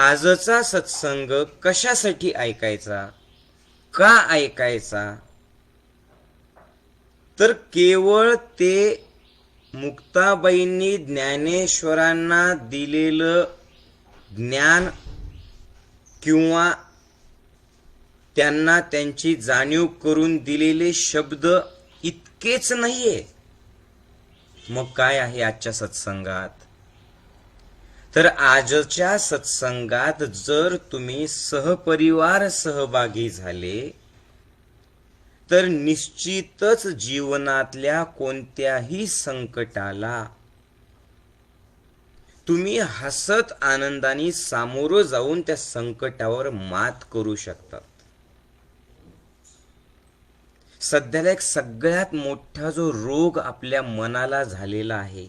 आजचा सत्संग कशासाठी ऐकायचा, का ऐकायचा, तर केवळ ते मुक्ताबाईंनी ज्ञानेश्वरांना दिलेलं ज्ञान किंवा त्यांना त्यांची जाणीव करून दिलेले शब्द इतकेच नाहीये. मग काय आहे आजच्या सत्संगात? तर आजच्या सत्संगात जर तुम्ही सहपरिवार सहभागी झाले तर निश्चितच जीवनातल्या कोणत्याही संकटाला तुम्ही हसत आनंदाने सामोरं जाऊन त्या संकटावर मात करू शकता. सध्याला एक सगळ्यात मोठा जो रोग आपल्या मनाला झालेला आहे,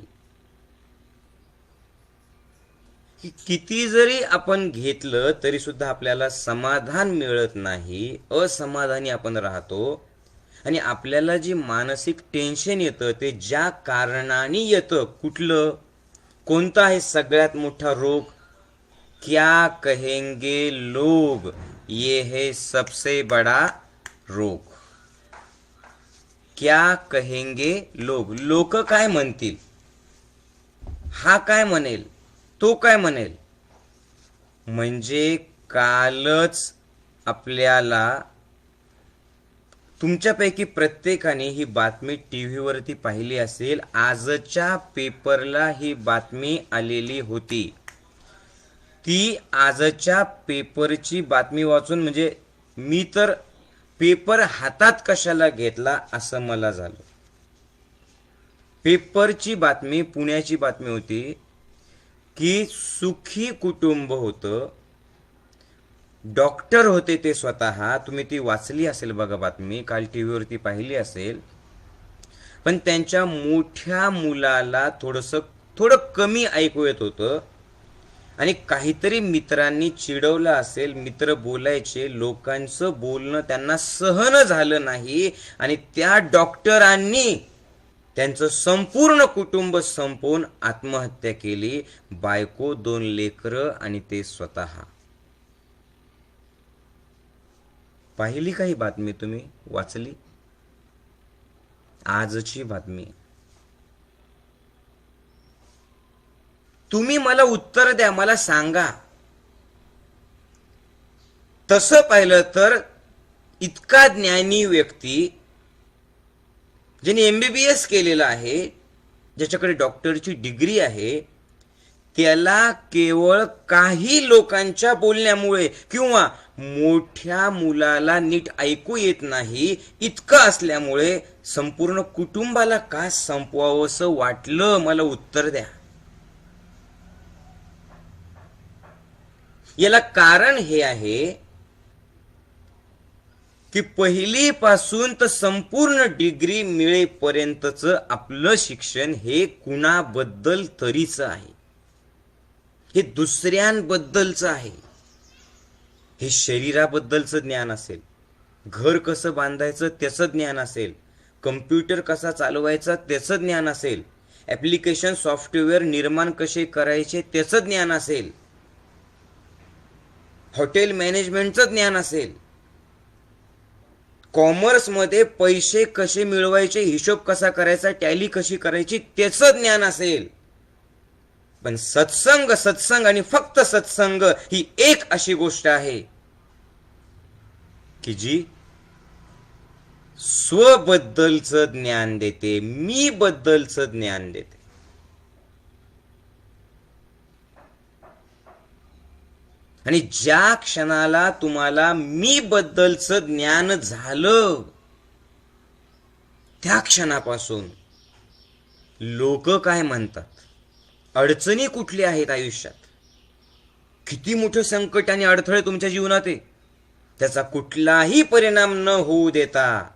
की किती जरी आपण घेतलं तरी सुद्धा आपल्याला समाधान मिळत नाही, असमाधानी आपण राहतो. आणि आपल्याला जी मानसिक टेन्शन येतं ते ज्या कारणाने येतं, कुठलं, कोणता आहे सगळ्यात मोठा रोग? क्या कहेंगे लोग, ये है सबसे बड़ा रोग. क्या कहेंगे लोग, लोक काय म्हणतील, हा काय म्हणेल, तो काय म्हणेल. म्हणजे कालच आपल्याला तुमच्यापैकी प्रत्येकाने ही बातमी टीव्हीवरती पाहिली असेल. आजच्या पेपरला ही बातमी आलेली होती. ती आजच्या पेपरची बातमी वाचून म्हणजे मी तर पेपर हातात कशाला घेतला असं मला झालं. पेपरची बातमी, पुण्याची बातमी होती की सुखी कुटुंब होतं, डॉक्टर होते ते स्वतः. तुम्ही ती वाचली असेल बघा बातमी, काल टीव्हीवरती पाहिली असेल. पण त्यांच्या मोठ्या मुलाला थोडं कमी ऐकू येत होतं आणि काहीतरी मित्रांनी चिडवलं असेल. मित्र बोलायचे, लोकांचं बोलणं त्यांना सहन झालं नाही आणि त्या डॉक्टरांनी त्यांचं संपूर्ण कुटुंब संपवून आत्महत्या केली. बायको, 2 लेकरं आणि ते स्वतः. पाहिली काही बातमी, तुम्ही वाचली? आजची बातमी. तुम्ही मला उत्तर द्या, मला सांगा. तसं पाहिलं तर इतका ज्ञानी व्यक्ती, ज्याने MBBS केलेला आहे, ज्याच्याकडे डॉक्टरची डिग्री आहे, त्याला केवळ काही लोकांच्या बोलण्यामुळे किंवा मोठ्या मुलाला नीट ऐकू येत नाही इतकं असल्यामुळे संपूर्ण कुटुंबाला का संपवावंसं वाटलं? मला उत्तर द्या. याला कारण हे आहे की पहिलीपासून तर संपूर्ण डिग्री मिळेपर्यंतचं आपलं शिक्षण हे कुणाबद्दल तरीच आहे, हे दुसऱ्यांबद्दलचं आहे. हे शरीराबद्दलचं ज्ञान असेल, घर कसं बांधायचं त्याचं ज्ञान असेल, कम्प्युटर कसा चालवायचा त्याचं ज्ञान असेल, ॲप्लिकेशन सॉफ्टवेअर निर्माण कसे करायचे त्याचं ज्ञान असेल, हॉटेल मॅनेजमेंटचं ज्ञान असेल, कॉमर्समध्ये पैसे कसे मिळवायचे, हिशोब कसा करायचा, टॅली कशी करायची त्याचं ज्ञान असेल. पण सत्संग आणि फक्त सत्संग ही एक अशी गोष्ट आहे की जी स्वबद्दलचं ज्ञान देते, मी बद्दलचं ज्ञान देते. आणि ज्या क्षणाला तुम्हाला मी बद्दलचं ज्ञान झालं त्या क्षणापासून लोक काय म्हणतात, अडचणी कुठल्या आहेत आयुष्यात, किती मोठं संकट आणि अडथळे तुमच्या जीवनात आहे, त्याचा कुठलाही परिणाम न होऊ देता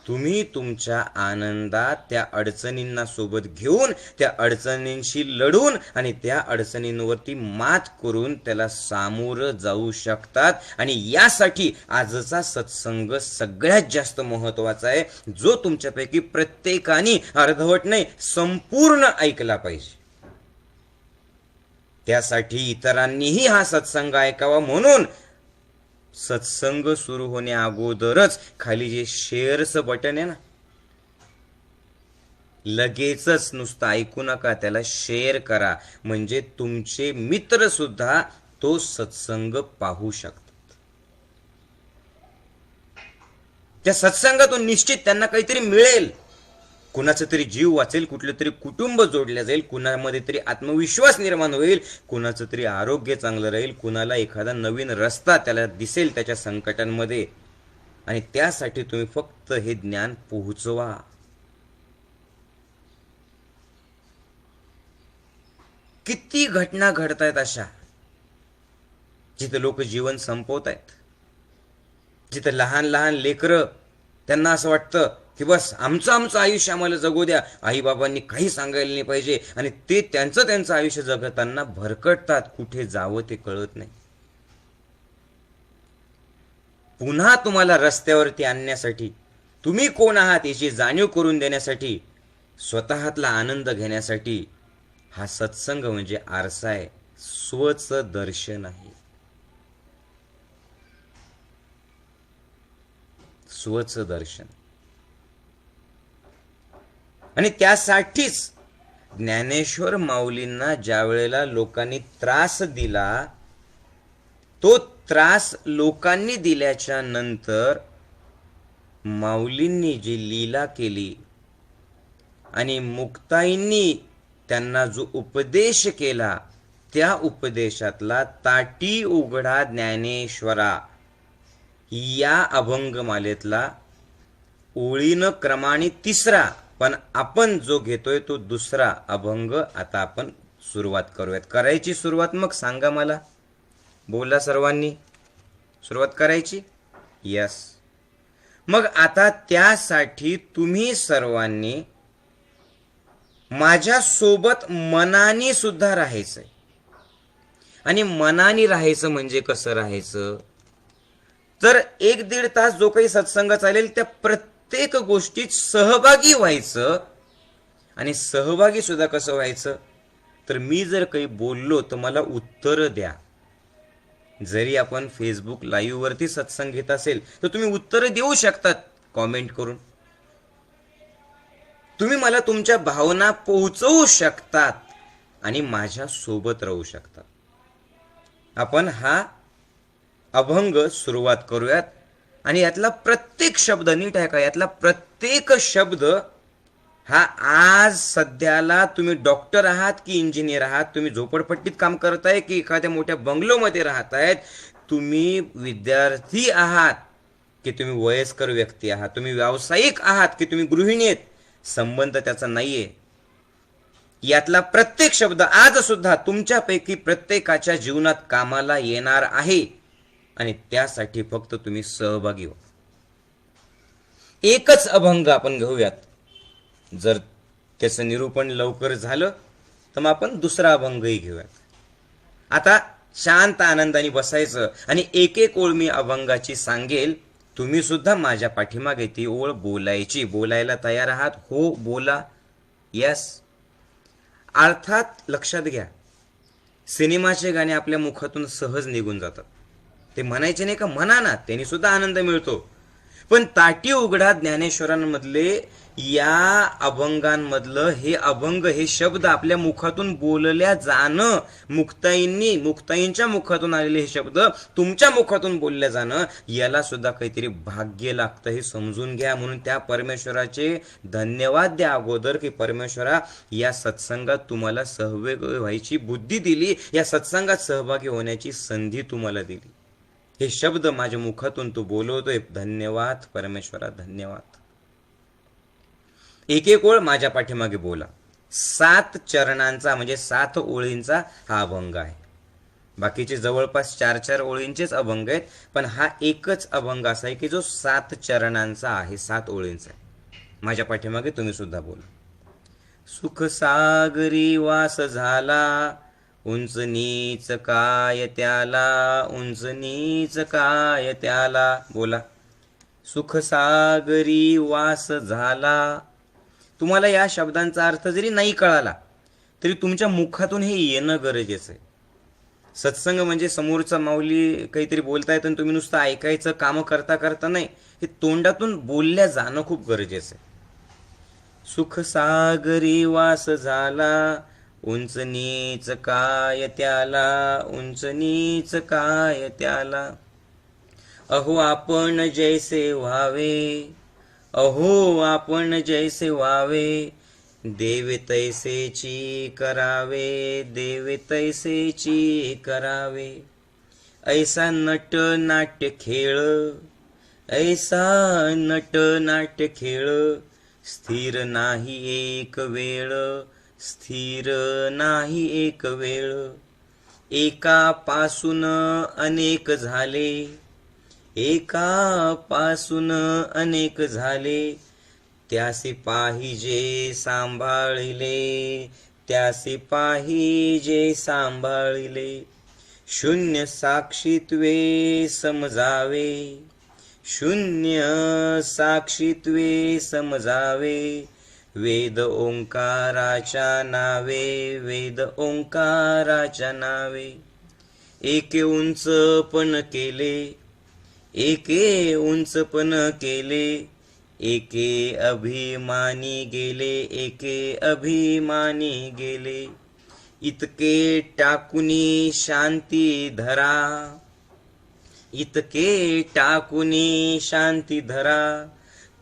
तुम्ही तुमच्या आनंदात त्या अडचणींना सोबत घेऊन, त्या अडचणींशी लढून आणि त्या अडचणींवरती मात करून त्याला सामोरं जाऊ शकतात. आणि यासाठी आजचा सत्संग सगळ्यात जास्त महत्वाचा आहे, जो तुमच्यापैकी प्रत्येकाने अर्धवट नाही संपूर्ण ऐकला पाहिजे. त्यासाठी इतरांनीही हा सत्संग ऐकावा म्हणून सत्संग सुरू होण्या अगोदरच खाली जे शेअरचं बटन आहे ना, लगेचच नुसतं ऐकू नका, त्याला शेअर करा, म्हणजे तुमचे मित्र सुद्धा तो सत्संग पाहू शकतात. त्या सत्संगातून निश्चित त्यांना काहीतरी मिळेल. कुणाचं तरी जीव वाचेल, कुठलं तरी कुटुंब जोडलं जाईल, कुणामध्ये तरी आत्मविश्वास निर्माण होईल, कुणाचं तरी आरोग्य चांगलं राहील, कुणाला एखादा नवीन रस्ता त्याला दिसेल त्याच्या संकटांमध्ये. आणि त्यासाठी तुम्ही फक्त हे ज्ञान पोहोचवा. किती घटना घडतायत अशा, जिथे लोक जीवन संपवतायत, जिथे लहान लहान लेकरं, त्यांना असं वाटतं की बस आमचं आयुष्य आम्हाला जगू द्या, आईबाबांनी काही सांगायला नाही पाहिजे, आणि ते त्यांचं आयुष्य जगताना भरकटतात, कुठे जावं ते कळत नाही. पुन्हा तुम्हाला रस्त्यावरती आणण्यासाठी, तुम्ही कोण आहात याची जाणीव करून देण्यासाठी, स्वतःतला आनंद घेण्यासाठी हा सत्संग म्हणजे आरसा आहे, स्वच दर्शन आहे. स्वच दर्शन. आणि त्यासाठीच ज्ञानेश्वर माऊलींना ज्या वेळेला लोकांनी त्रास दिला, तो त्रास लोकांनी दिल्याच्या नंतर माऊलींनी जी लीला केली आणि मुक्ताईंनी त्यांना जो उपदेश केला, त्या उपदेशातला ताटी उघडा ज्ञानेश्वरा या अभंगमालेतला ओळीनं क्रमाने 3रा, पण आपण जो घेतोय तो 2रा अभंग आता आपण सुरुवात करूयात. करायची सुरुवात मग सांगा मला, बोला सर्वांनी, सुरुवात करायची? यस. मग आता त्यासाठी तुम्ही सर्वांनी माझ्या सोबत मनाने सुद्धा राहायचंय. आणि मनाने राहायचं म्हणजे कसं राहायचं, तर 1-1.5 तास जो काही सत्संग चालेल त्या प्रत्येक गोष्टीत सहभागी व्हायचं. आणि सहभागी सुद्धा कसं व्हायचं, तर मी जर काही बोललो तर मला उत्तर द्या. जरी आपण फेसबुक लाईव्ह वरती सत्संग घेत असेल तर तुम्ही उत्तर देऊ शकतात कॉमेंट करून, तुम्ही मला तुमच्या भावना पोहोचवू शकतात आणि माझ्या सोबत राहू शकतात. आपण हा अभंग सुरुवात करूयात. आणि यातला प्रत्येक शब्द नीट आहे का, यातला प्रत्येक शब्द हा आज सध्याला तुम्ही डॉक्टर आहात की इंजिनियर आहात, तुम्ही झोपडपट्टीत काम करताय की एखाद्या मोठ्या बंगलोमध्ये राहतायत, तुम्ही विद्यार्थी आहात की तुम्ही वयस्कर व्यक्ती आहात, तुम्ही व्यावसायिक आहात की तुम्ही गृहिणी आहेत, संबंध त्याचा नाहीये. यातला प्रत्येक शब्द आज सुद्धा तुमच्यापैकी प्रत्येकाच्या जीवनात कामाला येणार आहे. आणि त्यासाठी फक्त तुम्ही सहभागी हो. एकच अभंग आपण घेऊयात. जर त्याचं निरूपण लवकर झालं तर मग आपण 2रा अभंगही घेऊयात. आता शांत आनंदाने बसायचं आणि एक ओळ मी अभंगाची सांगेल, तुम्ही सुद्धा माझ्या पाठीमागे ती ओळ बोलायची. बोलायला तयार आहात? हो बोला. यस. अर्थात लक्षात घ्या, सिनेमाचे गाणे आपल्या मुखातून सहज निघून जातात, ते म्हणायचे नाही का, म्हणा ना, त्यांनी सुद्धा आनंद मिळतो. पण ताटी उघडा ज्ञानेश्वरांमधले या अभंगांमधलं हे अभंग, हे शब्द आपल्या मुखातून बोलल्या जाणं, मुक्ताईंच्या मुखातून आलेले हे शब्द तुमच्या मुखातून बोलल्या जाणं, याला सुद्धा काहीतरी भाग्य लागतं, हे समजून घ्या. म्हणून त्या परमेश्वराचे धन्यवाद द्या अगोदर, की परमेश्वरा या सत्संगात तुम्हाला सहभागी व्हायची बुद्धी दिली, या सत्संगात सहभागी होण्याची संधी तुम्हाला दिली. हे शब्द माझ्या मुखातून तू बोलवतोय, धन्यवाद परमेश्वरा, धन्यवाद. एक ओळ माझ्या पाठीमागे बोला. 7 चरणांचा म्हणजे 7 ओळींचा हा अभंग आहे. बाकीचे जवळपास 4-4 ओळींचेच अभंग आहेत, पण हा एकच अभंग असा आहे की जो 7 चरणांचा आहे, 7 ओळींचा आहे. माझ्या पाठीमागे तुम्ही सुद्धा बोला. सुख सागरी वास झाला, उंच नीच काय त्याला, उंच नीच काय त्याला. बोला. सुख सागरी वास झाला. तुम्हाला या शब्दांचा अर्थ जरी नाही कळाला तरी तुमच्या मुखातून हे येणं गरजेचं आहे. सत्संग म्हणजे समोरचा माऊली काहीतरी बोलतायत आणि तुम्ही नुसतं ऐकायचं, कामं करता करता नाही, हे तोंडातून बोलल्या जाणं खूप गरजेचं आहे. सुख सागरी वास झाला, उंच नीच काय त्याला, उंच नीच काय त्याला. अहो आपण जैसे व्हावे, अहो आपण जैसे व्हावे, देव तैसेची करावे, देव तैसेची करावे. ऐसा नट नाट्य खेळ, ऐसा नट नाट्य खेळ, स्थिर नाही एक वेळ, स्थिर नाही एक वेळ. एकापासून अनेक झाले, एकापासून अनेक झाले, त्यासी पाहिजे सांभाळिले, त्यासी पाहिजे सांभाळिले. शून्य साक्षीत्वे समजावे, शून्य साक्षीत्वे समजावे. वेद ओंकाराच्या नावे, वेद ओंकाराच्या नावे. एके उंच पण केले, एके उंच पण केले, एके अभिमानी गेले, एके अभिमानी गेले. इतके टाकुनी शांती धरा, इतके टाकुनी शांती धरा.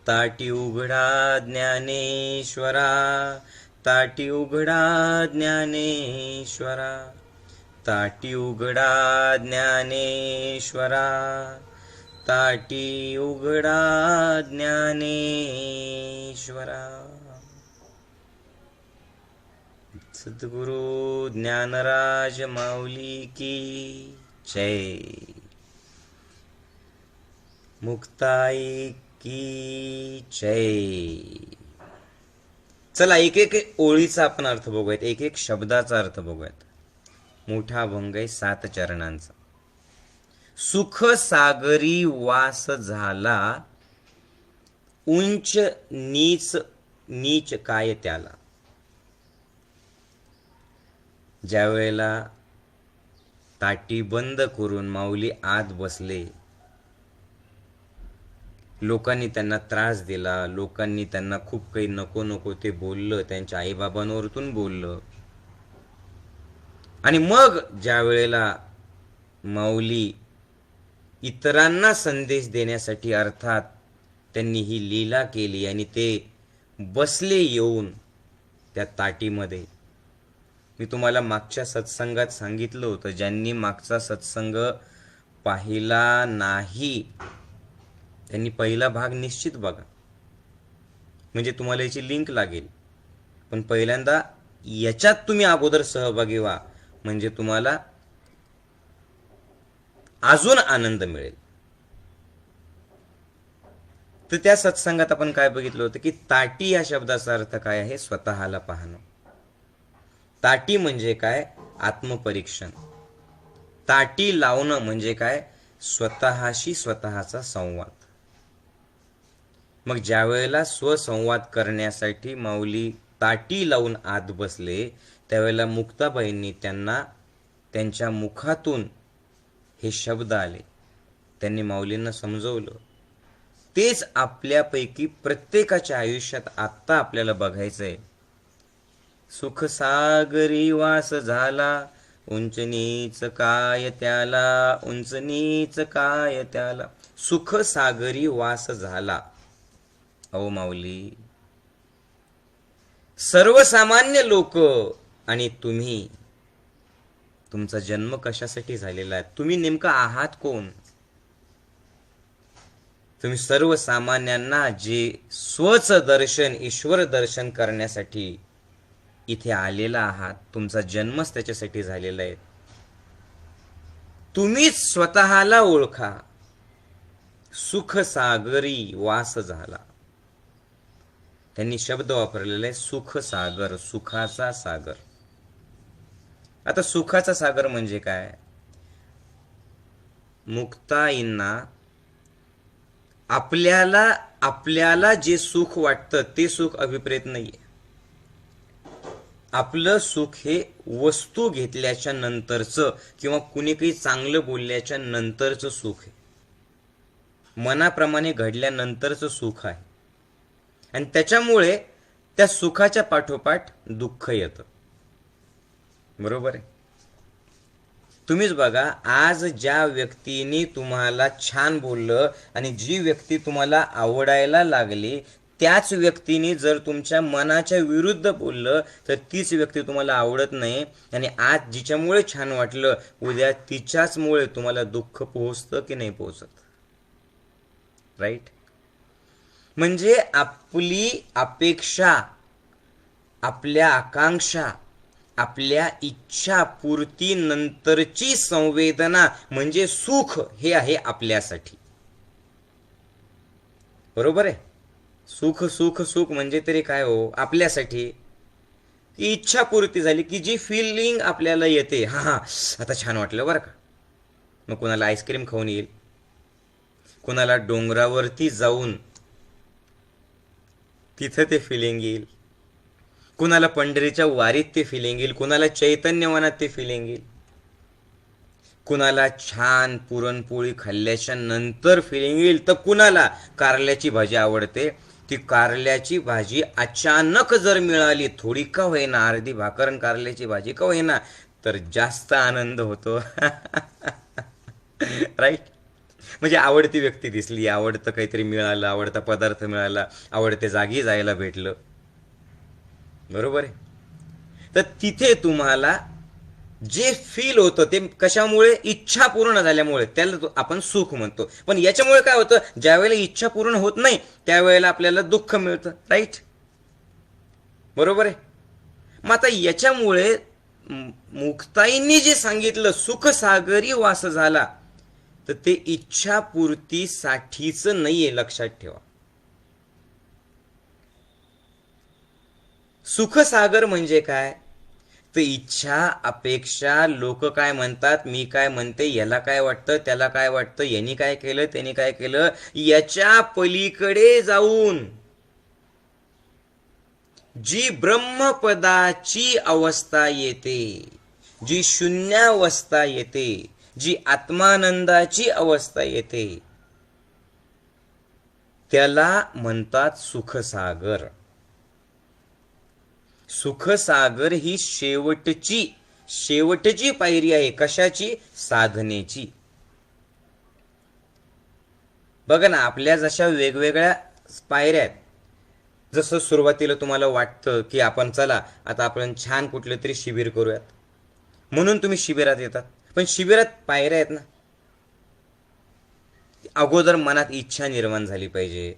ताटी उघडा ज्ञानेश्वरा, ताटी उघडा ज्ञानेश्वरा, ताटी उघडा ज्ञानेश्वरा, ताटी उघडा ज्ञानेश्वरा. सद्गुरु ज्ञानराज माऊली की जय. मुक्ताई की जय. चला एक एक ओळीचा आपण अर्थ बघूयात, एक एक शब्दाचा अर्थ बघूयात. मोठा अभंग आहे 7 चरणांचा. सुख सागरी वास झाला, उंच नीच नीच काय त्याला. ज्या वेळेला ताटी बंद करून माऊली आत बसले, लोकांनी त्यांना त्रास दिला, लोकांनी त्यांना खूप काही नको नको ते बोललं, त्यांच्या आईबाबांवरतून बोललं. आणि मग ज्या वेळेला माऊली इतरांना संदेश देण्यासाठी, अर्थात त्यांनी ही लीला केली आणि ते बसले येऊन त्या ताटीमध्ये. मी तुम्हाला मागच्या सत्संगात सांगितलं होतं, ज्यांनी मागचा सत्संग पाहिला नाही त्यांनी पहिला भाग निश्चित बघा, म्हणजे तुम्हाला याची लिंक लागेल. पण पहिल्यांदा याच्यात तुम्ही अगोदर सहभागी व्हा, म्हणजे तुम्हाला अजून आनंद मिळेल. तर त्या सत्संगात आपण काय बघितलं होतं की ताटी या शब्दाचा अर्थ काय आहे, स्वतःला पाहणं. ताटी म्हणजे काय, आत्मपरीक्षण. ताटी लावणं म्हणजे काय, स्वतःशी स्वतःचा संवाद. मग ज्या वेळेला स्वसंवाद करण्यासाठी माऊली ताटी लावून आत बसले, त्यावेळेला मुक्ताबाईंनी त्यांना त्यांच्या मुखातून हे शब्द आले, त्यांनी माऊलींना समजवलं. तेच आपल्यापैकी प्रत्येकाच्या आयुष्यात आत्ता आपल्याला बघायचंय. सुख सागरी वास झाला, उंच नीच काय त्याला, उंच नीच काय त्याला. सुख सागरी वास झाला. अहो माऊली, सर्वसामान्य लोक आणि तुम्ही, तुमचा जन्म कशासाठी झालेला आहे, तुम्ही नेमका आहात कोण. तुम्ही सर्वसामान्यांना जे स्वच दर्शन, ईश्वर दर्शन करण्यासाठी इथे आलेला आहात. तुमचा जन्मच त्याच्यासाठी झालेला आहे. तुम्हीच स्वतःला ओळखा. सुख सागरी वास झाला. त्यांनी शब्द वापरलेला आहे सुख सागर, सुखाचा सागर. आता सुखाचा सागर म्हणजे काय, मुक्ताईंना आपल्याला जे सुख वाटतं ते सुख अभिप्रेत नाहीये. आपलं सुख हे वस्तू घेतल्याच्या नंतरचं किंवा कुणी काही चांगलं बोलल्याच्या नंतरचं सुख आहे, मनाप्रमाणे घडल्यानंतरचं सुख आहे. आणि त्याच्यामुळे त्या सुखाच्या पाठोपाठ दुःख येतं. बरोबर आहे. तुम्हीच बघा, आज ज्या व्यक्तीने तुम्हाला छान बोललं आणि जी व्यक्ती तुम्हाला आवडायला लागली, त्याच व्यक्तीने जर तुमच्या मनाच्या विरुद्ध बोललं तर तीच व्यक्ती तुम्हाला आवडत नाही. आणि आज जिच्यामुळे छान वाटलं, उद्या तिच्याचमुळे तुम्हाला दुःख पोहोचतं की नाही पोहोचत. राईट. म्हणजे आपली अपेक्षा, आपल्या आकांक्षा, आपल्या इच्छा पूर्ती नंतरची संवेदना म्हणजे सुख हे आहे आपल्यासाठी. बरोबर आहे. सुख सुख सुख म्हणजे तरी काय हो, आपल्यासाठी. की इच्छा पूर्ती झाली की जी फिलिंग आपल्याला येते, हा हा आता छान वाटलं बरं का, मग कुणाला आईस्क्रीम खाऊन येईल, कुणाला डोंगरावरती जाऊन तिथं ते फिलिंग येईल, कुणाला पंढरीच्या वारीत ते फिलिंग येईल, कुणाला चैतन्यवनात ते फिलिंग येईल, कुणाला छान पुरणपोळी खाल्ल्याच्या नंतर फिलिंग येईल, तर कुणाला कारल्याची भाजी आवडते, ती कारल्याची भाजी अचानक जर मिळाली, थोडी का होईना, अर्धी भाकर आणि कारल्याची भाजी का होईना, तर जास्त आनंद होतो. राईट. म्हणजे आवडती व्यक्ती दिसली, आवडतं काहीतरी मिळालं, आवडता पदार्थ मिळाला, आवडते जागी जायला भेटलं. बरोबर आहे. तर तिथे तुम्हाला जे फील होतं ते कशामुळे, इच्छा पूर्ण झाल्यामुळे, त्याला आपण सुख म्हणतो. पण याच्यामुळे काय होतं, ज्यावेळेला इच्छा पूर्ण होत नाही त्यावेळेला आपल्याला दुःख मिळतं. राईट. बरोबर आहे. मग आता याच्यामुळे मुक्ताईंनी जे सांगितलं सुख सागरी वास झाला, तर ते इच्छापूर्तीसाठीच नाहीये, लक्षात ठेवा. सुखसागर म्हणजे काय, तर इच्छा, अपेक्षा, लोक काय म्हणतात, मी काय म्हणते, याला काय वाटतं, त्याला काय वाटतं, यांनी काय केलं, त्यांनी काय केलं, याच्या पलीकडे जाऊन जी ब्रह्मपदाची अवस्था येते, जी शून्यावस्था येते, जी आत्मानंदाची अवस्था येते, त्याला म्हणतात सुखसागर. सुखसागर ही शेवटची पायरी आहे. कशाची? साधनेची. बघा ना, आपल्या जशा वेगवेगळ्या पायऱ्या आहेत. जसं सुरुवातीला तुम्हाला वाटतं की आपण चला आता आपण छान कुठलं तरी शिबिर करूयात, म्हणून तुम्ही शिबिरात येतात. पण शिबिरात पायऱ्या आहेत ना. अगोदर मनात इच्छा निर्माण झाली पाहिजे,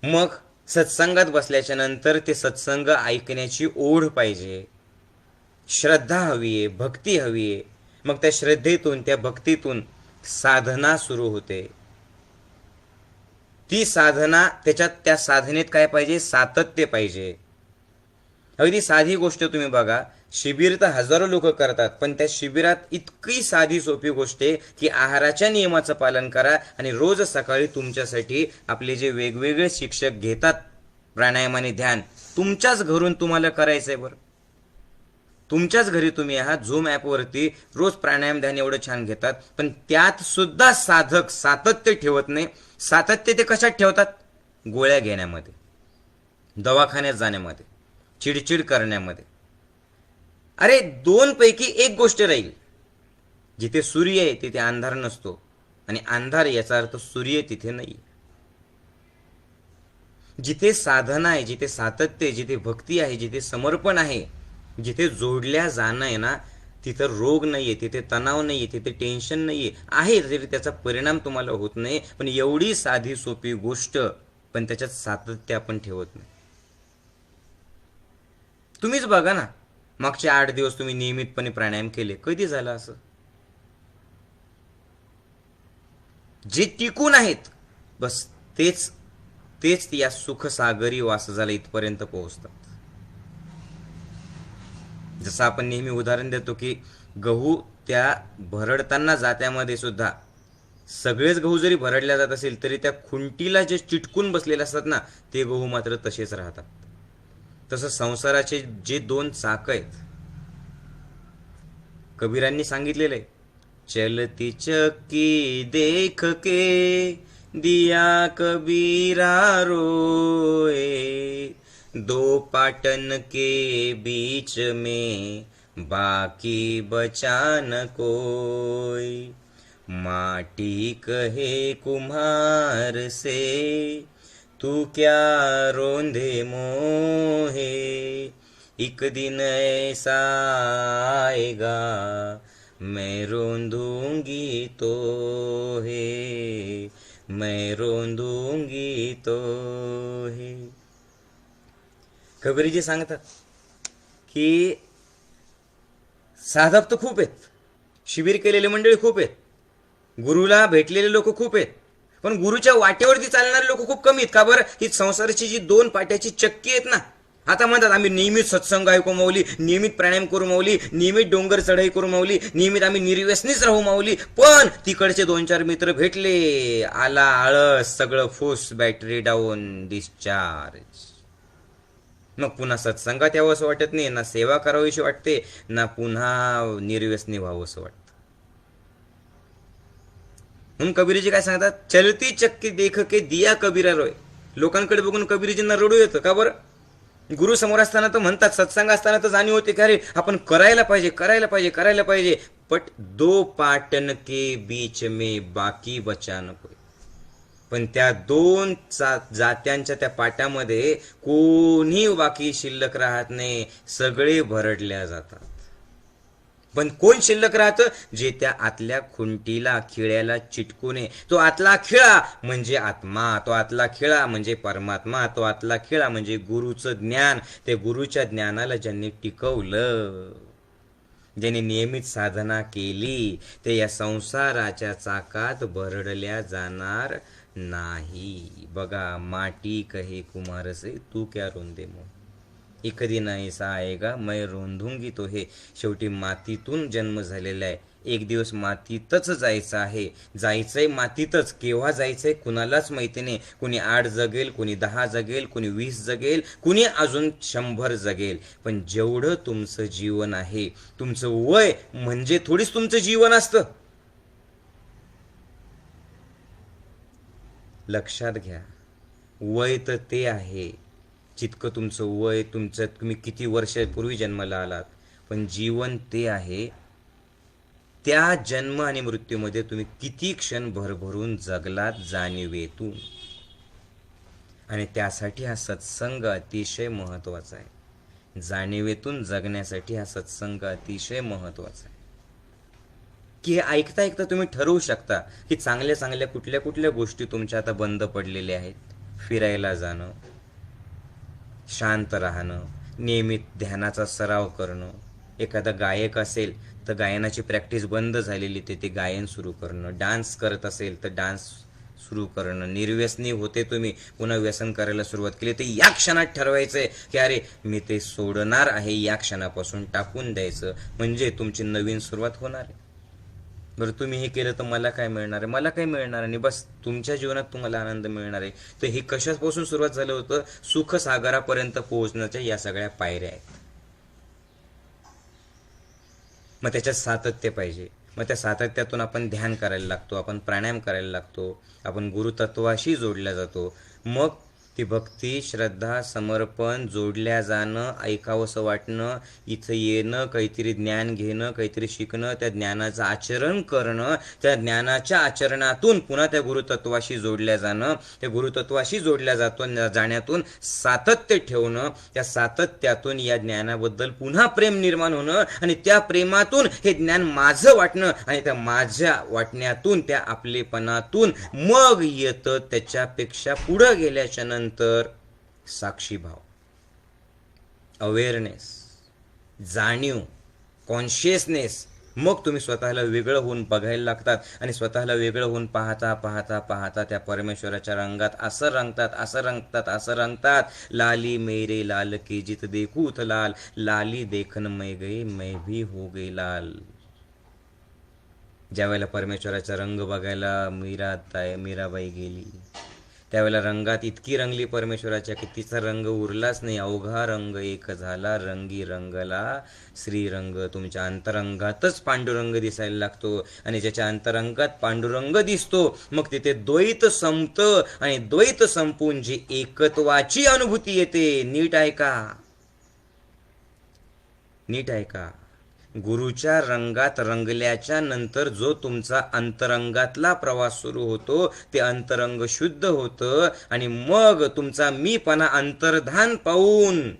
मग सत्संगात बसल्याच्या नंतर ते सत्संग ऐकण्याची ओढ पाहिजे, श्रद्धा हवी आहे, भक्ती हवी आहे. मग त्या श्रद्धेतून, त्या भक्तीतून साधना सुरू होते. ती साधना, त्याच्यात त्या साधनेत काय पाहिजे, सातत्य पाहिजे. अगदी साधी गोष्ट तुम्ही बघा, शिबिर तर हजारो लोक करतात, पण त्या शिबिरात इतकी साधी सोपी गोष्ट आहे की आहाराच्या नियमाचं पालन करा आणि रोज सकाळी तुमच्यासाठी आपले जे वेगवेगळे शिक्षक घेतात प्राणायाम आणि ध्यान, तुमच्याच घरून तुम्हाला करायचंय. बरं, तुमच्याच घरी तुम्ही आहात, झूम ॲपवरती रोज प्राणायाम ध्यान एवढं छान घेतात, पण त्यात सुद्धा साधक सातत्य ठेवत नाही. सातत्य ते कशात ठेवतात? गोळ्या घेण्यामध्ये, दवाखान्यात जाण्यामध्ये, चिडचिड करण्यामध्ये. अरे, दोन पैकी एक गोष्ट राहील. जिथे सूर्य आहे तिथे अंधार नसतो, आणि अंधार याचा अर्थ सूर्य तिथे नाही. जिथे साधना आहे, जिथे सातत्य आहे, जिथे भक्ती आहे, जिथे समर्पण आहे, जिथे जोडल्या जाणं आहे ना, तिथं रोग नाहीये, तिथे तणाव नाहीये, तिथे टेन्शन नाहीये. आहे तरी त्याचा परिणाम तुम्हाला होत नाही. पण एवढी साधी सोपी गोष्ट, पण त्याच्यात सातत्य आपण ठेवत नाही. तुम्हीच बघा ना, मागचे 8 दिवस तुम्ही नियमितपणे प्राणायाम केले, कधी झालं असं? जे टिकून आहेत बस तेच तेच या सुखसागरी वासजाला इथपर्यंत पोहोचतात. जसं आपण नेहमी उदाहरण देतो की गहू त्या भरडताना जात्यामध्ये सुद्धा सगळेच गहू जरी भरडल्या जात असेल तरी त्या खुंटीला जे चिटकून बसलेले असतात ना, ते गहू मात्र तसेच राहतात. तसं संसाराचे जे दोन चाक आहेत, कबीरांनी सांगितलेलं आहे, चलती चक्की देख के दिया कबीरा रोए, दो पाटन के बीच में बाकी बचा न कोई, माटी कहे कुम्हार से तू क्या रोंदे मोहे, एक दिन ऐसा आएगा मैं रोंदूंगी तो है, मैं रोंदूंगी तो है. कबीरजी सांगतात की साधक तर खूप आहेत, शिबिर केलेले मंडळी खूप आहेत, गुरुला भेटलेले लोक खूप आहेत, पण गुरुच्या वाटेवरती चालणारे लोक खूप कमी आहेत. का बरं? ही संसाराची जी दोन पाट्याची चक्की आहेत ना, आता म्हणतात आम्ही नियमित सत्संग ऐकू माऊली, नियमित प्राणायाम करू माऊली, नियमित डोंगर चढाई करू माऊली, नियमित आम्ही निर्व्यसनीच राहू माऊली, पण तिकडचे 2-4 मित्र भेटले, आला आळस, सगळं फुस, बॅटरी डाऊन, डिस्चार्ज. मग पुन्हा सत्संगात यावं असं वाटत नाही, ना सेवा करावीशी वाटते, ना पुन्हा निर्व्यसनी व्हावं असं वाटतं. म्हणून कबीरजी काय सांगतात, चलती चक्की देख के दिया कबीरा रोय. लोकांकडे बघून कबीरजींना रडू येतं. का बरं? गुरु समोर असताना तर म्हणतात, सत्संग असताना तर जाणीव होते की अरे आपण करायला पाहिजे, करायला पाहिजे, करायला पाहिजे, बट दो पाटन के बीच में बाकी बचा न कोई. पण त्या दोन जात्यांच्या त्या पाट्यामध्ये कोणी बाकी शिल्लक राहत नाही, सगळे भरडल्या जातात. पण कोण शिल्लक राहतं? जे त्या आतल्या खुंटीला, खिळ्याला चिटकून आहे. तो आतला खिळा म्हणजे आत्मा, तो आतला खिळा म्हणजे परमात्मा, तो आतला खिळा म्हणजे गुरुचं ज्ञान. ते गुरुच्या ज्ञानाला ज्यांनी टिकवलं, ज्यांनी नियमित साधना केली, ते या संसाराच्या चाकात भरडल्या जाणार नाही. बघा, माटी कहे कुमार से तू क्या रोंदे मो, एक दिन ऐसा आएगा मैं रोंधूंगी तो हे. शेवटी मातीतून जन्म झालेला आहे, एक दिवस मातीतच जायचं आहे. जायचंय मातीतच, केव्हा जायचंय कुणालाच माहिती नाही. कुणी 8 जगेल, कुणी 10 जगेल, कुणी 20 जगेल, कुणी अजून 100 जगेल. पण जेवढं तुमचं जीवन आहे, तुमचं वय म्हणजे थोडीच तुमचं जीवन असतं. लक्षात घ्या, वय तर ते आहे जितकं तुमचं वय, तुम्ही किती वर्षापूर्वी जन्माला आलात, पण जीवन ते आहे त्या जन्म आणि मृत्यूमध्ये तुम्ही किती क्षण भरभरून जगलात जाणीवेतून. आणि त्यासाठी हा सत्संग अतिशय महत्वाचा आहे. जाणीवेतून जगण्यासाठी हा सत्संग अतिशय महत्वाचा आहे. की हे ऐकता ऐकता तुम्ही ठरवू शकता की चांगल्या चांगल्या कुठल्या कुठल्या गोष्टी तुमच्या आता बंद पडलेल्या आहेत. फिरायला जाणं, शांत राहणं, नियमित ध्यानाचा सराव करणं. एखादा गायक असेल तर गायनाची प्रॅक्टिस बंद झालेली ते गायन सुरू करणं. डान्स करत असेल तर डान्स सुरू करणं. निर्व्यसनी होते तुम्ही, पुन्हा व्यसन करायला सुरुवात केली, तर या क्षणात ठरवायचंय की अरे मी ते सोडणार आहे, या क्षणापासून टाकून द्यायचं, म्हणजे तुमची नवीन सुरुवात होणार आहे. बरं, तुम्ही हे केलं तर मला काय मिळणार आहे? मला काय मिळणार नाही, बस तुमच्या जीवनात तुम्हाला आनंद मिळणार आहे. तर हे कशापासून सुरुवात झालं होतं? सुखसागरापर्यंत पोहोचण्याच्या या सगळ्या पायऱ्या आहेत. मग त्याच्यात सातत्य पाहिजे. मग त्या सातत्यातून आपण ध्यान करायला लागतो, आपण प्राणायाम करायला लागतो, आपण गुरुतत्वाशी जोडल्या जातो. मग ती भक्ती, श्रद्धा, समर्पण, जोडल्या जाणं, ऐकावंसं वाटणं, इथं येणं, काहीतरी ज्ञान घेणं, काहीतरी शिकणं, त्या ज्ञानाचं आचरण करणं, त्या ज्ञानाच्या आचरणातून पुन्हा त्या गुरुतत्वाशी जोडल्या जाणं, त्या गुरुतत्वाशी जोडल्या जाण्यातून सातत्य ठेवणं, त्या सातत्यातून या ज्ञानाबद्दल पुन्हा प्रेम निर्माण होणं, आणि त्या प्रेमातून हे ज्ञान माझं वाटणं, आणि त्या माझ्या वाटण्यातून, त्या आपलेपणातून मग येतं त्याच्यापेक्षा पुढं गेल्याच्या नंतर साक्षीभाव, अवेअरनेस, जाणीव, कॉन्शियसनेस. मग तुम्ही स्वतःला वेगळं होऊन बघायला लागतात, आणि स्वतःला वेगळं होऊन पाहता पाहता पाहता त्या परमेश्वराच्या रंगात असं रंगतात, असं रंगतात, असं रंगतात. लाली मेरे लाल की जित देखूत लाल, लाली देखन मैं गई मैं भी हो गई लाल. ज्या वेळेला परमेश्वराचा रंग बघायला मीराबाई गेली, त्यावेळेला रंगात इतकी रंगली परमेश्वराच्या की तिचा रंग उरलाच नाही. अवघा रंग एक झाला, रंगी रंगला श्रीरंग. तुमच्या अंतरंगातच पांडुरंग दिसायला लागतो, आणि ज्याच्या अंतरंगात पांडुरंग दिसतो मग तिथे द्वैत संपतं, आणि द्वैत संपून जी एकत्वाची अनुभूती येते. नीट ऐका, नीट ऐका. गुरुच्या रंगात रंगल्याच्या नंतर जो तुमचा अंतरंगातला प्रवास सुरू होतो ते अंतरंग शुद्ध होतं, आणि मग तुमचा मीपणा अंतर्धान पाहून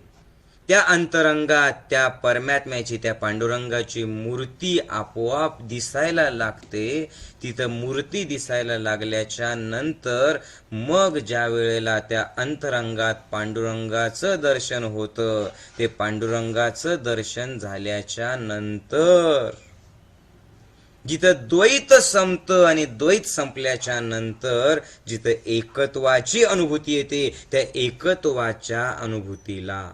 त्या अंतरंगात त्या परमात्म्याची, त्या पांडुरंगाची मूर्ती आपोआप दिसायला लागते. तिथं मूर्ती दिसायला लागल्याच्या नंतर मग ज्या वेळेला त्या अंतरंगात पांडुरंगाचं दर्शन होतं, ते पांडुरंगाचं दर्शन झाल्याच्या नंतर जिथं द्वैत संपतं, आणि द्वैत संपल्याच्या नंतर जिथं एकत्वाची अनुभूती येते, त्या एकत्वाच्या अनुभूतीला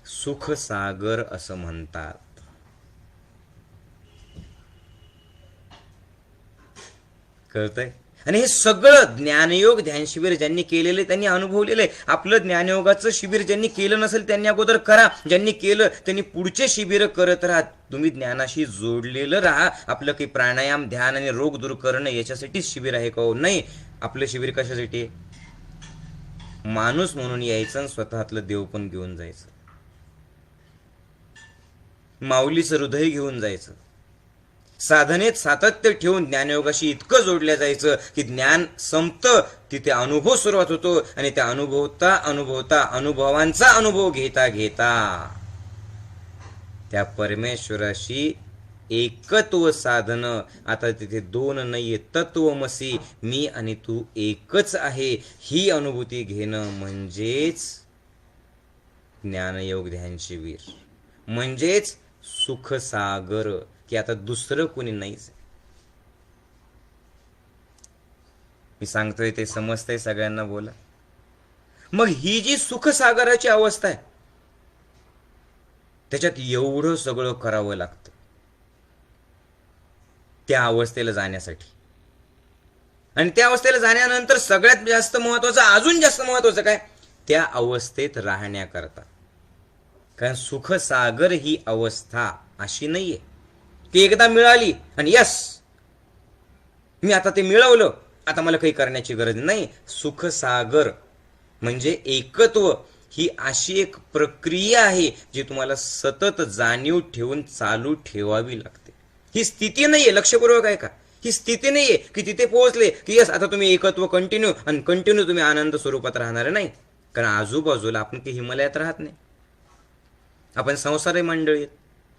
सुखसागर असं म्हणतात. कळतंय? आणि हे सगळं ज्ञानयोग ध्यान शिबिर ज्यांनी केलेले त्यांनी अनुभवलेलं आहे. आपलं ज्ञानयोगाचं शिबिर ज्यांनी केलं नसेल त्यांनी अगोदर करा, ज्यांनी केलं त्यांनी पुढचे शिबिर करत राहा. तुम्ही ज्ञानाशी जोडलेलं राहा. आपलं काही प्राणायाम, ध्यान आणि रोग दूर करणं याच्यासाठीच शिबिर आहे का? नाही. आपलं शिबिर कशासाठी आहे? माणूस म्हणून यायचं आणि स्वतःतलं देव पण घेऊन जायचं, माऊलीचं हृदय घेऊन जायचं, साधनेत सातत्य ठेवून ज्ञानयोगाशी इतकं जोडल्या जायचं की ज्ञान संपतं, तिथे अनुभव सुरुवात होतो, आणि त्या अनुभवता अनुभवांचा अनुभव घेता घेता त्या परमेश्वराशी एकत्व साधनं. आता तिथे दोन नाहीये, तत्वमसी, मी आणि तू एकच आहे, ही अनुभूती घेणं म्हणजेच ज्ञानयोग ध्यान शिबिर, म्हणजेच सुखसागर, की आता दुसरं कोणी नाहीच. मी सांगतोय ते समजतंय सगळ्यांना? बोला. मग ही जी सुखसागराची अवस्था आहे त्याच्यात एवढं सगळं करावं लागतं त्या अवस्थेला जाण्यासाठी. आणि त्या अवस्थेला जाण्यानंतर सगळ्यात जास्त महत्वाचं, अजून जास्त महत्वाचं काय? त्या अवस्थेत राहण्याकरता. कारण सुखसागर ही अवस्था अशी नाहीये की एकदा मिळाली आणि यस मी आता ते मिळवलं, आता मला काही करण्याची गरज नाही. सुखसागर म्हणजे एकत्व ही अशी एक प्रक्रिया आहे जी तुम्हाला सतत जाणीव ठेवून चालू ठेवावी लागते. ही स्थिती नाहीये, लक्षपूर्वक आहे का? ही स्थिती नाहीये की तिथे पोहोचले की यस आता तुम्ही एकत्व कंटिन्यू, आणि कंटिन्यू तुम्ही आनंद स्वरूपात राहणार नाही. कारण आजूबाजूला आपण काही हिमालयात राहत नाही, आपण संसारी मंडळी आहेत.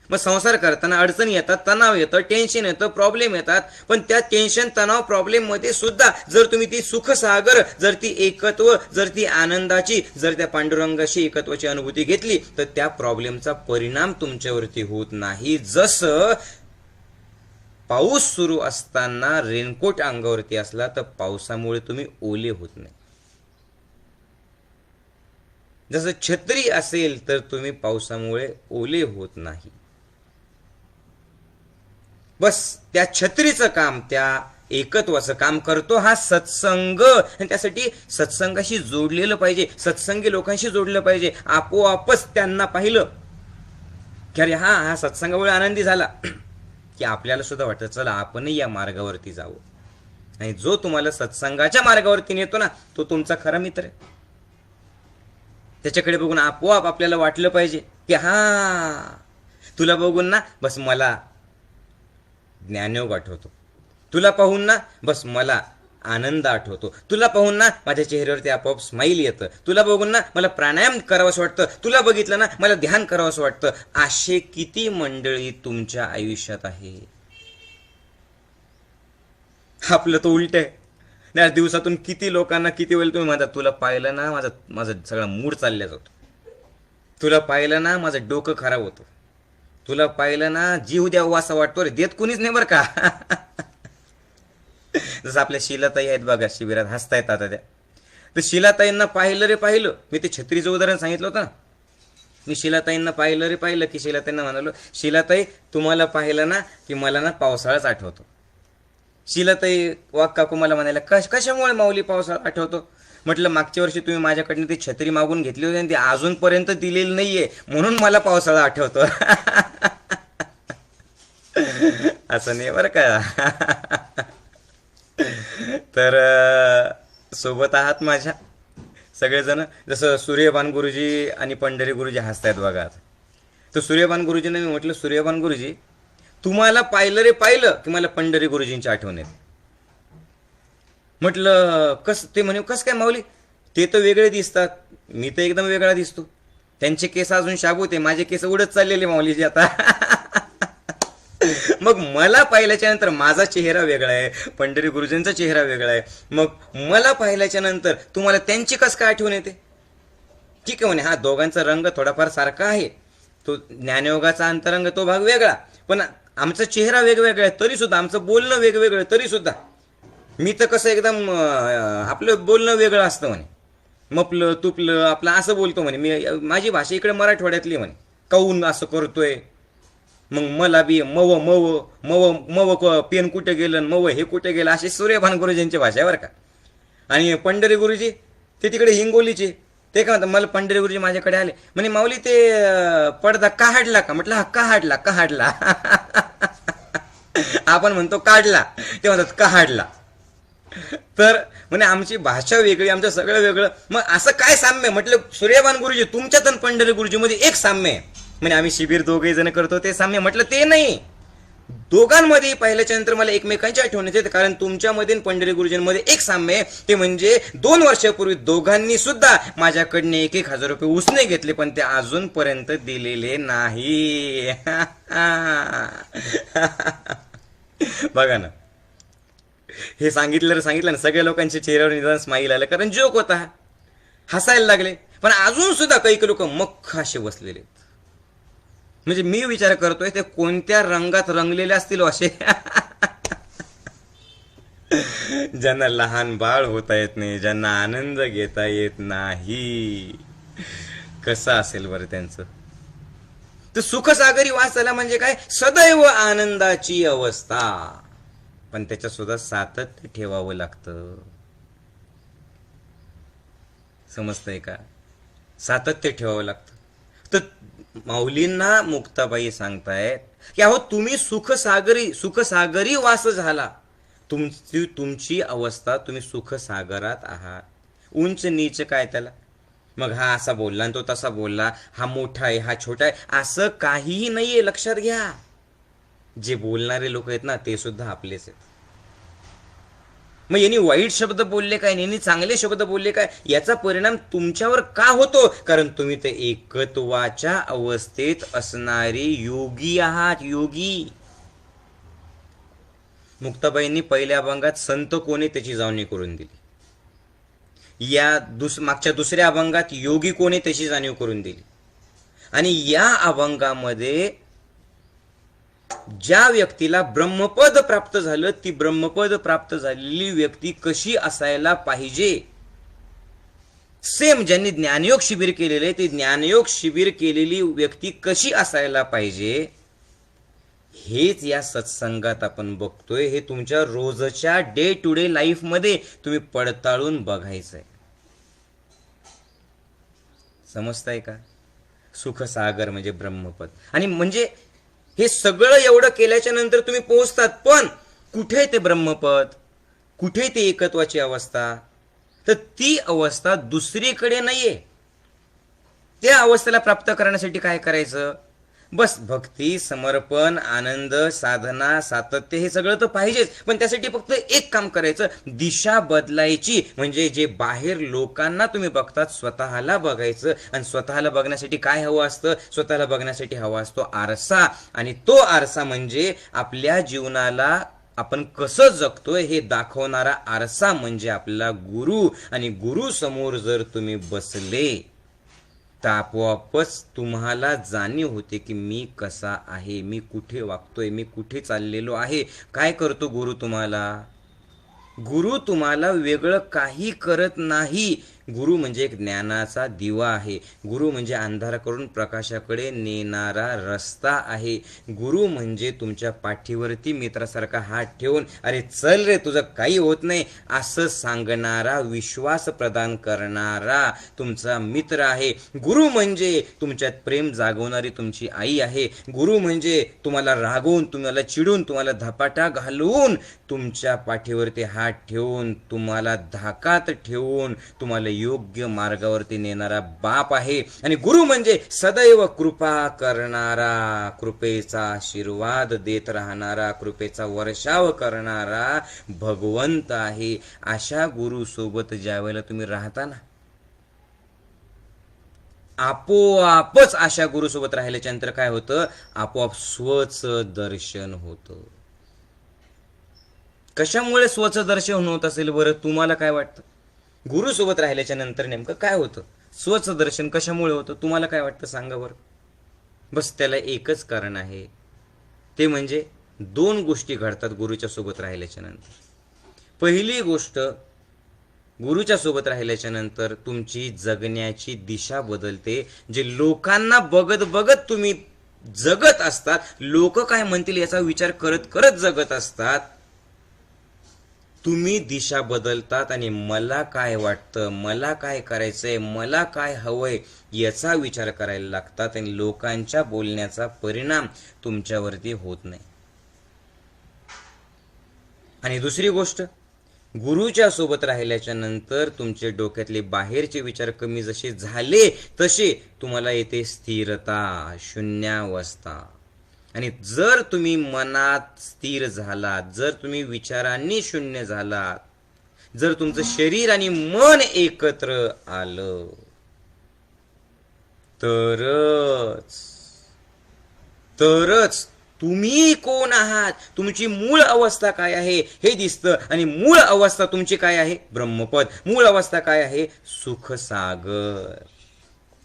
मग संसार करताना अडचणी येतात, तणाव येतं, टेन्शन येतं, प्रॉब्लेम येतात. पण त्या टेन्शन, तणाव, प्रॉब्लेम मध्ये सुद्धा जर तुम्ही ती सुखसागर, जर ती एकत्व, जर ती आनंदाची, जर त्या पांडुरंगाशी एकत्वाची अनुभूती घेतली तर त्या प्रॉब्लेमचा परिणाम तुमच्यावरती होत नाही. जसं पाऊस सुरू असताना रेनकोट अंगावरती असला तर पावसामुळे तुम्ही ओले होत नाही. जसं छत्री असेल तर तुम्ही पावसामुळे ओले होत नाही. बस त्या छत्रीचं काम, त्या एकत्वाचं काम करतो हा सत्संग. आणि त्यासाठी सत्संगाशी जोडलेलं पाहिजे, सत्संगी लोकांशी जोडलं पाहिजे. आपोआपच त्यांना पाहिलं की अरे हा सत्संगामुळे आनंदी झाला की आपल्याला सुद्धा वाटतं चला आपणही या मार्गावरती जावं. आणि जो तुम्हाला सत्संगाच्या मार्गावरती नेतो ना तो तुमचा खरा मित्र आहे. त्याच्याकडे बघून आपोआप आपल्याला वाटलं पाहिजे की हा तुला बघून ना बस मला ज्ञानयोग आठवतो, तुला पाहून ना बस मला आनंद आठवतो, तुला पाहून ना माझ्या चेहऱ्यावरती आपोआप स्माईल येतं, तुला बघून ना मला प्राणायाम करावंसं वाटतं, तुला बघितलं ना मला ध्यान करावंसं वाटतं. असे किती मंडळी तुमच्या आयुष्यात आहे? आपलं तो उलट आहे. त्या दिवसातून किती लोकांना किती वेळ तुम्ही म्हणता तुला पाहिलं ना माझा सगळा मूड चालल्या जातो, तुला पाहिलं ना माझं डोकं खराब होतं, तुला पाहिलं ना जीव द्यावा असा वाटतो. रे देत कुणीच नाही बरं का. जसं आपल्या शिलाताई आहेत बघा शिबिरात, हसतायत आता त्या. तर शिलाताईंना पाहिलं रे पाहिलं, मी ते छत्रीचं उदाहरण सांगितलं होतं ना. मी शिलाताईंना पाहिलं रे पाहिलं की, शिलाताईंना म्हणालो शिलाताई तुम्हाला पाहिलं ना की मला ना पावसाळाच आठवतो, शीलाताई वाघ काकू मला म्हणायला, कशामुळे माऊली पावसाळा आठवतो? म्हटलं मागच्या वर्षी तुम्ही माझ्याकडनं ती छत्री मागून घेतली होती आणि ती अजूनपर्यंत दिलेली नाहीये, म्हणून मला पावसाळा आठवतो. असं नाही बरं का. तर सोबत आहात माझ्या सगळेजण. जसं सूर्यभान गुरुजी आणि पंढरी गुरुजी हसतायत बघा. तर सूर्यभान गुरुजींना मी म्हटलं, सूर्यभान गुरुजी, तुम्हाला पाहिलं रे पाहिलं की मला पंढरी गुरुजींची आठवण येते. म्हटलं ते म्हणे कसं काय माऊली? ते तर वेगळे दिसतात, मी तर एकदम वेगळा दिसतो. त्यांचे केस अजून शाबूत आहे, माझे केस उडत चाललेले माऊलीजी आता. मग मला पाहिल्याच्या नंतर माझा चेहरा वेगळा आहे, पंढरी गुरुजींचा चेहरा वेगळा आहे. मग मला पाहिल्याच्या नंतर तुम्हाला त्यांची कस काय आठवण येते? ठीक आहे म्हणे, हा दोघांचा रंग थोडाफार सारखा आहे, तो ज्ञानयोगाचा अंतरंग तो भाग वेगळा, पण आमचा चेहरा वेगवेगळा आहे तरी सुद्धा, आमचं बोलणं वेगवेगळं आहे तरी सुद्धा. मी तर कसं एकदम आपलं बोलणं वेगळं असतं म्हणे, मपलं तुपलं आपलं असं बोलतो म्हणे मी. माझी भाषा इकडे मराठवाड्यातली म्हणे. काऊन असं करतोय? मग मला बी मव मव मव मव पेन कुठे गेलं, मव हे कुठे गेलं, असे सूर्यभान गुरुजींची भाषा आहे बरं का. आणि पंढरी गुरुजी ते तिकडे हिंगोलीचे. ते काय म्हणतात, मला पंढरी गुरुजी माझ्याकडे आले म्हणे, माऊली ते पडदा काढला का? म्हटलं हा काढला काढला. आपण म्हणतो काढला, ते म्हणतात काढला. तर म्हणे आमची भाषा वेगळी, आमचं सगळं वेगळं. मग असं काय साम्य? म्हटलं सूर्यभान गुरुजी तुमच्यात आणि पंढरी गुरुजी मध्ये एक साम्य आहे. म्हणजे आम्ही शिबिर दोघे जण करतो ते साम्य. म्हटलं ते नाही, दोघांमध्ये पाहिल्याच्या नंतर मला एकमेकांची आठवण येते, कारण तुमच्यामध्ये पंढरी गुरुजींमध्ये एक साम्य आहे. ते म्हणजे 2 वर्षापूर्वी दोघांनी सुद्धा माझ्याकडनं 1,000 रुपये उसने घेतले, पण ते अजूनपर्यंत दिलेले नाही. बघा ना, हे सांगितलं ना, सगळ्या लोकांच्या चेहऱ्यावर निदान स्माईल आलं, कारण जोक होता, हसायला लागले. पण अजून सुद्धा काही लोक मख्ख असे बसलेले. म्हणजे मी विचार करतोय ते कोणत्या रंगात रंगलेले असतील असे. ज्यांना लहान बाळ होता येत नाही, ज्यांना आनंद घेता येत नाही, कसं असेल बरं त्यांचं? तर सुखसागरी वाचायला म्हणजे काय? सदैव आनंदाची अवस्था, पण त्याच्यात सुद्धा सातत्य ठेवावं लागतं. समजतंय का? सातत्य ठेवावं लागतं. तर माऊलींना मुक्ताबाई सांगतायत की अहो तुम्ही सुखसागरी वास झाला, तुमची अवस्था, तुम्ही सुखसागरात आहात. उंच नीच काय त्याला? मग हा असा बोलला आणि तो तसा बोलला, हा मोठा आहे हा छोटा आहे, असं काहीही नाहीये. लक्षात घ्या, जे बोलणारे लोक आहेत ना ते सुद्धा आपलेच आहेत. मग यांनी वाईट शब्द बोलले काय, यांनी चांगले शब्द बोलले काय, याचा परिणाम तुमच्यावर का होतो? कारण तुम्ही ते एकत्वाच्या अवस्थेत असणारे योगी आहात, योगी. मुक्ताबाईंनी पहिल्या अभंगात संत कोणी त्याची जाणीव करून दिली. या मागच्या दुसऱ्या अभंगात योगी कोणी त्याची जाणीव करून दिली. आणि या अभंगामध्ये ज्या व्यक्तीला ब्रह्मपद प्राप्त झालं, ती ब्रह्मपद प्राप्त झालेली व्यक्ती कशी असायला पाहिजे, सेम ज्यांनी ज्ञानयोग शिबिर केलेले ती ज्ञानयोग शिबिर केलेली व्यक्ती कशी असायला पाहिजे, हेच या सत्संगात आपण बघतोय. हे तुमच्या रोजच्या डे टू डे लाईफ मध्ये तुम्ही पडताळून बघायचंय. समजताय का? सुखसागर म्हणजे ब्रह्मपद. आणि म्हणजे हे सगळं एवढं केल्याच्या नंतर तुम्ही पोहोचतात, पण कुठे ते ब्रह्मपद, कुठे ते एकत्वाची अवस्था? तर ती अवस्था दुसरीकडे नाहीये. त्या अवस्थेला प्राप्त करण्यासाठी काय करायचं? बस भक्ती, समर्पण, आनंद, साधना, सातत्य हे सगळं तर पाहिजेच, पण त्यासाठी फक्त एक काम करायचं, दिशा बदलायची. म्हणजे जे बाहेर लोकांना तुम्ही बघतात स्वतःला बघायचं. आणि स्वतःला बघण्यासाठी काय हवं असतं? स्वतःला बघण्यासाठी हवा असतो आरसा. आणि तो आरसा म्हणजे आपल्या जीवनाला आपण कसं जगतोय हे दाखवणारा आरसा म्हणजे आपला गुरु. आणि गुरु समोर जर तुम्ही बसले तर आपोआपच तुम्हाला जाणीव होते की मी कसा आहे, मी कुठे वागतोय, मी कुठे चाललेलो आहे. काय करतो गुरु तुम्हाला? गुरु तुम्हाला वेगळं काही करत नाही. गुरु म्हणजे एक ज्ञानाचा दिवा आहे. गुरु म्हणजे अंधाराकडून प्रकाशाकडे नेणारा रस्ता आहे. गुरु म्हणजे तुमच्या पाठीवरती मित्रासारखा हात ठेवून अरे चल रे तुझं काही होत नाही असं सांगणारा, विश्वास प्रदान करणारा तुमचा मित्र आहे. गुरु म्हणजे तुमच्यात प्रेम जागवणारी तुमची आई आहे. गुरु म्हणजे तुम्हाला रागवून, तुम्हाला चिडून, तुम्हाला धपाटा घालून, तुमच्या पाठीवरती हात ठेवून, तुम्हाला धाकात ठेवून, तुम्हाला योग्य मार्गावरती नेणारा बाप आहे. आणि गुरु म्हणजे सदैव कृपा करणारा, कृपेचा आशीर्वाद देत राहणारा, कृपेचा वर्षाव करणारा भगवंत आहे. अशा गुरु सोबत ज्या वेळेला तुम्ही राहता ना, आपोआपच अशा गुरुसोबत राहिल्याच्या नंतर काय होतं, आपोआप स्वच दर्शन होतं. कशामुळे स्वच दर्शन होत असेल बरं, तुम्हाला काय वाटतं? गुरुसोबत राहिल्याच्या नंतर नेमकं काय होतं? स्वच दर्शन कशामुळे होतं, तुम्हाला काय वाटतं सांगा बरं? बस त्याला एकच कारण आहे, ते म्हणजे दोन गोष्टी घडतात गुरुच्या सोबत राहिल्याच्या नंतर. पहिली गोष्ट, गुरुच्या सोबत राहिल्याच्या नंतर तुमची जगण्याची दिशा बदलते. जे लोकांना बघत बघत तुम्ही जगत असतात, लोक काय म्हणतील याचा विचार करत करत जगत असतात, तुम्ही दिशा बदलतात आणि मला काय वाटतं, मला काय करायचंय, मला काय हवंय याचा विचार करायला लागतात आणि लोकांच्या बोलण्याचा परिणाम तुमच्यावरती होत नाही. आणि दुसरी गोष्ट, गुरुच्या सोबत राहिल्याच्या नंतर तुमचे डोक्यातले बाहेरचे विचार कमी जसे झाले तसे तुम्हाला येते स्थिरता, शून्यावस्था. आणि जर तुम्ही मनात स्थिर झालात, जर तुम्ही विचारांनी शून्य झालात, जर तुमचं शरीर आणि मन एकत्र आलं, तरच तुम्ही कोण आहात, तुमची मूळ अवस्था काय आहे हे दिसतं. आणि मूळ अवस्था तुमची काय आहे? ब्रह्मपद. मूळ अवस्था काय आहे? सुखसागर.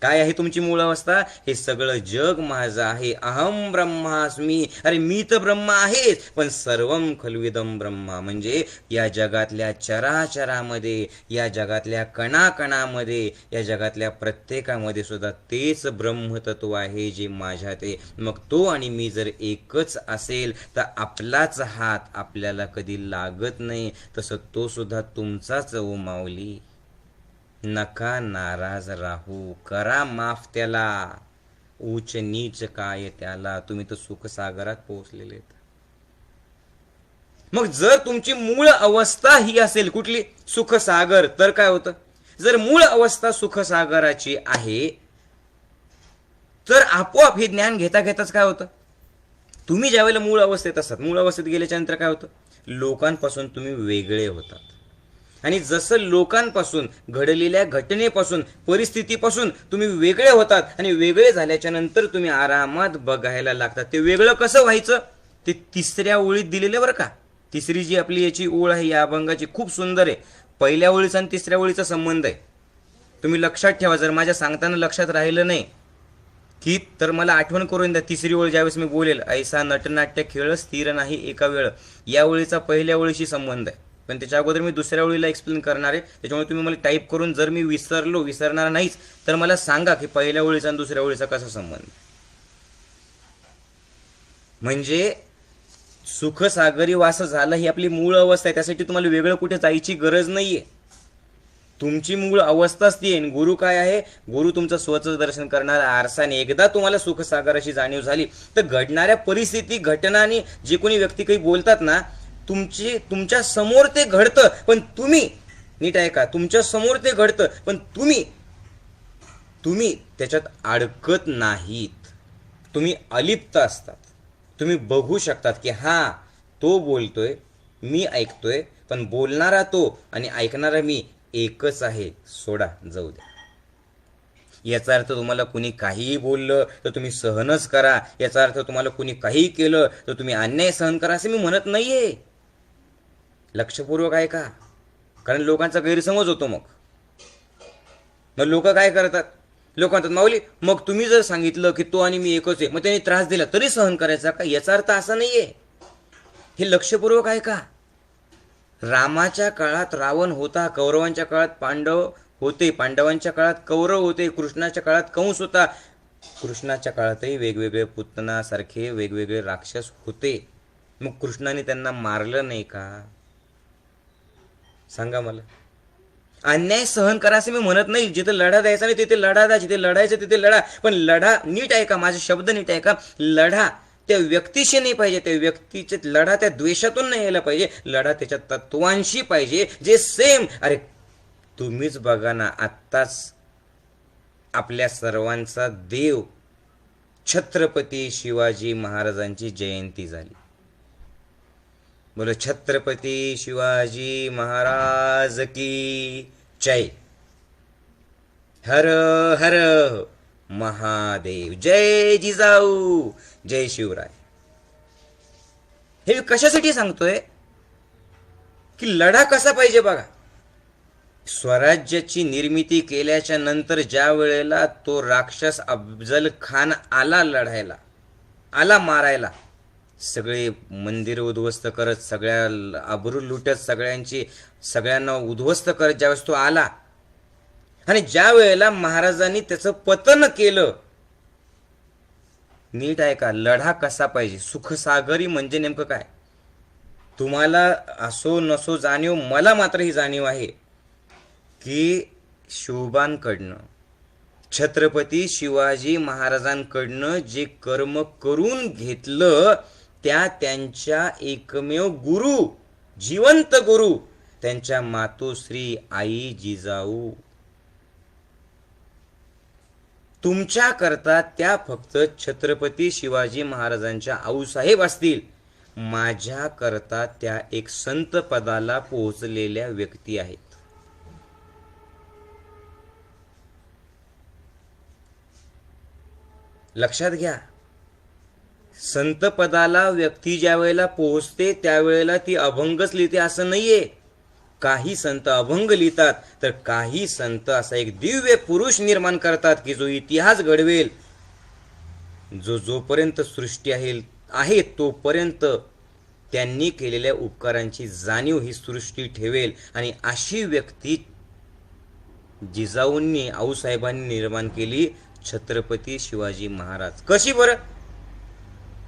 काय आहे तुमची मूळ अवस्था? हे सगळं जग माझं आहे, अहम ब्रह्मास्मी. अरे मी तर ब्रह्म आहेच, पण सर्वम खल्विदम ब्रह्मा, म्हणजे या जगातल्या चराचरामध्ये, या जगातल्या कणाकणामध्ये, या जगातल्या प्रत्येकामध्ये सुद्धा तेच ब्रह्मतत्व आहे जे माझ्यात आहे. मग तो आणि मी जर एकच असेल तर आपलाच हात आपल्याला कधी लागत नाही, तसं तो सुद्धा तुमचाच ओ माऊली. नका नाराज राहू, करा माफ त्याला, उच्च नीच काय त्याला, तुम्ही तर सुखसागरात पोहोचलेले आहेत. मग जर तुमची मूळ अवस्था ही असेल कुठली? सुखसागर, तर काय होतं? जर मूळ अवस्था सुखसागराची आहे तर आपोआप हे ज्ञान घेता घेताच काय होतं, तुम्ही ज्यावेळेला मूळ अवस्थेत असतात, मूळ अवस्थेत गेल्याच्या नंतर काय होतं, लोकांपासून तुम्ही वेगळे होतात. आणि जसं लोकांपासून, घडलेल्या घटनेपासून, परिस्थितीपासून तुम्ही वेगळे होतात आणि वेगळे झाल्याच्या नंतर तुम्ही आरामात बघायला लागतात. ते वेगळं कसं व्हायचं ते तिसऱ्या ओळीत दिलेलं बरं का. तिसरी जी आपली याची ओळ आहे या अभंगाची खूप सुंदर आहे. पहिल्या ओळीचा आणि तिसऱ्या ओळीचा संबंध आहे, तुम्ही लक्षात ठेवा. जर माझ्या सांगताना लक्षात राहिलं नाही की तर मला आठवण करून द्या. तिसरी ओळ ज्यावेळेस मी बोलेल, ऐसा नटनाट्य खेळ स्थिर नाही एका वेळ, या ओळीचा पहिल्या ओळीशी संबंध आहे. पण त्याच्या अगोदर मी दुसऱ्या ओळीला एक्सप्लेन करणार आहे. त्याच्यामुळे तुम्ही मला टाईप करून, जर मी विसरणार नाहीच तर मला सांगा की पहिल्या ओळीचा आणि दुसऱ्या ओळीचा कसा संबंध. म्हणजे सुखसागरी वास झाला ही आपली मूळ अवस्था आहे. त्यासाठी तुम्हाला वेगळं कुठे जायची गरज नाहीये. तुमची मूळ अवस्थाच ती आहे. गुरु काय आहे? गुरु तुमचं स्वतःच दर्शन करणारा आरसाने. एकदा तुम्हाला सुखसागराची जाणीव झाली तर घडणाऱ्या परिस्थिती, घटनांनी, जे कोणी व्यक्ती काही बोलतात ना, तुमच्या समोर ते घडतं, पण तुम्ही नीट ऐका, तुमच्या समोर ते घडतं पण तुम्ही त्याच्यात अडकत नाहीत. तुम्ही अलिप्त असतात. तुम्ही बघू शकतात की हा तो बोलतोय, मी ऐकतोय, पण बोलणारा तो आणि ऐकणारा मी एकच आहे, सोडा जाऊ द्या. याचा अर्थ तुम्हाला कुणी काहीही बोललं तर तुम्ही सहनच करा. याचा अर्थ तुम्हाला कुणी काहीही केलं तर तुम्ही अन्याय सहन करा असं मी म्हणत नाहीये. लक्षपूर्वक आहे का? कारण लोकांचा गैरसमज होतो. मग लोक काय करतात, लोक म्हणतात माऊली मग तुम्ही जर सांगितलं की तो आणि मी एकच आहे, मग त्यांनी त्रास दिला तरी सहन करायचा का? याचा अर्थ असा नाहीये. हे लक्षपूर्वक आहे का? रामाच्या काळात रावण होता, कौरवांच्या काळात पांडव होते. पांडवांच्या काळात कौरव होते, कृष्णाच्या काळात कंस होता, कृष्णाच्या काळातही वेगवेगळे पुतनासारखे वेगवेगळे राक्षस होते. मग कृष्णाने त्यांना मारलं नाही का? सांगा मला. अन्याय सहन करा असं मी म्हणत नाही. जिथे लढा द्यायचा नाही तिथे लढा द्या, जिथे लढायचं तिथे लढा. पण लढा नीट ऐका, माझे शब्द नीट ऐका. लढा त्या व्यक्तीशी नाही पाहिजे, त्या व्यक्तीचे लढा त्या द्वेषातून नाही यायला पाहिजे. लढा त्याच्या तत्वांशी पाहिजे, जे सेम. अरे तुम्हीच बघा ना, आत्ताच आपल्या सर्वांचा देव छत्रपती शिवाजी महाराजांची जयंती झाली. बोलो छत्रपती शिवाजी महाराज की जय. हर हर महादेव. जय जिजाऊ, जय शिवराय. हे कशासाठी सांगतोय की लढा कसा पाहिजे बघा. स्वराज्याची निर्मिती केल्याच्या नंतर ज्या वेळेला तो राक्षस अफजल खान आला लढायला, आला मारायला, सगळे मंदिर उद्ध्वस्त करत, सगळ्या आबरू लुटत, सगळ्यांना उद्ध्वस्त करत ज्यावेळेस तो आला, आणि ज्या वेळेला महाराजांनी त्याचं पतन केलं. नीट ऐका, लढा कसा पाहिजे. सुखसागरी म्हणजे नेमकं काय? तुम्हाला असो नसो जाणीव, मला मात्र ही जाणीव आहे की शिवबांकडनं, छत्रपती शिवाजी महाराजांकडनं जे कर्म करून घेतलं, त्या त्यांच्या एकमेव गुरु, जिवंत गुरु, त्यांच्या मातोश्री आई जिजाऊ. तुमच्या करता त्या फक्त छत्रपती शिवाजी महाराजांच्या आऊसाहेब असतील. माझ्या करता त्या एक संत पदाला पोहोचलेल्या व्यक्ती आहेत. लक्षात घ्या. संत पदाला व्यक्ती ज्या वेळेला पोहोचते त्यावेळेला ती अभंगच लिहिते असं नाहीये. काही संत अभंग लिहितात, तर काही संत असा एक दिव्य पुरुष निर्माण करतात की जो इतिहास घडवेल. जोपर्यंत सृष्टी आहे तोपर्यंत त्यांनी केलेल्या उपकारांची जाणीव ही सृष्टी ठेवेल. आणि अशी व्यक्ती जिजाऊंनी, आऊसाहेबांनी निर्माण केली, छत्रपती शिवाजी महाराज. कशी बरं?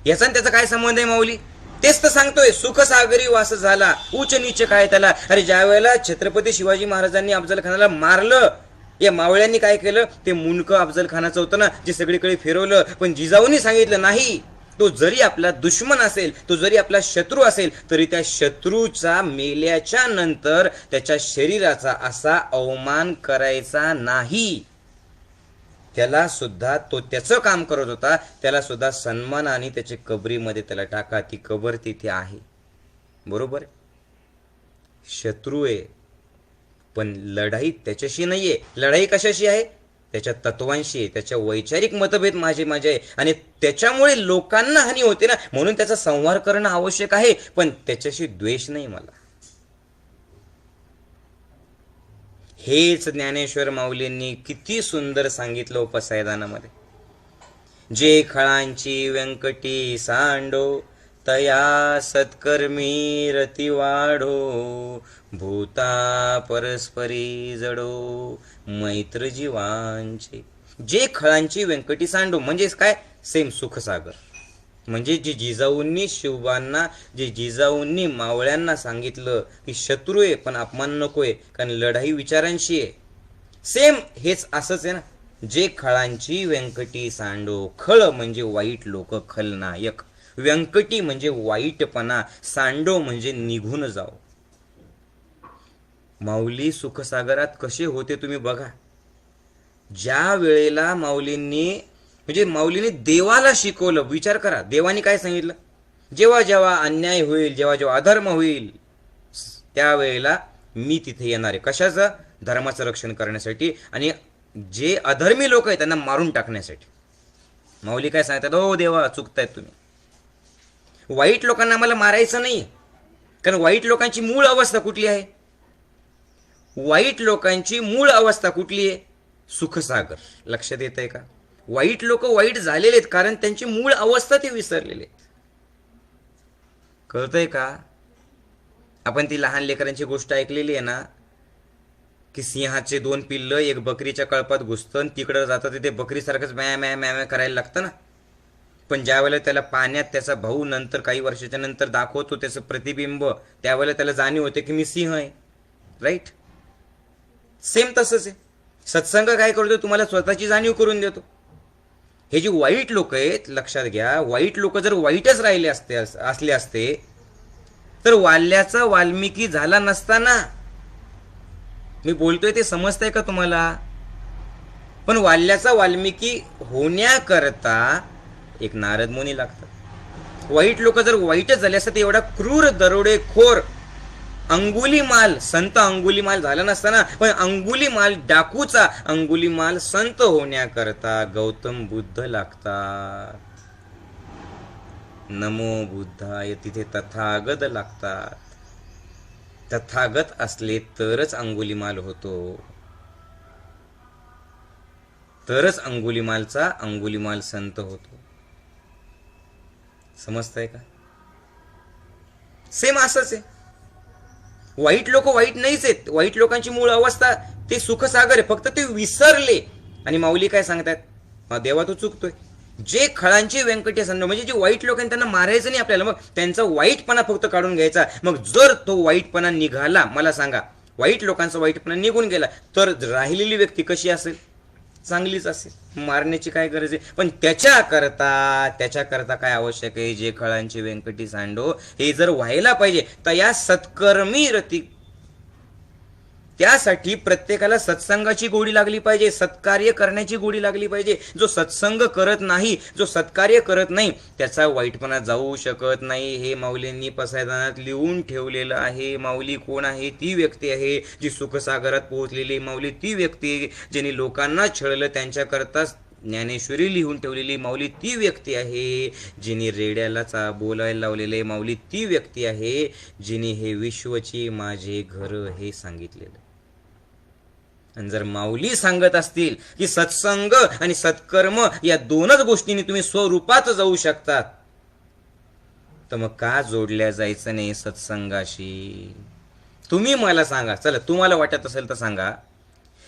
याचा त्याचा काय संबंध आहे माऊली? तेच तर सांगतोय. सुखसागरी वास झाला, उच्च नीच काय त्याला. अरे ज्या वेळेला छत्रपती शिवाजी महाराजांनी अफजल खानाला मारलं, या मावळ्यांनी काय केलं? ते मुंडकं अफजल खानाचं होतं ना, जे सगळीकडे फिरवलं. पण जिजाऊंनी सांगितलं नाही, तो जरी आपला दुश्मन असेल, तो जरी आपला शत्रू असेल, तरी त्या शत्रूचा मेल्याच्या नंतर त्याच्या शरीराचा असा अवमान करायचा नाही. त्याला सुद्धा, तो त्याचं काम करत होता, त्याला सुद्धा सन्मानाने त्याच्या कबरीमध्ये त्याला टाका. ती कबर तिथे आहे. बरोबर? शत्रू आहे, पण लढाई त्याच्याशी नाहीये. लढाई कशाशी आहे? त्याच्या तत्वांशी आहे. त्याच्या वैचारिक मतभेद माझे आहे, आणि त्याच्यामुळे लोकांना हानी होते ना, म्हणून त्याचा संहार करणं आवश्यक आहे. पण त्याच्याशी द्वेष नाही मला. हेच ज्ञानेश्वर माऊलींनी किती सुंदर सांगितलं उपसंहारामध्ये. जे खळांची व्यंकटी सांडो, तया सत्कर्मी रती वाढो, भूता परस्परी जडो, मैत्र जीवांचे. जे खळांची व्यंकटी सांडो म्हणजे काय? सेम सुखसागर. म्हणजे जे जिजाऊंनी शिवबांना, जे जिजाऊंनी मावळ्यांना सांगितलं की शत्रू आहे पण अपमान नकोय, कारण लढाई विचारांशी आहे. सेम हेच असंच आहे ना. जे खळांची व्यंकटी सांडो. खळ म्हणजे वाईट लोक, खलनायक. व्यंकटी म्हणजे वाईटपणा. सांडो म्हणजे निघून जाओ. माऊली सुखसागरात कसे होते तुम्ही बघा. ज्या वेळेला माऊलींनी देवाला शिकवलं. विचार करा, देवानी काय सांगितलं? जेव्हा जेव्हा अन्याय होईल, जेव्हा जेव्हा अधर्म होईल, त्यावेळेला मी तिथे येणार आहे. कशाचं? धर्माचं रक्षण करण्यासाठी, आणि जे अधर्मी लोक आहेत त्यांना मारून टाकण्यासाठी. माऊली काय सांगतात? हो देवा, चुकतायत तुम्ही. वाईट लोकांना आम्हाला मारायचं नाही, कारण वाईट लोकांची मूळ अवस्था कुठली आहे? वाईट लोकांची मूळ अवस्था कुठली आहे? सुखसागर. लक्षात येत आहे का? वाईट लोक वाईट झालेले आहेत कारण त्यांची मूळ अवस्था ते विसरलेले आहेत. कळतंय का? आपण ती लहान लेकरांची गोष्ट ऐकलेली आहे ना, की सिंहाचे 2 पिल्लं एक बकरीच्या कळपात घुसतं, तिकडं जातं, तिथे बकरीसारखंच मॅ मॅ मॅ मॅ करायला लागतं ना. पण ज्या वेळेला त्याला पाण्यात त्याचा भाऊ नंतर काही वर्षाच्या नंतर दाखवतो त्याचं प्रतिबिंब, त्यावेळेला त्याला जाणीव होते की मी सिंह आहे. राईट. सेम तसंच आहे. सत्संग काय करतो, तुम्हाला स्वतःची जाणीव करून देतो. हे जे वाईट लोक आहेत, लक्षात घ्या, वाईट लोक जर वाईटच राहिले असले असते तर वाल्याचा वाल्मिकी झाला नसताना. मी बोलतोय ते समजतंय का तुम्हाला? पण वाल्याचा वाल्मिकी होण्याकरता एक नारद मुनी लागतात. वाईट लोक जर वाईटच झाले असते तर एवढा क्रूर दरोडेखोर अंगुलीमाल, संत अंगुलीमाल झाला नसताना. पण अंगुलीमाल, डाकूचा अंगुलीमाल संत होण्याकरता गौतम बुद्ध लागतात. नमो बुद्धाय, तिथे तथागत लागतात. तथागत असले तरच अंगुलीमाल होतो, तरच अंगुलीमाल संत होतो. समजतंय का? सेम असंच आहे. वाईट लोक वाईट नाहीच आहेत. वाईट लोकांची मूळ अवस्था ते सुखसागर आहे, फक्त ते विसरले. आणि माऊली काय सांगतात, देवा तू चुकतोय. जे खळांचे व्यंकटेश, म्हणजे जे वाईट लोक त्यांना मारायचं नाही आपल्याला, मग त्यांचा वाईटपणा फक्त काढून घ्यायचा. मग जर तो वाईटपणा निघाला, मला सांगा, वाईट लोकांचा वाईटपणा निघून गेला तर राहिलेली व्यक्ती कशी असेल? चांगलीच असेल. मारण्याची काय गरज आहे? पण त्याच्याकरता काय आवश्यक आहे? जे खळांचे व्यंकटी सांडो हे जर व्हायला पाहिजे तर या सत्कर्मी रती, त्यासाठी प्रत्येकाला सत्संगाची गोडी लागली पाहिजे, सत्कार्य करण्याची गोडी लागली पाहिजे. जो सत्संग करत नाही, जो सत्कार्य करत नाही, त्याचा वाईटपणा जाऊ शकत नाही. हे माऊलींनी पसायदानात लिहून ठेवलेलं आहे. माऊली कोण आहे? ती व्यक्ती आहे जी सुखसागरात पोहोचलेली. माऊली ती व्यक्ती आहे ज्यांनी लोकांना छळलं, त्यांच्याकरता ज्ञानेश्वरी लिहून ठेवलेली. माऊली ती व्यक्ती आहे जिने रेड्याला बोलायला लावलेले. माऊली ती व्यक्ती आहे जिने हे विश्वची माझे घर हे सांगितलेलं. आणि जर माऊली सांगत असतील की सत्संग आणि सत्कर्म या दोनच गोष्टींनी तुम्ही स्वरूपात जाऊ शकतात, तर मग का जोडल्या जायचं नाही सत्संगाशी? तुम्ही मला सांगा, चला तुम्हाला वाटत असेल तर सांगा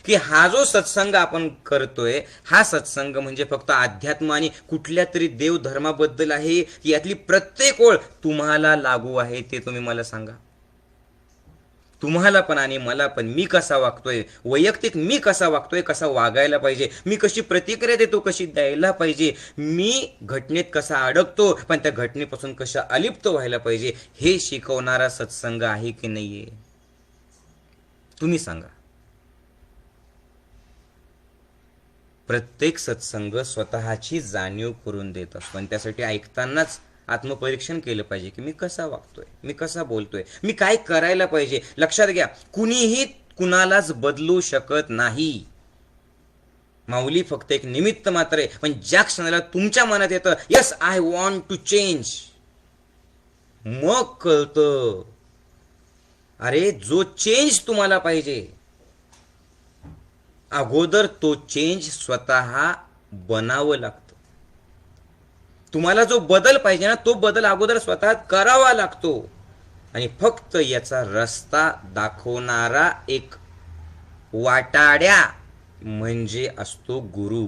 की हा जो सत्संग आपण करतोय, हा सत्संग म्हणजे फक्त अध्यात्म आणि कुठल्या तरी देव धर्माबद्दल आहे, यातली प्रत्येक ओळ तुम्हाला लागू आहे? ते तुम्ही मला सांगा. तुम्हाला पण आणि मला पण. मी कसा वागतोय, वैयक्तिक मी कसा वागतोय, कसा वागायला पाहिजे, मी कशी प्रतिक्रिया देतो, कशी द्यायला पाहिजे, मी घटनेत कसा अडकतो पण त्या घटनेपासून कशा अलिप्त व्हायला पाहिजे, हे शिकवणारा सत्संग आहे की नाहीये? तुम्ही सांगा. प्रत्येक सत्संग स्वतःची जाणीव करून देत असतो आणि त्यासाठी ऐकतानाच आत्मपरीक्षण केलं पाहिजे की मी कसा वागतोय, मी कसा बोलतोय, मी काय करायला पाहिजे. लक्षात घ्या, कुणीही कुणालाच बदलू शकत नाही. माऊली फक्त एक निमित्त मात्र आहे. पण ज्या क्षणाला तुमच्या मनात येतं yes I want to change, मग कळतं अरे जो चेंज तुम्हाला पाहिजे, अगोदर तो चेंज स्वतः बनावं लागतं. तुम्हाला जो बदल पाहिजे ना, तो बदल अगोदर स्वतः करावा लागतो. आणि फक्त याचा रस्ता दाखवणारा एक वाटाड्या म्हणजे असतो गुरु.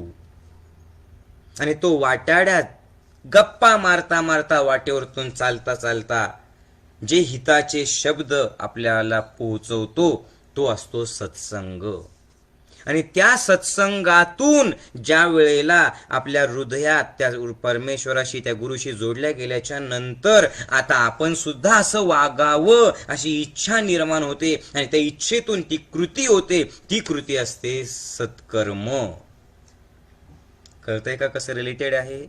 आणि तो वाटाड्यात गप्पा मारता मारता, वाटेवरतून चालता चालता जे हिताचे शब्द आपल्याला पोहोचवतो तो असतो सत्संग. आणि त्या सत्संगातून ज्या वेळेला आपल्या हृदयात त्या परमेश्वराशी, त्या गुरुशी जोडल्या गेल्याच्या नंतर आता आपण सुद्धा असं वागावं अशी इच्छा निर्माण होते. आणि त्या इच्छेतून ती कृती होते. ती कृती असते सत्कर्म. कळतंय का कसं रिलेटेड आहे?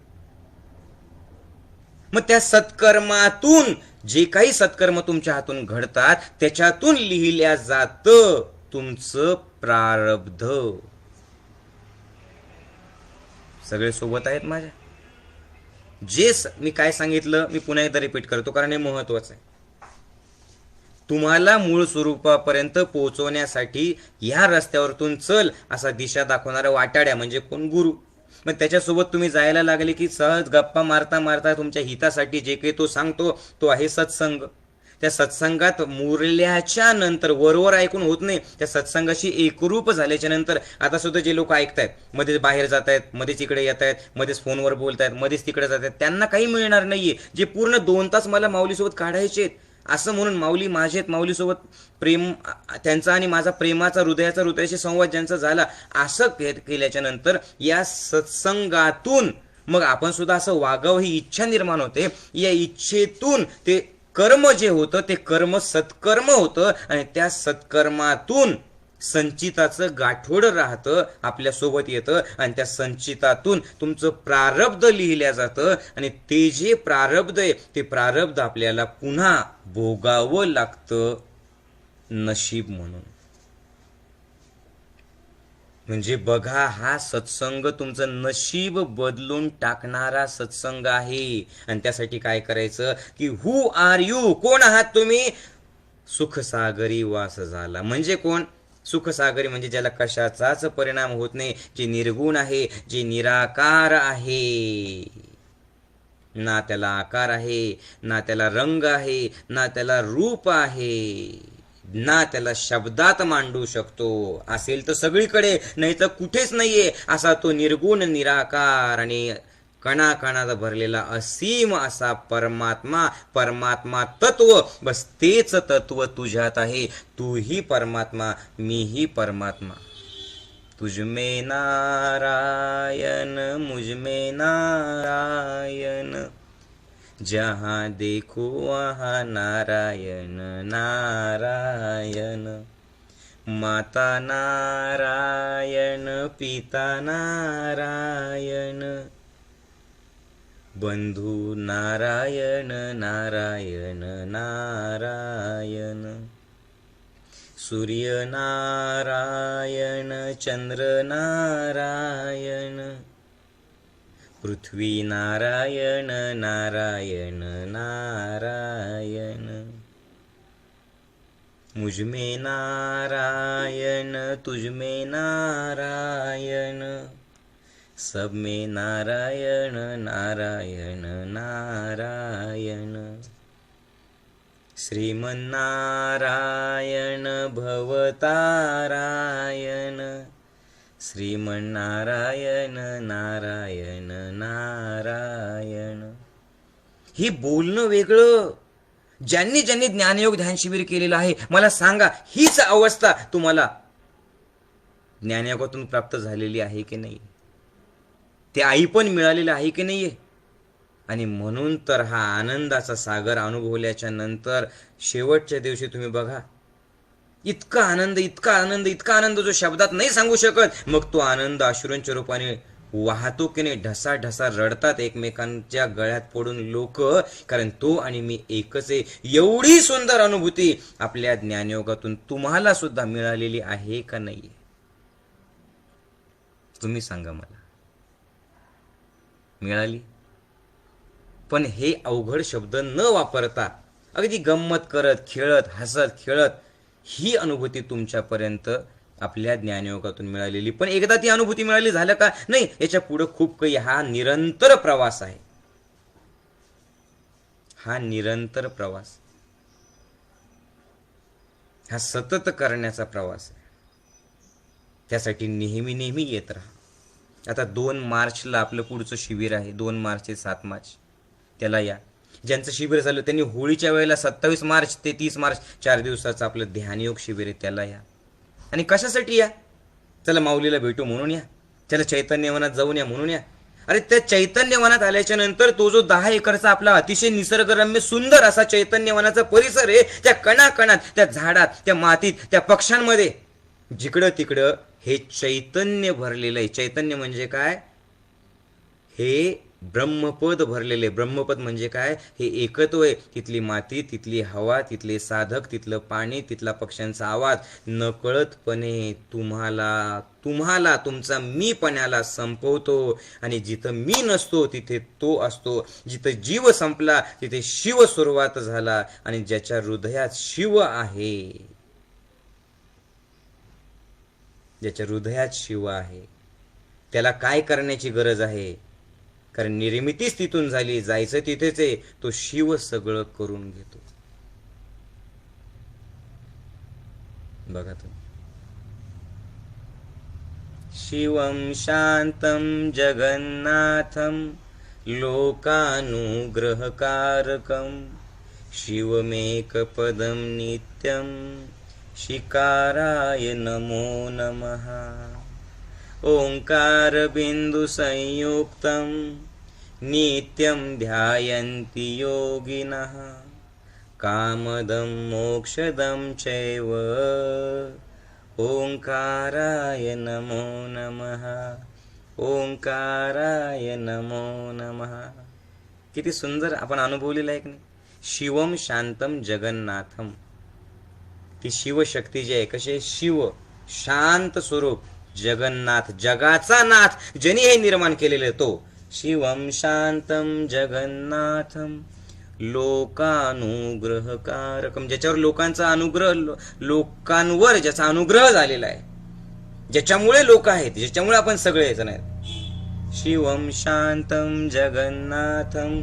मग त्या सत्कर्मातून जे काही सत्कर्म तुमच्या हातून घडतात त्याच्यातून लिहिल्या जातं तुमचं प्रारब्ध. सगळे सोबत आहेत माझ्या? जे मी काय सांगितलं मी पुन्हा एकदा रिपीट करतो कारण हे महत्वाचं आहे. तुम्हाला मूळ स्वरूपापर्यंत पोहोचवण्यासाठी ह्या रस्त्यावरतून चल असा दिशा दाखवणारा वाटाड्या म्हणजे कोण? गुरु. मग त्याच्यासोबत तुम्ही जायला लागले की सहज गप्पा मारता मारता तुमच्या हितासाठी जे काही तो सांगतो तो आहे सत्संग. त्या सत्संगात मुरल्याच्या नंतर वरवर ऐकून होत नाही, त्या सत्संगाशी एकरूप झाल्याच्या नंतर आता सुद्धा जे लोक ऐकतायत मध्येच बाहेर जात आहेत, मध्येच इकडे येत आहेत, मध्येच फोनवर बोलत आहेत, मध्येच तिकडे जात आहेत, त्यांना काही मिळणार नाहीये. जे पूर्ण 2 तास मला माऊलीसोबत काढायचे असं म्हणून माऊली माझेत, माऊलीसोबत प्रेम त्यांचा आणि माझा प्रेमाचा हृदयाशी संवाद ज्यांचा झाला, असं केल्याच्या नंतर या सत्संगातून मग आपण सुद्धा असं वागावं ही इच्छा निर्माण होते. या इच्छेतून ते कर्म जे होतं ते कर्म सत्कर्म होतं आणि त्या सत्कर्मातून संचिताचं गाठोड राहतं, आपल्यासोबत येतं आणि त्या संचितातून तुमचं प्रारब्ध लिहिल्या जातं आणि ते जे प्रारब्ध आहे ते प्रारब्ध आपल्याला पुन्हा भोगावं लागतं नशीब म्हणून. म्हणजे बघा, हा सत्संग तुमचं नशीब बदलून टाकणारा सत्संग आहे. आणि त्यासाठी काय करायचं की हु आर यू, कोण आहात तुम्ही? सुखसागरी वास झाला. म्हणजे कोण? सुखसागरी म्हणजे ज्याला कशाचाच परिणाम होत नाही, जे निर्गुण आहे, जे निराकार आहे. ना त्याला आकार आहे, ना त्याला रंग आहे, ना त्याला रूप आहे, ना त्याला शब्दात मांडू शकतो. असेल तर सगळीकडे, नाही तर कुठेच नाहीये असा तो निर्गुण निराकार आणि कणाकणात भरलेला असीम असा परमात्मा. परमात्मा तत्व, बस तेच तत्व तुझ्यात आहे. तूही परमात्मा, मीही परमात्मा. तुझमे नारायण मुझमे नारायण, जहाँ देखो वहाँ नारायण नारायण. माता नारायण पिता नारायण, बंधू नारायण नारायण नारायण. सूर्य नारायण चंद्र नारायण, पृथ्वी नारायण नारायण नारायण. मुझमें नारायण तुझमें नारायण, सब में नारायण नारायण नारायण. श्रीमन्नारायण भवतारायण, श्रीमन्नारायण नारायण नारायण. हे बोलणं वेगळं. ज्यांनी ज्यांनी ज्ञानयोग ध्यान शिबिर केलेलं आहे, मला सांगा, हीच अवस्था तुम्हाला ज्ञानयोगातून प्राप्त झालेली आहे की नाही? ते आई पण मिळालेलं आहे की नाहीये? आणि म्हणून तर हा आनंदाचा सागर अनुभवल्याच्या नंतर शेवटच्या दिवशी तुम्ही बघा, इतका आनंद, इतका आनंद, इतका आनंद जो शब्दात नाही सांगू शकत. मग तो आनंद अश्रूंच्या रूपाने वाहतो की नाही, ढसा ढसा रडतात एकमेकांच्या गळ्यात पडून लोक, कारण तो आणि मी एकच आहे. एवढी सुंदर अनुभूती आपल्या ज्ञानयोगातून तुम्हाला सुद्धा मिळालेली आहे का नाहीये? तुम्ही सांगा मला. मिळाली? पण हे अवघड शब्द न वापरता अगदी गंमत करत, खेळत, हसत खेळत ही अनुभूती तुमच्यापर्यंत आपल्या ज्ञानयोगातून मिळालेली. पण एकदा ती अनुभूती मिळाली झालं का? नाही, याच्या पुढे खूप काही. हा निरंतर प्रवास आहे. हा निरंतर प्रवास, हा सतत करण्याचा प्रवास आहे. त्यासाठी नेहमी नेहमी येत राहा. आता 2 मार्चला आपलं पुढचं शिबिर आहे. 2 मार्च ते 7 मार्च त्याला या. ज्यांचं शिबिर झालं त्यांनी होळीच्या वेळेला 27 मार्च ते 30 मार्च 4 दिवसाचं आपलं ध्यानयोग शिबिर आहे, त्याला या. आणि कशासाठी या? चला माऊलीला भेटू म्हणून या, चला चैतन्यवनात जाऊन या म्हणून या. अरे त्या चैतन्यवनात आल्याच्या नंतर तो जो 10 एकरचा आपला अतिशय निसर्गरम्य सुंदर असा चैतन्यवनाचा परिसर आहे, त्या कणाकणात, त्या झाडात, त्या मातीत, त्या पक्ष्यांमध्ये जिकडं तिकडं हे चैतन्य भरलेलं आहे. चैतन्य म्हणजे काय? हे ब्रह्मपद भरलेले. ब्रह्मपद म्हणजे काय? हे एकत्व आहे. तिथली माती, तिथली हवा, तिथले साधक, तिथलं पाणी, तिथला पक्ष्यांचा आवाज नकळतपणे तुम्हाला तुमचा मीपणाला संपवतो. आणि जिथं मी नसतो तिथे तो असतो. जिथं जीव संपला तिथे शिव सुरुवात झाला. आणि ज्याच्या हृदयात शिव आहे, ज्याच्या हृदयात शिव आहे, त्याला काय करण्याची गरज आहे? कारण निर्मितीच तिथून झाली, जायचं तिथेच आहे. तो शिव सगळं करून घेतो. बघा तुम्ही. शिवं शांतं जगन्नाथं लोकानुग्रहकारकं शिवमेकपदं नित्यं शिकाराय नमो नमः. ओंकारबिन्दुसंयुक्तं नित्यं ध्यायन्ति योगिनः कामदं मोक्षदं चैव ओंकाराय नमो नमः. ओंकाराय नमो नमः. किती सुंदर आपण अनुभवलेलं आहे की नाही. शिवम शांतम जगन्नाथम. ती शिवशक्ती जी आहे, कशी शिव शांत स्वरूप, जगन्नाथ जगाचा नाथ, ज्यांनी हे निर्माण केलेले तो. शिवम शांतम जगन्नाथम लोकानुग्रहकारकम, ज्याच्यावर लोकांचा अनुग्रह, लोकांवर ज्याचा अनुग्रह झालेला आहे, ज्याच्यामुळे लोक आहेत, ज्याच्यामुळे आपण सगळे जण आहेत. शिवम शांतम जगन्नाथम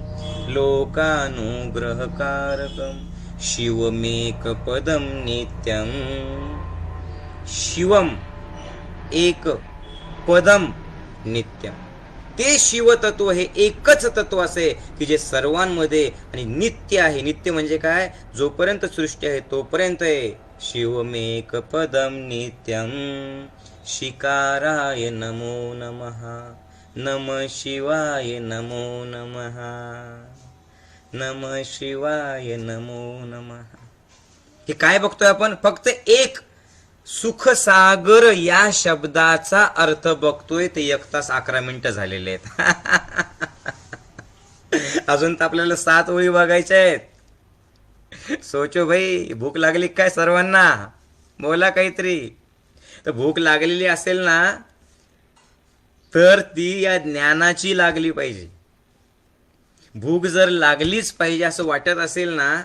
लोकानुग्रहकारकम शिवमेकपदम नित्यम. शिवम एक, पदम नित्यम. ते शिवतत्व हे एकच तत्व असे की जे सर्वांमध्ये आणि नित्य आहे. नित्य म्हणजे काय? जोपर्यंत सृष्टी आहे तोपर्यंत आहे. शिवमेकपदम नित्यम शिकाराय नमो नमः. नमः शिवाय नमो नमः. नमः शिवाय नमो नमः. हे काय बघतोय आपण? फक्त एक सुखसागर या शब्दाचा अर्थ बघतोय. ते 1 तास 11 मिनिटं झालेले आहेत. अजून तर आपल्याला 7 ओळी बघायच्या आहेत. सोचो भाई, भूक लागली काय सर्वांना? बोला काहीतरी. तर भूक लागलेली असेल ना, तर ती या ज्ञानाची लागली पाहिजे. भूक जर लागलीच पाहिजे असं वाटत असेल ना,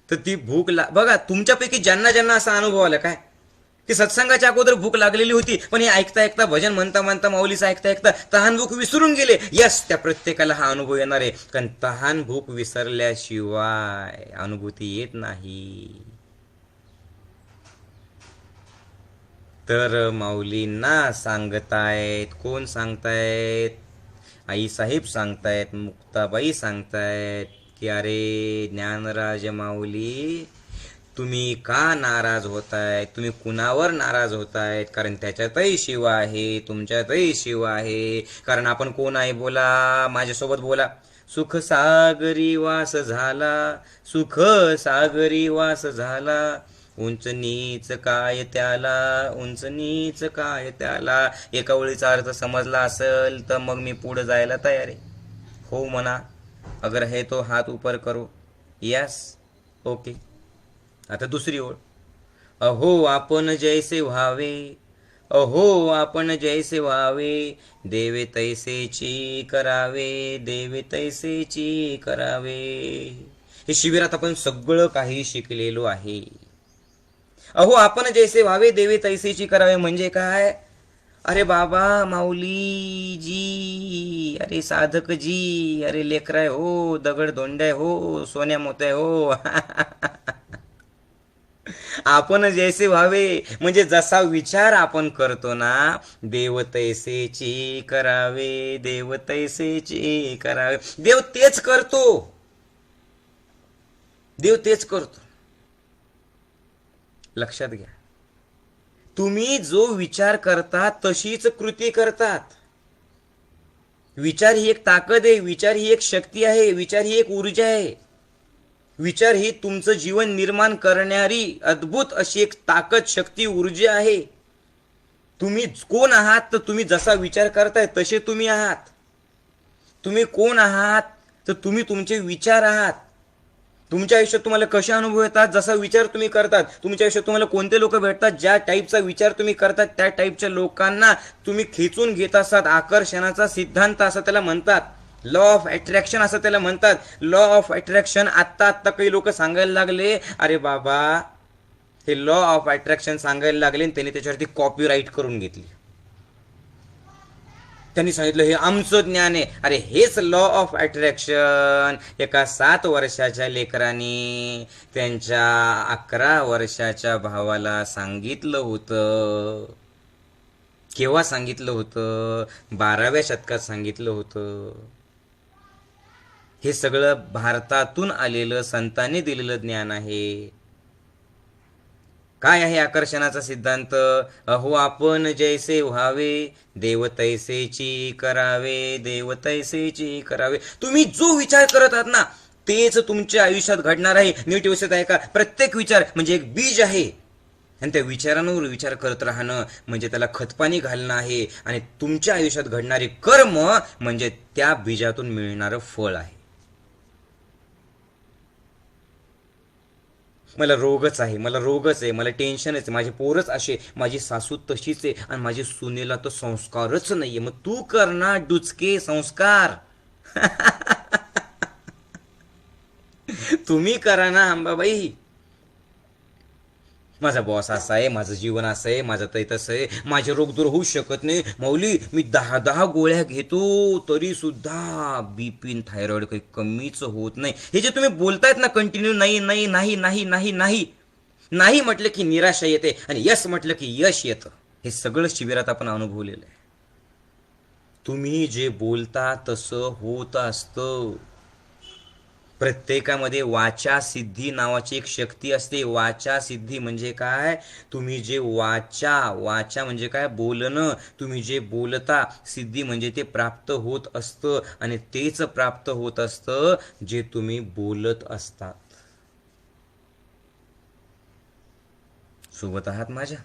तर ती भूक बघा, तुमच्यापैकी ज्यांना ज्यांना असा अनुभव आला काय की सत्संगाच्या अगोदर भूक लागलेली होती, पण हे ऐकता ऐकता, भजन म्हणता म्हणता, माऊलीचं ऐकता ऐकता तहान भूक विसरून गेले. यस, त्या प्रत्येकाला हा अनुभव येणार आहे. कारण तहान भूक विसरल्याशिवाय अनुभूती येत नाही. तर माऊलींना सांगतायत. कोण सांगतायत? आई साहेब सांगतायत, मुक्ताबाई सांगतायत की अरे ज्ञानराज माऊली, तुम्ही का नाराज होतायत? तुम्ही कुणावर नाराज होतायत? कारण त्याच्यातही शिव आहे, तुमच्यातही शिव आहे. कारण आपण कोण आहे? बोला, माझ्यासोबत बोला. सुख सागरी वास झाला, सुख सागरी वास झाला, उंच नीच काय त्याला, उंच नीच काय त्याला. एका ओळीचा अर्थ समजला असेल तर मग मी पुढे जायला तयार आहे. हो म्हणा. अगर है तो हात ऊपर करो. Yes, okay. आता दुसरी ओळ. अहो आपण जैसे व्हावे, अहो आपण जैसे व्हावे, देवे तैसेची करावे, देवे तैसेची करावे. हे शिबिरात आपण सगळं काही शिकलेलो आहे. अहो आपण जैसे व्हावे, देवे तैसेची करावे म्हणजे काय? अरे बाबा, माऊली जी, अरे साधक जी, अरे लेकराय हो, दगड धोंडाय हो, सोन्या मोत्याय हो. आपण जैसे व्हावे म्हणजे जसा विचार आपण करतो ना, देव तैसेची करावे, देव तैसेची करावे. देव तेच करतो, देव तेच करतो. लक्षात घ्या. तुम्ही जो विचार करता तशीच कृती करतात. विचार ही एक ताकद आहे, विचार ही एक शक्ती आहे, विचार ही एक ऊर्जा आहे. विचार ही तुमचं जीवन निर्माण करणारी अद्भुत अशी एक ताकद, शक्ती, ऊर्जा आहे. तुम्ही कोण आहात? तर तुम्ही जसा विचार करताय तसे तुम्ही आहात. तुम्ही कोण आहात? तर तुम्ही तुमचे विचार आहात. तुमच्या आयुष्यात तुम्हाला कसे अनुभव येतात? जसा विचार तुम्ही करतात. तुमच्या आयुष्यात तुम्हाला कोणते लोक भेटतात? ज्या टाईपचा विचार तुम्ही करतात त्या टाईपच्या लोकांना तुम्ही खेचून घेत असतात. आकर्षणाचा सिद्धांत असं त्याला म्हणतात. लॉ ऑफ अट्रॅक्शन असं त्याला म्हणतात. लॉ ऑफ अट्रॅक्शन आत्ता काही लोक सांगायला लागले. अरे बाबा, हे लॉ ऑफ अट्रॅक्शन सांगायला लागले आणि त्यांनी त्याच्यावरती कॉपीराईट करून घेतली. त्यांनी सांगितलं हे आमचं ज्ञान आहे. अरे हेच लॉ ऑफ अट्रॅक्शन एका 7 वर्षाच्या लेकरांनी त्यांच्या 11 वर्षाच्या भावाला सांगितलं होतं. केव्हा सांगितलं होतं? 12व्या शतकात सांगितलं होतं. हे सगळं भारतातून आलेलं संतांनी दिलेलं ज्ञान आहे. काय आहे आकर्षणाचा सिद्धांत? अहो आपण जैसे व्हावे देव तैसेची करावे, देव तैसेची करावे. तुम्ही जो विचार करत आहात ना तेच तुमच्या आयुष्यात घडणार आहे. नीट व्यवस्थित आहे का? प्रत्येक विचार म्हणजे एक बीज आहे आणि त्या विचारांवर विचार करत राहणं म्हणजे त्याला खतपाणी घालणं आहे. आणि तुमच्या आयुष्यात घडणारे कर्म म्हणजे त्या बीजातून मिळणारं फळ आहे. मला रोगच आहे, मला रोगच आहे, मला टेन्शनच आहे, माझे पोरच असे, माझी सासू तशीच आहे आणि माझी सुनेला तर संस्कारच नाहीये. मग तू कर ना डुचके संस्कार. तुम्ही करा ना अंबाबाई. माझा बॉस असा आहे, माझं जीवन असं आहे, माझं तरी तसं आहे, माझे रोग दूर होऊ शकत नाही. माऊली मी 10 गोळ्या घेतो तरी सुद्धा बीपी थायरॉइड काही कमीच होत नाही. हे जे तुम्ही बोलतायत ना कंटिन्यू नाही नाही नाही नाही नाही नाही नाही म्हटलं की निराशा येते आणि यश म्हटलं की यश येतं. हे सगळं शिबिरात आपण अनुभवलेलं आहे. तुम्ही जे बोलता तसं होत असतं. प्रत्येकामध्ये वाचा सिद्धी नावाची एक शक्ती असते. वाचा सिद्धी म्हणजे काय? तुम्ही जे वाचा म्हणजे काय? बोलणं. तुम्ही जे बोलता सिद्धी म्हणजे ते प्राप्त होत असतं आणि तेच प्राप्त होत असतं जे तुम्ही बोलत असतात. सोबत आहात माझ्या?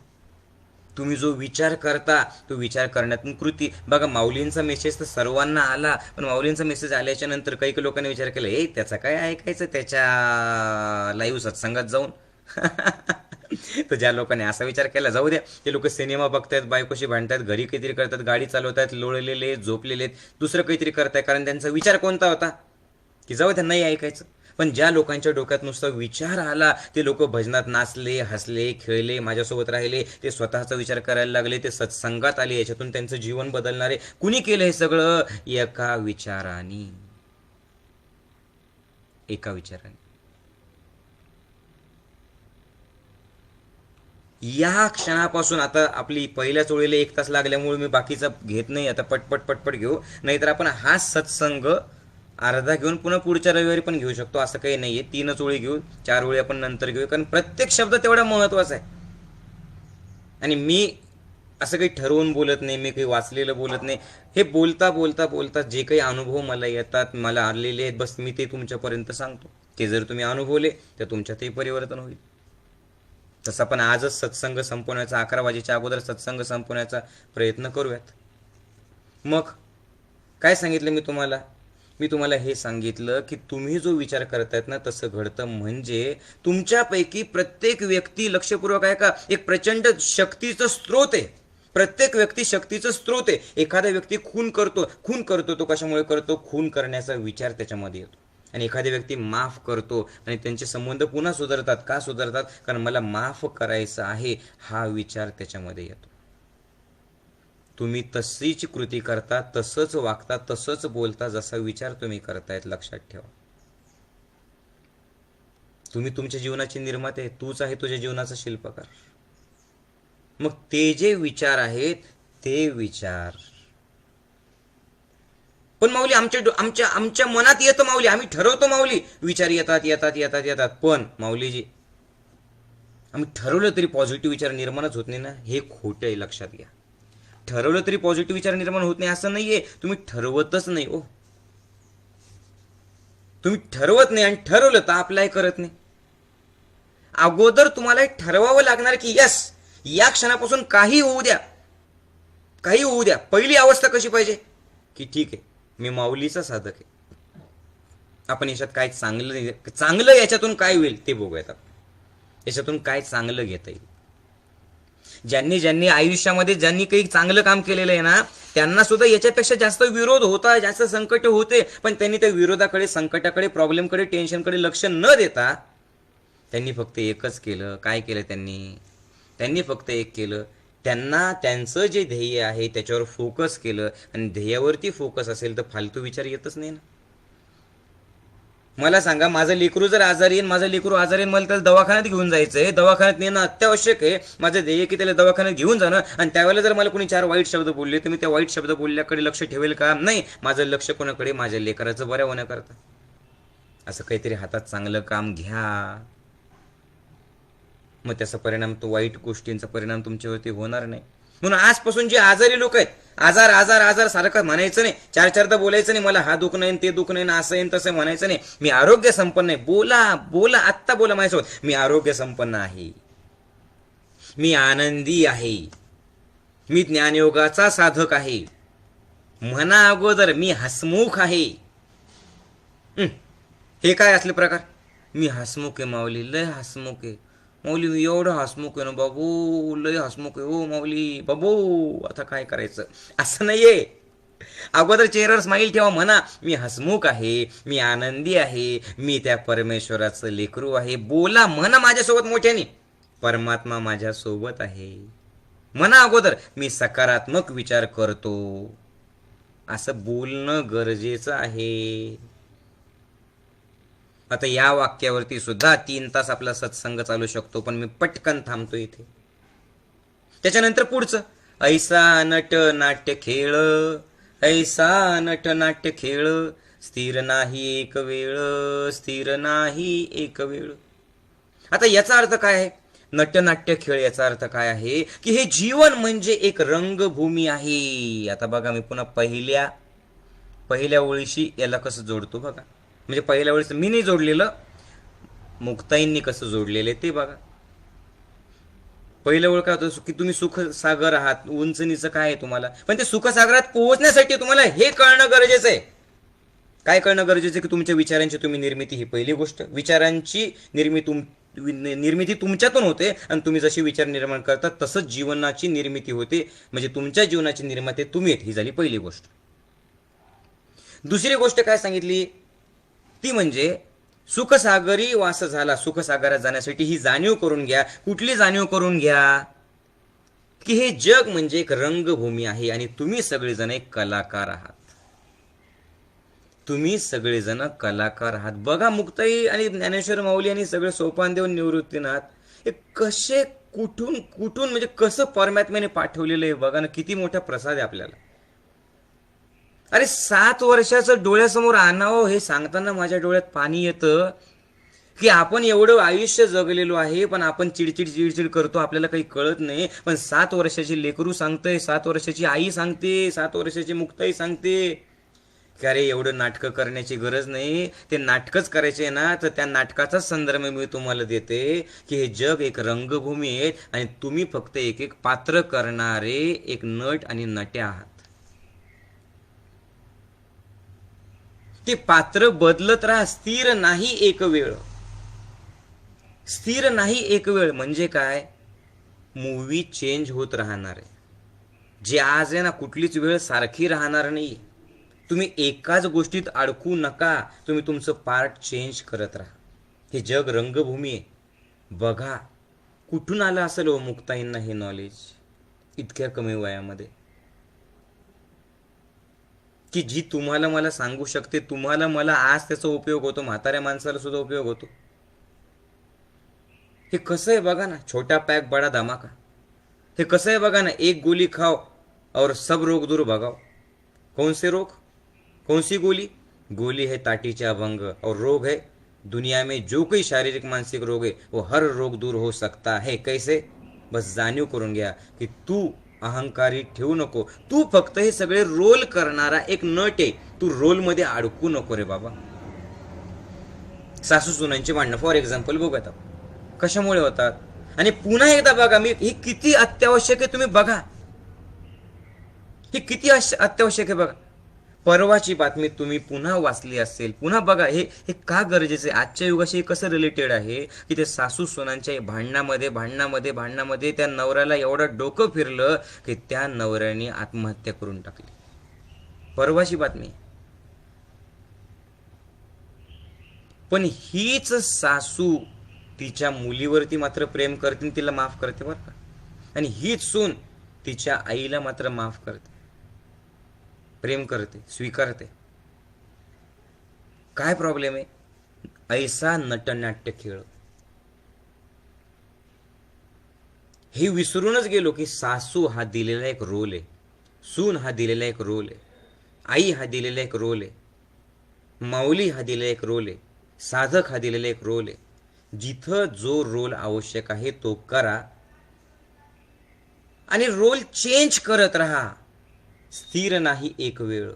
तुम्ही जो विचार करता तो विचार करण्यातून कृती. बघा माऊलींचा मेसेज तर सर्वांना आला, पण माऊलींचा मेसेज आल्याच्या नंतर काही लोकांनी विचार केला ए त्याचा काय ऐकायचं त्याच्या लाईव्ह सत्संगात जाऊन. तर ज्या लोकांनी असा विचार केला जाऊ द्या. ते लोक सिनेमा बघतायत, बायकोशी भांडतात, घरी काहीतरी करतात, गाडी चालवतात, लोळलेले झोपलेले, दुसरं काहीतरी करताय. कारण त्यांचा विचार कोणता होता की जाऊ द्या नाही ऐकायचं. पण ज्या लोकांच्या डोक्यात नुसता विचार आला ते लोक भजनात नाचले, हसले, खेळले, माझ्यासोबत राहिले, ते स्वतःचा विचार करायला लागले, ते सत्संगात आले. याच्यातून त्यांचं जीवन बदलणारे. कुणी केलं हे सगळं? एका विचाराने. एका विचाराने. या क्षणापासून आता आपली पहिल्या चोळीला 1 तास लागल्यामुळे मी बाकीचा घेत नाही. आता पटपट पटपट घेऊ. नाहीतर आपण हा सत्संग अर्धा घेऊन पुन्हा पुढच्या रविवारी पण घेऊ शकतो. असं काही नाहीये. 3च ओळी घेऊ, 4 ओळी आपण नंतर घेऊ. कारण प्रत्येक शब्द तेवढा महत्वाचा आहे. आणि मी असं काही ठरवून बोलत नाही, मी काही वाचलेलं बोलत नाही. हे बोलता बोलता बोलता जे काही अनुभव मला येतात, मला आलेले आहेत, बस मी ते तुमच्यापर्यंत सांगतो. ते जर तुम्ही अनुभवले तर तुमच्यातही परिवर्तन होईल. तसं पण आजच सत्संग संपवण्याचा, 11 वाजेच्या अगोदर सत्संग संपवण्याचा प्रयत्न करूयात. मग काय सांगितलं मी तुम्हाला? मी तुम्हाला हे सांगितलं की तुम्ही जो विचार करतायत ना तसं घडतं. म्हणजे तुमच्यापैकी प्रत्येक व्यक्ती, लक्षपूर्वक आहे का, एक प्रचंड शक्तीचं स्रोत आहे. प्रत्येक व्यक्ती शक्तीचं स्रोत आहे. एखादा व्यक्ती खून करतो तो कशामुळे करतो? खून करण्याचा विचार त्याच्यामध्ये येतो. आणि एखादी व्यक्ती माफ करतो आणि त्यांचे संबंध पुन्हा सुधारतात. का सुधारतात? कारण मला माफ करायचं आहे हा विचार त्याच्यामध्ये येतो. तुम्ही तशीच कृती करता, तसंच वागता, तसंच बोलता जसा विचार तुम्ही करतायत. लक्षात ठेवा. तुम्ही तुमच्या जीवनाचे निर्माते, तूच आहे तुझ्या जीवनाचा शिल्पकार. मग ते जे विचार आहेत ते विचार. पण माऊली आमच्या मनात येतं माऊली, आम्ही ठरवतो माऊली, विचार येतात येतात येतात येतात. पण माऊलीजी आम्ही ठरवलं तरी पॉझिटिव्ह विचार निर्माणच होत नाही ना. हे खोटं आहे. लक्षात घ्या. ठरवलं तरी पॉझिटिव्ह विचार निर्माण होत नाही असं नाहीये. तुम्ही ठरवतच नाही. ओ तुम्ही ठरवत नाही आणि ठरवलं तर अप्लाय करत नाही. अगोदर तुम्हाला ठरवावं लागणार की यस या क्षणापासून काही होऊ द्या, काही होऊ द्या. पहिली अवस्था कशी पाहिजे की ठीक आहे मी माऊलीचा साधक आहे. आपण याच्यात काय चांगलं याच्यातून काय होईल ते बघूयात. याच्यातून काय चांगलं घेता येईल. ज्यांनी आयुष्यामध्ये ज्यांनी काही चांगलं काम केलेलं आहे ना त्यांना सुद्धा याच्यापेक्षा जास्त विरोध होता, जास्त संकट होते. पण त्यांनी त्या विरोधाकडे, संकटाकडे, प्रॉब्लेमकडे, टेन्शनकडे लक्ष न देता त्यांनी फक्त एकच केलं. काय केलं त्यांनी फक्त एक केलं त्यांना त्यांचं जे ध्येय आहे त्याच्यावर फोकस केलं आणि ध्येयावरती फोकस असेल तर फालतू विचार येतच नाही ना. मला सांगा, माझं लेकरू जर आजारी येईल, माझं लेकरू आजारी येईल, मला त्याला दवाखान्यात घेऊन जायचंय, दवाखान्यात नेणं अत्यावश्यक आहे. माझं ध्येय की त्याला दवाखान्यात घेऊन जाणं, आणि त्यावेळेला जर मला कोणी 4 वाईट शब्द बोलले तर मी त्या वाईट शब्द बोलल्याकडे लक्ष ठेवेल का? नाही. माझं लक्ष कोणाकडे? माझ्या लेकराचं बऱ्या होण्याकरता. असं काहीतरी हातात चांगलं काम घ्या, मग त्याचा परिणाम, तो वाईट गोष्टींचा परिणाम तुमच्यावरती होणार नाही. म्हणून आजपासून जे आजारी लोक आहेत, आजार आजार आजार सारखं म्हणायचं नाही, 4-4दा बोलायचं नाही, मला हा दुख नाही, ते दुख नाही, असं येईन तसं म्हणायचं नाही. मी आरोग्य संपन्न आहे. बोला बोला, आत्ता बोला माझ्यासोबत, मी आरोग्य संपन्न आहे, मी आनंदी आहे, मी ज्ञानयोगाचा साधक आहे. म्हणा अगोदर, मी हसमुख आहे. हे काय असले प्रकार? मी हसमुख आहे माऊली, लय हसमुख आहे माऊली, मी एवढं हसमुख आहे ना बाबू, लय हसमुख आहे हो माऊली बाबू, आता काय करायचं? असं नाहीये. अगोदर चेहऱ्यावर स्माईल ठेवा, म्हणा मी हसमुख आहे, मी आनंदी आहे, मी त्या परमेश्वराचं लेकरू आहे. बोला, म्हणा माझ्यासोबत मोठ्याने, परमात्मा माझ्यासोबत आहे. म्हणा अगोदर, मी सकारात्मक विचार करतो. असं बोलणं गरजेचं आहे. आता या वाक्यावरती सुद्धा 3 तास आपला सत्संग चालू शकतो, पण मी पटकन थांबतो इथे. त्याच्यानंतर पुढचं, ऐसा नट नाट्य खेळ, ऐसा नट नाट्य खेळ, स्थिर नाही एक वेळ, स्थिर नाही एक वेळ. आता याचा अर्थ काय आहे? नटनाट्य खेळ याचा अर्थ काय आहे की हे जीवन म्हणजे एक रंगभूमी आहे. आता बघा, मी पुन्हा पहिल्या ओळीशी याला कसं जोडतो बघा. म्हणजे पहिल्या वेळेस मी नाही जोडलेलं, मुक्ताईंनी कसं जोडलेलं ते बघा. पहिल्या ओळ काय होतं की तुम्ही सुखसागर आहात, उंच नीच काय आहे तुम्हाला, पण ते सुखसागरात पोहोचण्यासाठी तुम्हाला हे कळणं गरजेचं आहे. काय कळणं गरजेचं आहे? की तुमच्या विचारांची तुम्ही निर्मिती, ही पहिली गोष्ट. विचारांची निर्मिती तुमच्यातून होते, आणि तुम्ही जशी विचार निर्माण करता तसंच जीवनाची निर्मिती होते. म्हणजे तुमच्या जीवनाची निर्माते तुम्ही आहेत, ही झाली पहिली गोष्ट. दुसरी गोष्ट काय सांगितली ती म्हणजे सुखसागरी वास झाला. सुखसागरात जाण्यासाठी ही जाणीव करून घ्या. कुठली जाणीव करून घ्या? की हे जग म्हणजे एक रंगभूमी आहे आणि तुम्ही सगळेजण एक कलाकार आहात. तुम्ही सगळेजण कलाकार आहात. बघा, मुक्ताई आणि ज्ञानेश्वर माऊली आणि सगळे सोपान देऊन निवृत्तीनाथ हे कसे कुठून कुठून म्हणजे कसं परमात्म्याने पाठवलेलं आहे बघा ना. किती मोठा प्रसाद आहे आपल्याला. अरे 7 वर्षाचं डोळ्यासमोर आणावं हे सांगताना माझ्या डोळ्यात पाणी येतं की आपण एवढं आयुष्य जगलेलो आहे, पण आपण चिडचिड करतो, आपल्याला काही कळत नाही. पण 7 वर्षाची लेकरू सांगतंय, 7 वर्षाची आई सांगते, 7 वर्षाची मुक्ताई सांगते की अरे एवढं नाटकं करण्याची गरज नाही. ते नाटकच करायचे ना, तर त्या नाटकाचाच संदर्भ मी तुम्हाला देते की हे जग एक रंगभूमी आहे आणि तुम्ही फक्त एक एक पात्र करणारे एक नट आणि नट्या आहात. ते पात्र बदलत राहा, स्थिर नाही एक वेळ. स्थिर नाही एक वेळ म्हणजे काय? मूवी चेंज होत राहणार आहे. जे आज आहे ना, कुठलीच वेळ सारखी राहणार नाही. तुम्ही एकाच गोष्टीत अडकू नका, तुम्ही तुमचं पार्ट चेंज करत राहा. हे जग रंगभूमी आहे. बघा, कुठून आलं असेल हो मुक्ताईंना हे नॉलेज इतक्या कमी वयामध्ये, की जी तुम्हाला मला सांगू शकते. तुम्हाला मला आज त्याचा उपयोग होतो, म्हाताऱ्या माणसाला सुद्धा उपयोग होतो. हे कसं आहे बघा ना, छोटा पॅक बडा धमाका. हे कसं आहे बघा ना, एक गोली खाओ और सब रोग दूर भगाओ. कौन से रोग? कौन सी गोली? गोली है ताटीचे अभंग, और रोग है दुनिया में जो कोई शारीरिक मानसिक रोग है वो हर रोग दूर हो सकता है. कैसे? बस जाणीव करून घ्या की तू अहंकारी ठेवू नको. तू फक्त हे सगळे रोल करणारा एक नट आहे. तू रोलमध्ये अडकू नको रे बाबा. सासू सुनांची भांडणं फॉर एक्झाम्पल बघूयात आपण कशामुळे होतात. आणि पुन्हा एकदा बघा, मी हे किती अत्यावश्यक आहे तुम्ही बघा. हे किती अत्यावश्यक आहे बघा. परवाची बातमी तुम्ही पुन्हा वाचली असेल, पुन्हा बघा. हे का गरजेचं आहे? आजच्या युगाशी कसं रिलेटेड आहे की ते सासू सोनांच्या भांडणामध्ये त्या नवऱ्याला एवढं डोकं फिरलं की त्या नवऱ्याने आत्महत्या करून टाकली. परवाची बातमी. पण हीच सासू तिच्या मुलीवरती मात्र प्रेम करते, तिला माफ करते बरं का. आणि हीच सून तिच्या आईला मात्र माफ करते, प्रेम करते, स्वीकारते. काय प्रॉब्लेम आहे? ऐसा नटनाट्य खेळ. हे विसरूनच गेलो की सासू हा दिलेला एक रोल आहे, सून हा दिलेला एक रोल आहे, आई हा दिलेला एक रोल आहे, माऊली हा दिलेला एक रोल आहे, साधक हा दिलेला एक रोल आहे. जिथं जो रोल आवश्यक आहे तो करा आणि रोल चेंज करत राहा. स्थिर नाही एक वेळ,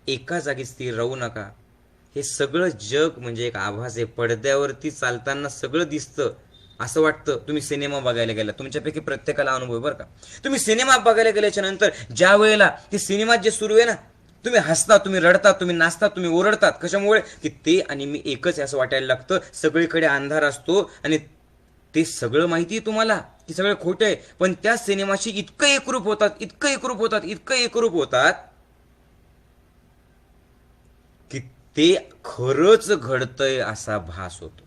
एका जागी स्थिर राहू नका. हे सगळं जग म्हणजे एक आभास आहे. पडद्यावरती चालताना सगळं दिसतं, असं वाटतं. तुम्ही सिनेमा बघायला गेला, तुमच्यापैकी प्रत्येकाला अनुभव आहे बरं का. तुम्ही सिनेमा बघायला गेल्याच्या नंतर ज्या वेळेला ते सिनेमात जे सुरू आहे ना, तुम्ही हसता, तुम्ही रडतात, तुम्ही नाचतात, तुम्ही ओरडतात. कशामुळे? की ते आणि मी एकच असं वाटायला लागतं. सगळीकडे अंधार असतो आणि ते सगळं माहिती आहे तुम्हाला की सगळं खोटं आहे, पण त्या सिनेमाशी इतकं एकरूप होतात, इतकं एकरूप होतात, इतकं एकरूप होतात की ते खरंच घडतंय असा भास होतो.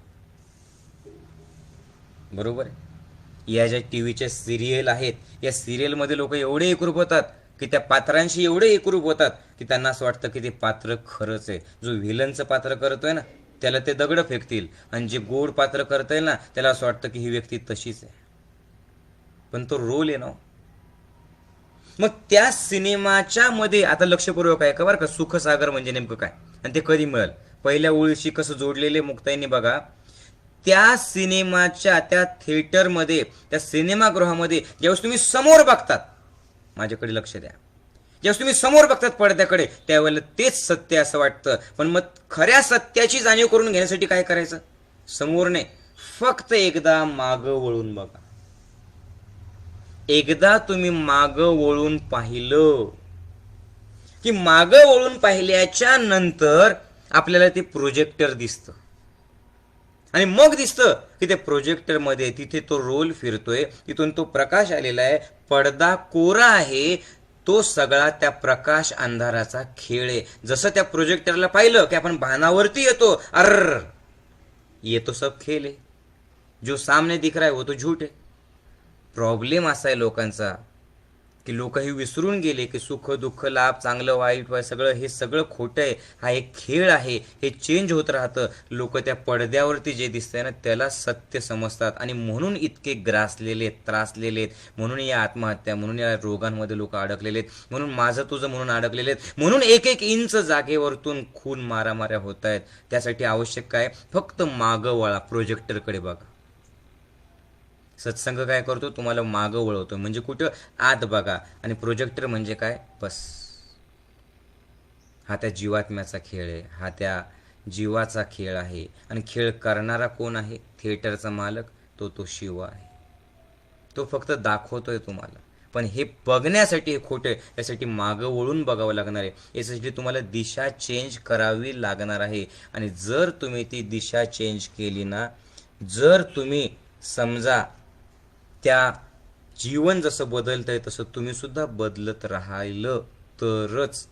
बरोबर आहे. या ज्या टीव्हीच्या सिरियल आहेत, या सिरियलमध्ये लोक एवढे एकरूप होतात की त्या पात्रांशी एवढे एकरूप होतात की त्यांना असं वाटतं की ते पात्र खरंच आहे. जो व्हिलनचं पात्र करतोय ना, त्याला ते दगड फेकतील, आणि जे गोड पात्र करतंय ना, त्याला असं वाटतं की ही व्यक्ती तशीच आहे, पण तो रोल आहे ना. मग त्या सिनेमाच्या मध्ये आता लक्षपूर्वक आहे का बरं का, सुखसागर म्हणजे नेमकं काय आणि ते कधी मिळेल. पहिल्या ओळीशी कसं जोडलेले मुक्ताईने बघा. त्या सिनेमाच्या त्या थिएटरमध्ये, त्या सिनेमागृहामध्ये ज्यावेळेस तुम्ही समोर बघतात, माझ्याकडे लक्ष द्या, ज्यावेळेस तुम्ही समोर बघतात पडद्याकडे, त्यावेळेला तेच सत्य असं वाटतं. पण मग खऱ्या सत्याची जाणीव करून घेण्यासाठी काय करायचं? समोर नाही, फक्त एकदा मागं वळून बघा. एकदा तुम्ही मागं वळून पाहिलं की मागं वळून पाहिल्याच्या नंतर आपल्याला ते प्रोजेक्टर दिसतं, आणि मग दिसतं की ते प्रोजेक्टर मध्ये तिथे तो रोल फिरतोय, तिथून तो प्रकाश आलेला आहे, पडदा कोरा आहे. तो सगळा त्या प्रकाश अंधाराचा खेळ आहे. जसं त्या प्रोजेक्टरला पाहिलं की आपण भानावरती येतो, अर ये तो सब खेळ आहे, जो सामने दिख रहा है वो तो झूठ है. प्रॉब्लेम असा आहे लोकांचा की लोक हे विसरून गेले की सुख दुःख लाभ चांगलं वाईट सगळं हे सगळं खोटं आहे. हा एक खेळ आहे, हे चेंज होत राहतं. लोक त्या पडद्यावरती जे दिसतंय ना त्याला सत्य समजतात, आणि म्हणून इतके ग्रासलेले त्रासलेले आहेत, म्हणून या आत्महत्या, म्हणून या रोगांमध्ये लोक अडकलेले आहेत, म्हणून माझं तुझं म्हणून अडकलेले आहेत, म्हणून एक एक इंच जागेवरतून खून मारामाऱ्या होत आहेत. त्यासाठी आवश्यक काय? फक्त मागं वळा, प्रोजेक्टरकडे बघा. सत्संग काय करतो? तुम्हाला मागं वळवतो. म्हणजे कुठं? आत बघा. आणि प्रोजेक्टर म्हणजे काय? बस, हा त्या जीवात्म्याचा खेळ आहे, हा त्या जीवाचा खेळ आहे. आणि खेळ करणारा कोण आहे? थिएटरचा मालक, तो शिव आहे. तो फक्त दाखवतोय तुम्हाला, पण हे बघण्यासाठी हे खोटं आहे. यासाठी मागं वळून बघावं लागणार आहे. यासाठी तुम्हाला दिशा चेंज करावी लागणार आहे. आणि जर तुम्ही ती दिशा चेंज केली ना, जर तुम्ही समजा त्या जीवन जसं बदलतंय तसं तुम्ही सुद्धा बदलत राहिलं, तरच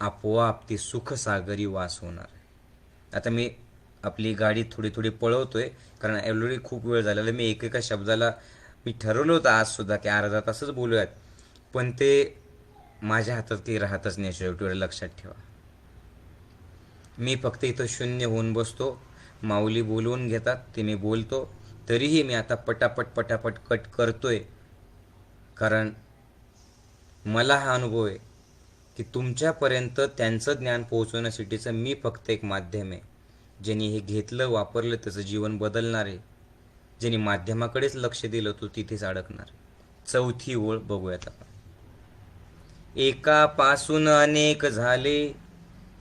आपोआप ती सुखसागरी वास होणार आहे. आता मी आपली गाडी थोडी थोडी पळवतोय, कारण ऑलरेडी खूप वेळ झालेला. मी एकेका शब्दाला मी ठरवलं होतं आज सुद्धा की अर्धा तासच बोलूयात, पण ते माझ्या हातात काही राहतच नाही. शेवटी लक्षात ठेवा, मी फक्त इथं शून्य होऊन बसतो. माऊली बोलवून घेतात, ते मी बोलतो. तरीही मी आता पटापट पटापट कट करतोय, कारण मला हा अनुभव आहे की तुमच्यापर्यंत त्यांचं ज्ञान पोहोचवण्यासाठीचं मी फक्त एक माध्यम आहे. ज्यांनी हे घेतलं, वापरलं, त्याचं जीवन बदलणार आहे. ज्यांनी माध्यमाकडेच लक्ष दिलं तो तिथेच अडकणार. चौथी ओळ बघूयात आपण. एकापासून अनेक झाले,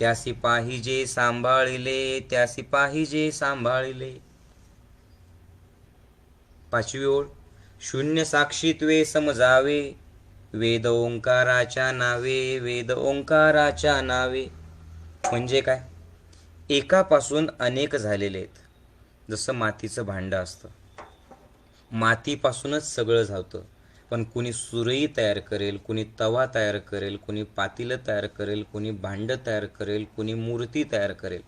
त्यासी पाहिजे सांभाळिले, त्यासी पाहिजे सांभाळिले. पाचवी ओळ. शून्य साक्षीत्वे समजावे, वेद ओंकाराच्या नावे, वेद ओंकाराच्या नावे. म्हणजे काय? एकापासून अनेक झालेले आहेत. जसं मातीचं भांडं असतं, मातीपासूनच सगळं झालं. पण कुणी सुरई तयार करेल, कुणी तवा तयार करेल, कुणी पातीलं तयार करेल, कुणी भांडं तयार करेल, कुणी मूर्ती तयार करेल.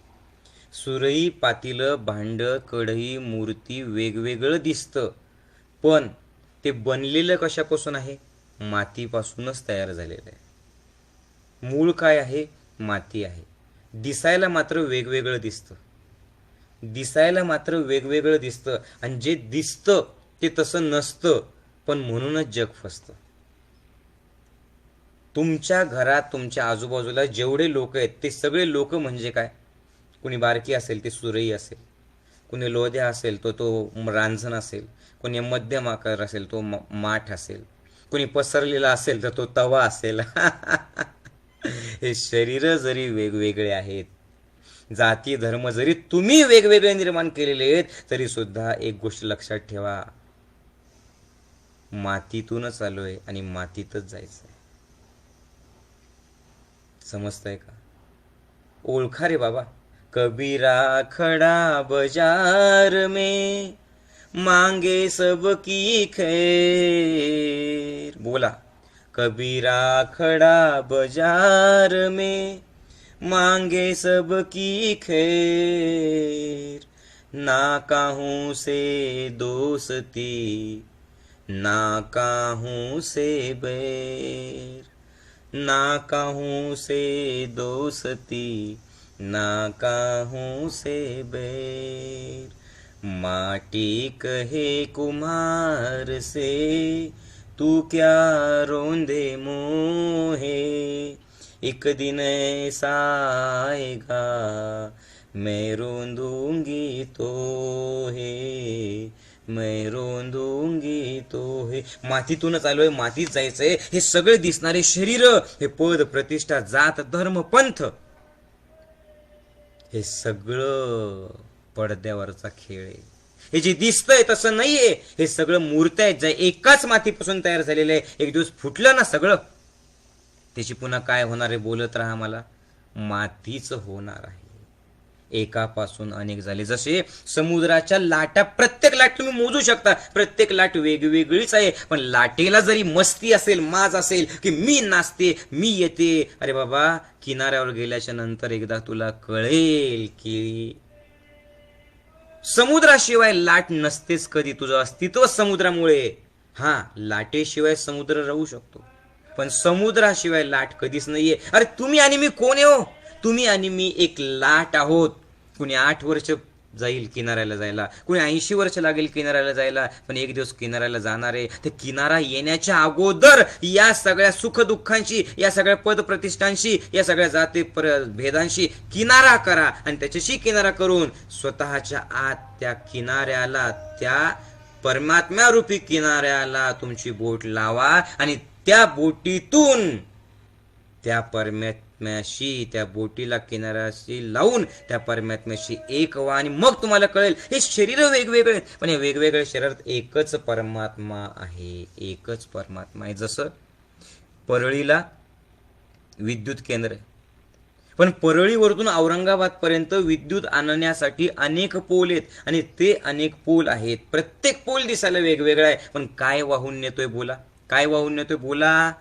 सुरई, पातीलं, भांडं, कढई, मूर्ती वेगवेगळं दिसतं, पण ते बनलेलं कशापासून आहे? मातीपासूनच तयार झालेलं आहे. मूळ काय आहे? माती आहे. दिसायला मात्र वेगवेगळं दिसतं. दिसायला मात्र वेगवेगळं दिसतं आणि जे दिसतं ते तसं नसतं, पण म्हणूनच जग फसतं. तुमच्या घरात तुमच्या आजूबाजूला जेवढे लोक आहेत ते सगळे लोक म्हणजे काय? कुणी बारकी असेल ते सुरई असेल, कुणी लोध्या असेल तो रांझण असेल, कुणी मध्यम आकार असेल तो माठ असेल, कुणी पसरलेला असेल तर तो तवा असेल. हे शरीर जरी वेगवेगळे आहेत, जाती धर्म जरी तुम्ही वेगवेगळे निर्माण केलेले आहेत, तरी सुद्धा एक गोष्ट लक्षात ठेवा, मातीतूनच आलोय आणि मातीतच जायचंय. समजतंय का? ओळखा रे बाबा. कबीरा खड़ा बाजार में मांगे सबकी खैर. बोला. कबीरा खड़ा बाजार में मांगे सबकी खैर. ना काहूं से दोस्ती ना काहूं से बैर. ना काहूं से दोस्ती ना काहूं से बैर. माटी कहे कुम्हार से तू क्या रोंदे मोहे. एक दिन ऐसा आएगा मैं रोंदूंगी तो है, मैं रोंदूंगी तो है. मातीतूनच आलोय, मातीत जायचंय. हे सगळे दिसणारे शरीर, हे पद प्रतिष्ठा जात धर्म पंथ, हे सगळं पडद्यावरचा खेळ आहे. हे जे दिसतंय तसं नाहीये. हे सगळं मूर्त्या आहेत ज्या एकाच मातीपासून तयार झालेलं आहे. एक दिवस फुटलं ना सगळं, त्याची पुन्हा काय होणार आहे? बोलत राहा मला. मातीच होणार आहे. एकापासून अनेक झाले. जसे समुद्राच्या लाटा, प्रत्येक लाट तुम्ही मोजू शकता, प्रत्येक लाट वेगवेगळीच आहे. पण लाटेला जरी मस्ती असेल, माज असेल की मी नाचते, मी येते, अरे बाबा किनाऱ्यावर गेल्याच्या नंतर एकदा तुला कळेल की समुद्राशिवाय लाट नसतेच कधी. तुझं अस्तित्व समुद्रामुळे. हा, लाटेशिवाय समुद्र राहू शकतो, पण समुद्राशिवाय लाट कधीच नाहीये. अरे तुम्ही आणि मी कोण आहे हो? तुम्ही आणि मी एक लाट आहोत. कुणी 8 वर्ष जाईल किनाऱ्याला जायला, कुणी 80 वर्ष लागेल किनाऱ्याला जायला, पण एक दिवस किनाऱ्याला जाणार आहे. ते किनारा येण्याच्या अगोदर या सगळ्या सुखदुःखांशी, या सगळ्या पदप्रतिष्ठांशी, या सगळ्या जाती भेदांशी किनारा करा आणि त्याच्याशी किनारा करून स्वतःच्या आत त्या किनाऱ्याला, त्या परमात्म्यारूपी किनाऱ्याला तुमची बोट लावा आणि त्या बोटीतून त्या परमात्म्याशी, त्या बोटीला किनाऱ्याशी लावून त्या परमात्म्याशी एक व्हा आणि मग तुम्हाला कळेल. हे शरीर वेगवेगळे, पण हे वेगवेगळे शरीरात एकच परमात्मा आहे. एकच परमात्मा आहे. जसं परळीला विद्युत केंद्र आहे, पण परळीवरून औरंगाबाद पर्यंत विद्युत आणण्यासाठी अनेक पोल आहेत आणि ते अनेक पोल आहेत. प्रत्येक पोल दिसायला वेगवेगळा आहे, पण काय वाहून नेतोय बोला? काय वाहून नेतोय बोला?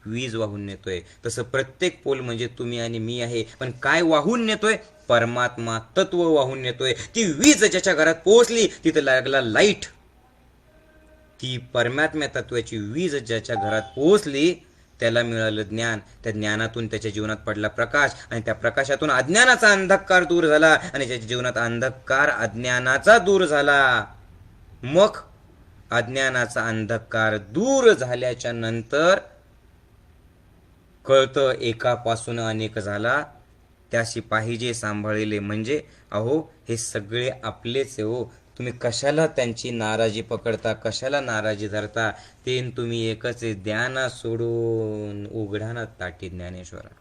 वीज वाहून नेतोय. तसं प्रत्येक पोल म्हणजे तुम्ही आणि मी आहे, पण काय वाहून नेतोय? परमात्मा तत्व वाहून नेतोय. ती वीज ज्याच्या घरात पोहोचली तिथं लागला लाईट. ती परमात्म्या तत्वाची वीज ज्याच्या घरात पोहोचली त्याला मिळालं ज्ञान. त्या ज्ञानातून त्याच्या जीवनात पडला प्रकाश आणि त्या प्रकाशातून अज्ञानाचा अंधकार दूर झाला आणि त्याच्या जीवनात अंधकार अज्ञानाचा दूर झाला. मग अज्ञानाचा अंधकार दूर झाल्याच्या नंतर कळतं एकापासून अनेक झाला, त्याशी पाहिजे सांभाळले. म्हणजे अहो हे सगळे आपलेच आहे हो. तुम्ही कशाला त्यांची नाराजी पकडता, कशाला नाराजी धरता? ते तुम्ही एकच आहे. द्याना सोडून उघडाना ताटी ज्ञानेश्वरा.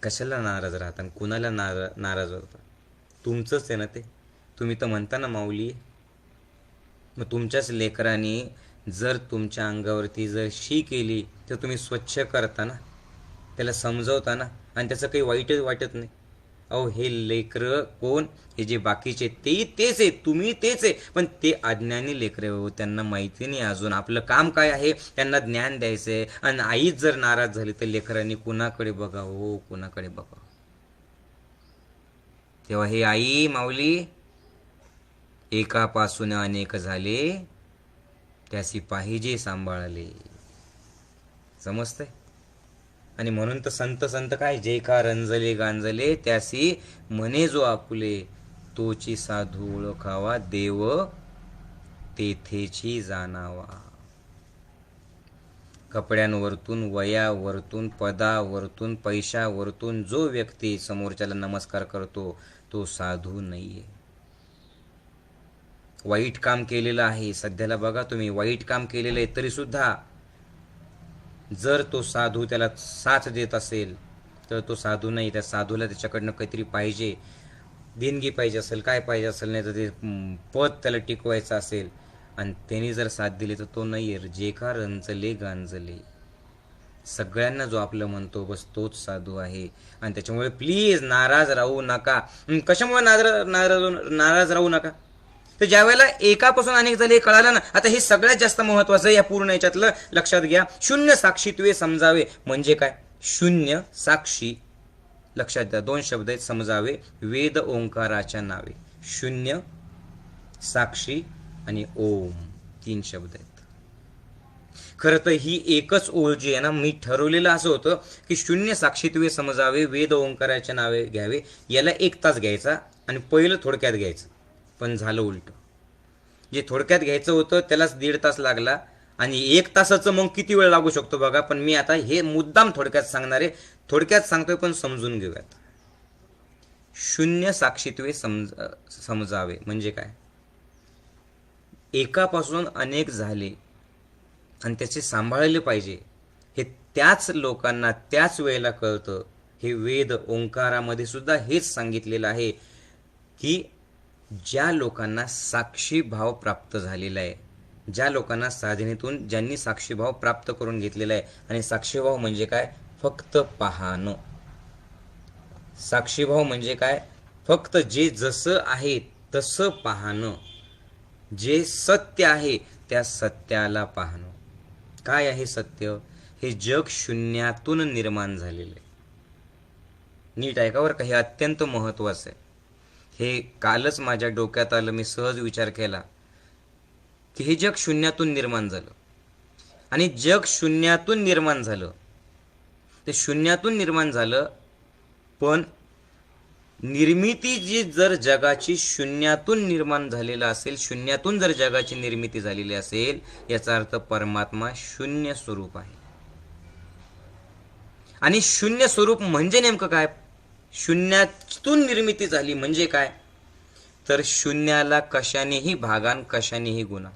कशाला नाराज राहता, कुणाला नाराज होता? तुमचंच आहे ना ते. तुम्ही तर म्हणता ना माऊली. मग तुमच्याच लेकरांनी जर तुमच्या अंगावरती जर शी केली तर तुम्ही स्वच्छ करता ना, त्याला समजवता ना, आणि त्याचं काही वाईटच वाटत नाही. अहो हे लेकरं कोण? हे जे बाकीचे तेही तेच आहे, तुम्ही तेच आहे, पण ते अज्ञानी लेकरं हो. त्यांना माहिती नाही अजून आपलं काम काय आहे. त्यांना ज्ञान द्यायचंय. आणि आईच जर नाराज झाली तर लेकरांनी कुणाकडे बघा हो, कुणाकडे बघा? तेव्हा हे आई माऊली एकापासून अनेक झाले त्यासी पाहिजे सांभाळले. समजतंय? आणि म्हणून तर संत संत काय, जे का रंजले गांजले त्यासी म्हणे जो आपुले, तोची साधू ओळखावा देव तेथेची जाणावा. कपड्यांवरतून, वयावरतून, पदावरतून, पैशावरतून जो व्यक्ती समोरच्याला नमस्कार करतो तो साधू नाहीये. वाईट काम केलेलं आहे, सध्याला बघा तुम्ही वाईट काम केलेलं आहे, तरी सुद्धा जर तो साधू त्याला साथ देत असेल तर तो साधू नाही. त्या साधूला त्याच्याकडनं काहीतरी पाहिजे, देणगी पाहिजे असेल, काय पाहिजे असेल, नाही तर ते पद त्याला टिकवायचं असेल, आणि त्यांनी जर साथ दिली तर तो नाही आहे. जे का रंजले गांजले, सगळ्यांना जो आपलं म्हणतो बस तोच साधू आहे. आणि त्याच्यामुळे प्लीज नाराज राहू नका. कशामुळे नाराज राहू नका, तर ज्या वेळेला एकापासून अनेक झाले हे कळालं ना, आता हे सगळ्यात जास्त महत्वाचं या पूर्ण याच्यातलं लक्षात घ्या. शून्य साक्षीत्वे समजावे म्हणजे काय? शून्य साक्षी, लक्षात द्या, दोन शब्द आहेत, समजावे वेद ओंकाराच्या नावे. शून्य, साक्षी आणि ओम, तीन शब्द आहेत. खरं तर ही एकच ओळ जी आहे ना, मी ठरवलेलं असं होतं की शून्य साक्षीत्वे समजावे वेद ओंकाराच्या नावे घ्यावे, याला 1 तास घ्यायचा आणि पहिलं थोडक्यात घ्यायचं, पण झालं उलट. जे थोडक्यात घ्यायचं होतं त्यालाच 1.5 तास लागला, आणि 1 तासाचं मग किती वेळ लागू शकतो बघा. पण मी आता हे मुद्दाम थोडक्यात सांगणार आहे, थोडक्यात सांगतोय पण समजून घेऊयात. शून्य साक्षीत्वे समजावे म्हणजे काय? एकापासून अनेक झाले आणि त्याचे सांभाळले पाहिजे, हे त्याच लोकांना त्याच वेळेला कळतं. हे वेद ओंकारामध्ये सुद्धा हेच सांगितलेलं आहे की ज्या लोकांना साक्षीभाव प्राप्त झालेला आहे, ज्या लोकांना साधनेतून ज्यांनी साक्षीभाव प्राप्त करून घेतलेला आहे. आणि साक्षीभाव म्हणजे काय? फक्त पाहणं. साक्षीभाव म्हणजे काय? फक्त जे जसं आहे तसं पाहणं, जे सत्य आहे त्या सत्याला पाहणं. काय आहे सत्य? हे जग शून्यातून निर्माण झालेलं आहे. नीट ऐका बरं का, हे अत्यंत महत्वाचं आहे. हे कालच माझ्या डोक्यात आलं, मी सहज विचार केला की हे जग शून्यातून निर्माण झालं. आणि जग शून्यातून निर्माण झालं, ते शून्यातून निर्माण झालं, पण निर्मिती जी जर जगाची शून्यातून निर्माण झालेला असेल, शून्यातून जर जगाची निर्मिती झालेली असेल, याचा अर्थ परमात्मा शून्य स्वरूप आहे. आणि शून्य स्वरूप म्हणजे नेमकं काय? शून्यातून निर्मिती झाली म्हणजे काय? तर शून्याला कशानेही भागान, कशानेही गुणा.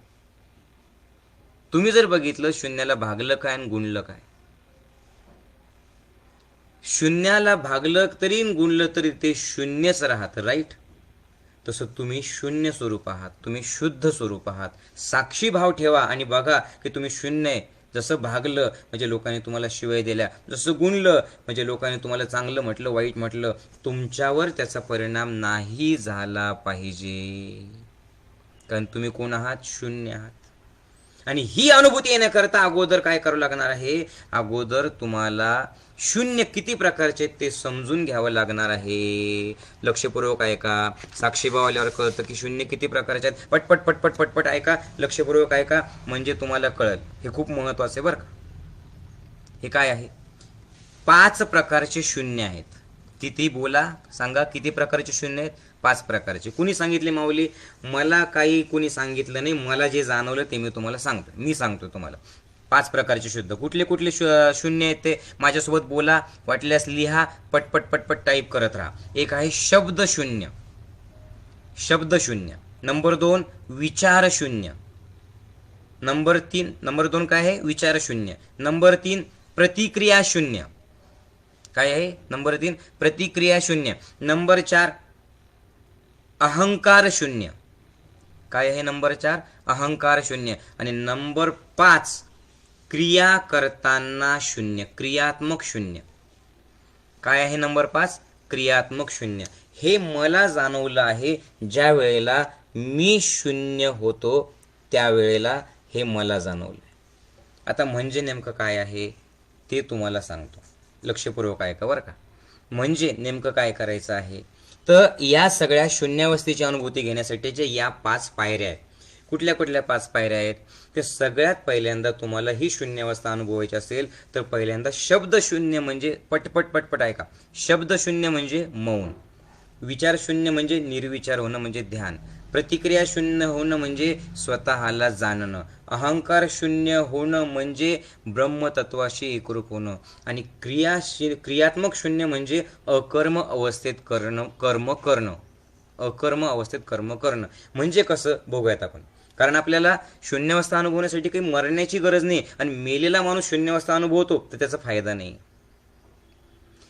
तुम्ही जर बघितलं शून्याला भागलं काय आणि गुणलं काय? शून्याला भागलं तरी गुणलं तरी ते शून्यच राहत, राईट? तसं तुम्ही शून्य स्वरूप आहात, तुम्ही शुद्ध स्वरूप आहात. साक्षी भाव ठेवा आणि बघा की तुम्ही शून्य आहे. जसं भागलं म्हणजे लोकांनी तुम्हाला शिवाय दिल्या, जसं गुणलं म्हणजे लोकांनी तुम्हाला चांगलं म्हटलं, वाईट म्हटलं, तुमच्यावर त्याचा परिणाम नाही झाला पाहिजे. कारण तुम्ही कोण आहात? शून्य आहात. आणि ही अनुभूती येण्याकरता अगोदर काय करावं लागणार आहे? अगोदर तुम्हाला शून्य किती प्रकारचे आहेत ते समजून घ्यावं लागणार आहे. लक्षपूर्वक ऐका. साक्षीभाव आल्यावर कळतं की शून्य किती प्रकारचे आहेत. पटपट पटपट पटपट ऐका, लक्षपूर्वक ऐका, म्हणजे तुम्हाला कळेल. हे खूप महत्वाचं आहे बरं का. हे काय आहे? 5 प्रकारचे शून्य आहेत. किती बोला, सांगा किती प्रकारचे शून्य आहेत? 5 प्रकारचे. कुणी सांगितले माऊली? मला काही कुणी सांगितलं नाही, मला जे जाणवलं ते मी तुम्हाला सांगतो. मी सांगतो तुम्हाला 5 प्रकारचे शुद्ध. कुठले कुठले शून्य आहेत ते माझ्यासोबत बोला, वाटल्यास लिहा, पटपट पटपट टाईप करत राहा. एक आहे शब्द शून्य. शब्द शून्य. नंबर 2 विचार शून्य. नंबर 2 काय आहे? विचार शून्य. नंबर 3 प्रतिक्रिया शून्य. काय आहे? नंबर 3 प्रतिक्रिया शून्य. नंबर 4 अहंकार शून्य. काय आहे? नंबर 4 अहंकार शून्य. आणि नंबर 5 क्रिया करताना शून्य, क्रियात्मक शून्य. काय आहे नंबर 5? क्रियात्मक शून्य. हे मला जाणवलं आहे ज्या वेळेला मी शून्य होतो, त्यावेळेला हे मला जाणवलं. आता म्हणजे नेमकं काय आहे ते तुम्हाला सांगतो. लक्षपूर्वक ऐका बरं का. म्हणजे नेमकं काय करायचं आहे, तर या सगळ्या शून्यावस्थेची अनुभूती घेण्यासाठी जे या 5 पायऱ्या आहेत. कुठल्या कुठल्या 5 पायऱ्या आहेत? ते सगळ्यात पहिल्यांदा तुम्हाला ही शून्यावस्था अनुभवायची असेल तर पहिल्यांदा शब्द शून्य म्हणजे पटपट पटपट ऐका. शब्द शून्य म्हणजे मौन, विचार शून्य म्हणजे निर्विचार होणं म्हणजे ध्यान, प्रतिक्रिया शून्य होणं म्हणजे स्वतःला जाणणं, अहंकार शून्य होणं म्हणजे ब्रह्मतत्वाशी एकरूप होणं, आणि क्रियात्मक शून्य म्हणजे अकर्म अवस्थेत कर्म करणं. अकर्म अवस्थेत कर्म करणं म्हणजे कसं बघूयात आपण. कारण आपल्याला शून्यावस्था अनुभवण्यासाठी काही मरण्याची गरज नाही, आणि मेलेला माणूस शून्यावस्था अनुभवतो तर त्याचा फायदा नाही.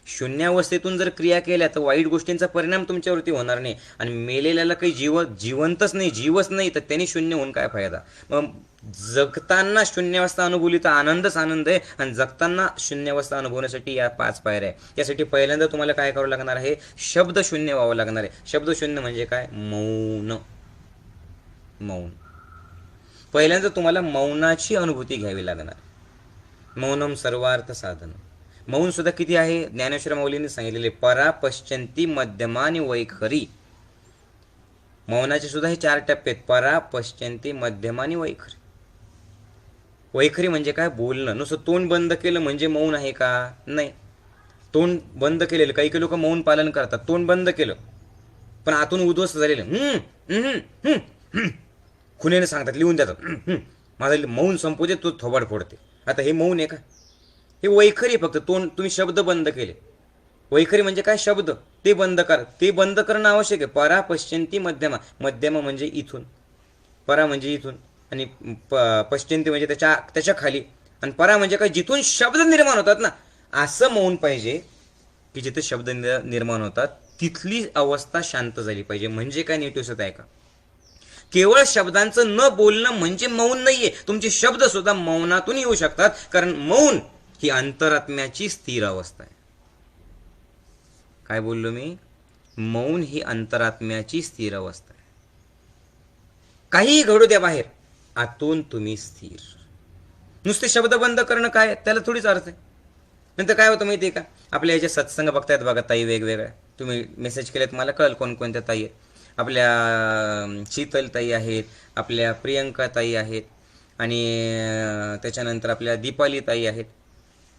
शून्यावस्थेतून जर क्रिया केल्या तर वाईट गोष्टींचा परिणाम तुमच्यावरती होणार नाही, आणि मेलेल्याला काही जिवंतच नाही, जीवच नाही, तर त्यांनी शून्य होऊन काय फायदा. मग जगताना शून्यावस्था अनुभवली तर आनंदच आनंद आहे, आणि जगताना शून्यावस्था अनुभवण्यासाठी या 5 पायऱ्या आहे. यासाठी पहिल्यांदा तुम्हाला काय करावं लागणार आहे? शब्द शून्य व्हावं लागणार आहे. शब्द शून्य म्हणजे काय? मौन. मौन. पहिल्यांदा तुम्हाला मौनाची अनुभूती घ्यावी लागणार. मौनम सर्वार्थ साधन. मौन सुद्धा किती आहे? ज्ञानेश्वर माऊलींनी सांगितलेले परा पश्चंती मध्यमानी वैखरी. मौनाचे सुद्धा हे 4 टप्पे आहेत. परा पश्चंती मध्यमानी वैखरी. वैखरी म्हणजे काय? बोलणं. नुसतं तोंड बंद केलं म्हणजे मौन आहे का? नाही. तोंड बंद केलेलं, काही काही लोक मौन पालन करतात. तोंड बंद केलं पण आतून उद्ध्वस्त झालेलं खुनेने सांगतात, लिहून देतात, माझं मौन संपू दे, तो थोबाड फोडते. आता हे मौन आहे का? हे वैखरी. फक्त तोंड, तुम्ही शब्द बंद केले. वैखरी म्हणजे काय? शब्द ते बंद कर, ते बंद करणं आवश्यक आहे. परा पश्चंती मध्यमा. मध्यमा म्हणजे इथून, परा म्हणजे इथून, आणि पश्चंती म्हणजे त्याच्या खाली, आणि परा म्हणजे काय? जिथून शब्द निर्माण होतात ना, असं मौन पाहिजे की जिथे शब्द निर्माण होतात तिथली अवस्था शांत झाली पाहिजे. म्हणजे काय? नीट दिसत आहे का? केवळ शब्दांचं न बोलणं म्हणजे मौन नाहीये. तुमचे शब्द सुद्धा मौनातून येऊ शकतात, कारण मौन ही अंतरात्म्याची स्थिर अवस्था आहे. काय बोललो मी? मौन ही अंतरात्म्याची स्थिर अवस्था आहे. काहीही घडू द्या बाहेर, आतून तुम्ही स्थिर. नुसते शब्द बंद करणं काय, त्याला थोडीच अर्थ आहे. नंतर काय होतं माहिती आहे का? आपल्या याचे सत्संग बघतायत बघा ताई वेगवेगळ्या, तुम्ही मेसेज केलेत मला कळलं कोणकोणत्या ताई आहेत. आपल्या शीतल ताई आहेत, आपल्या प्रियंका ताई आहेत, आणि त्याच्यानंतर आपल्या दीपाली ताई आहेत,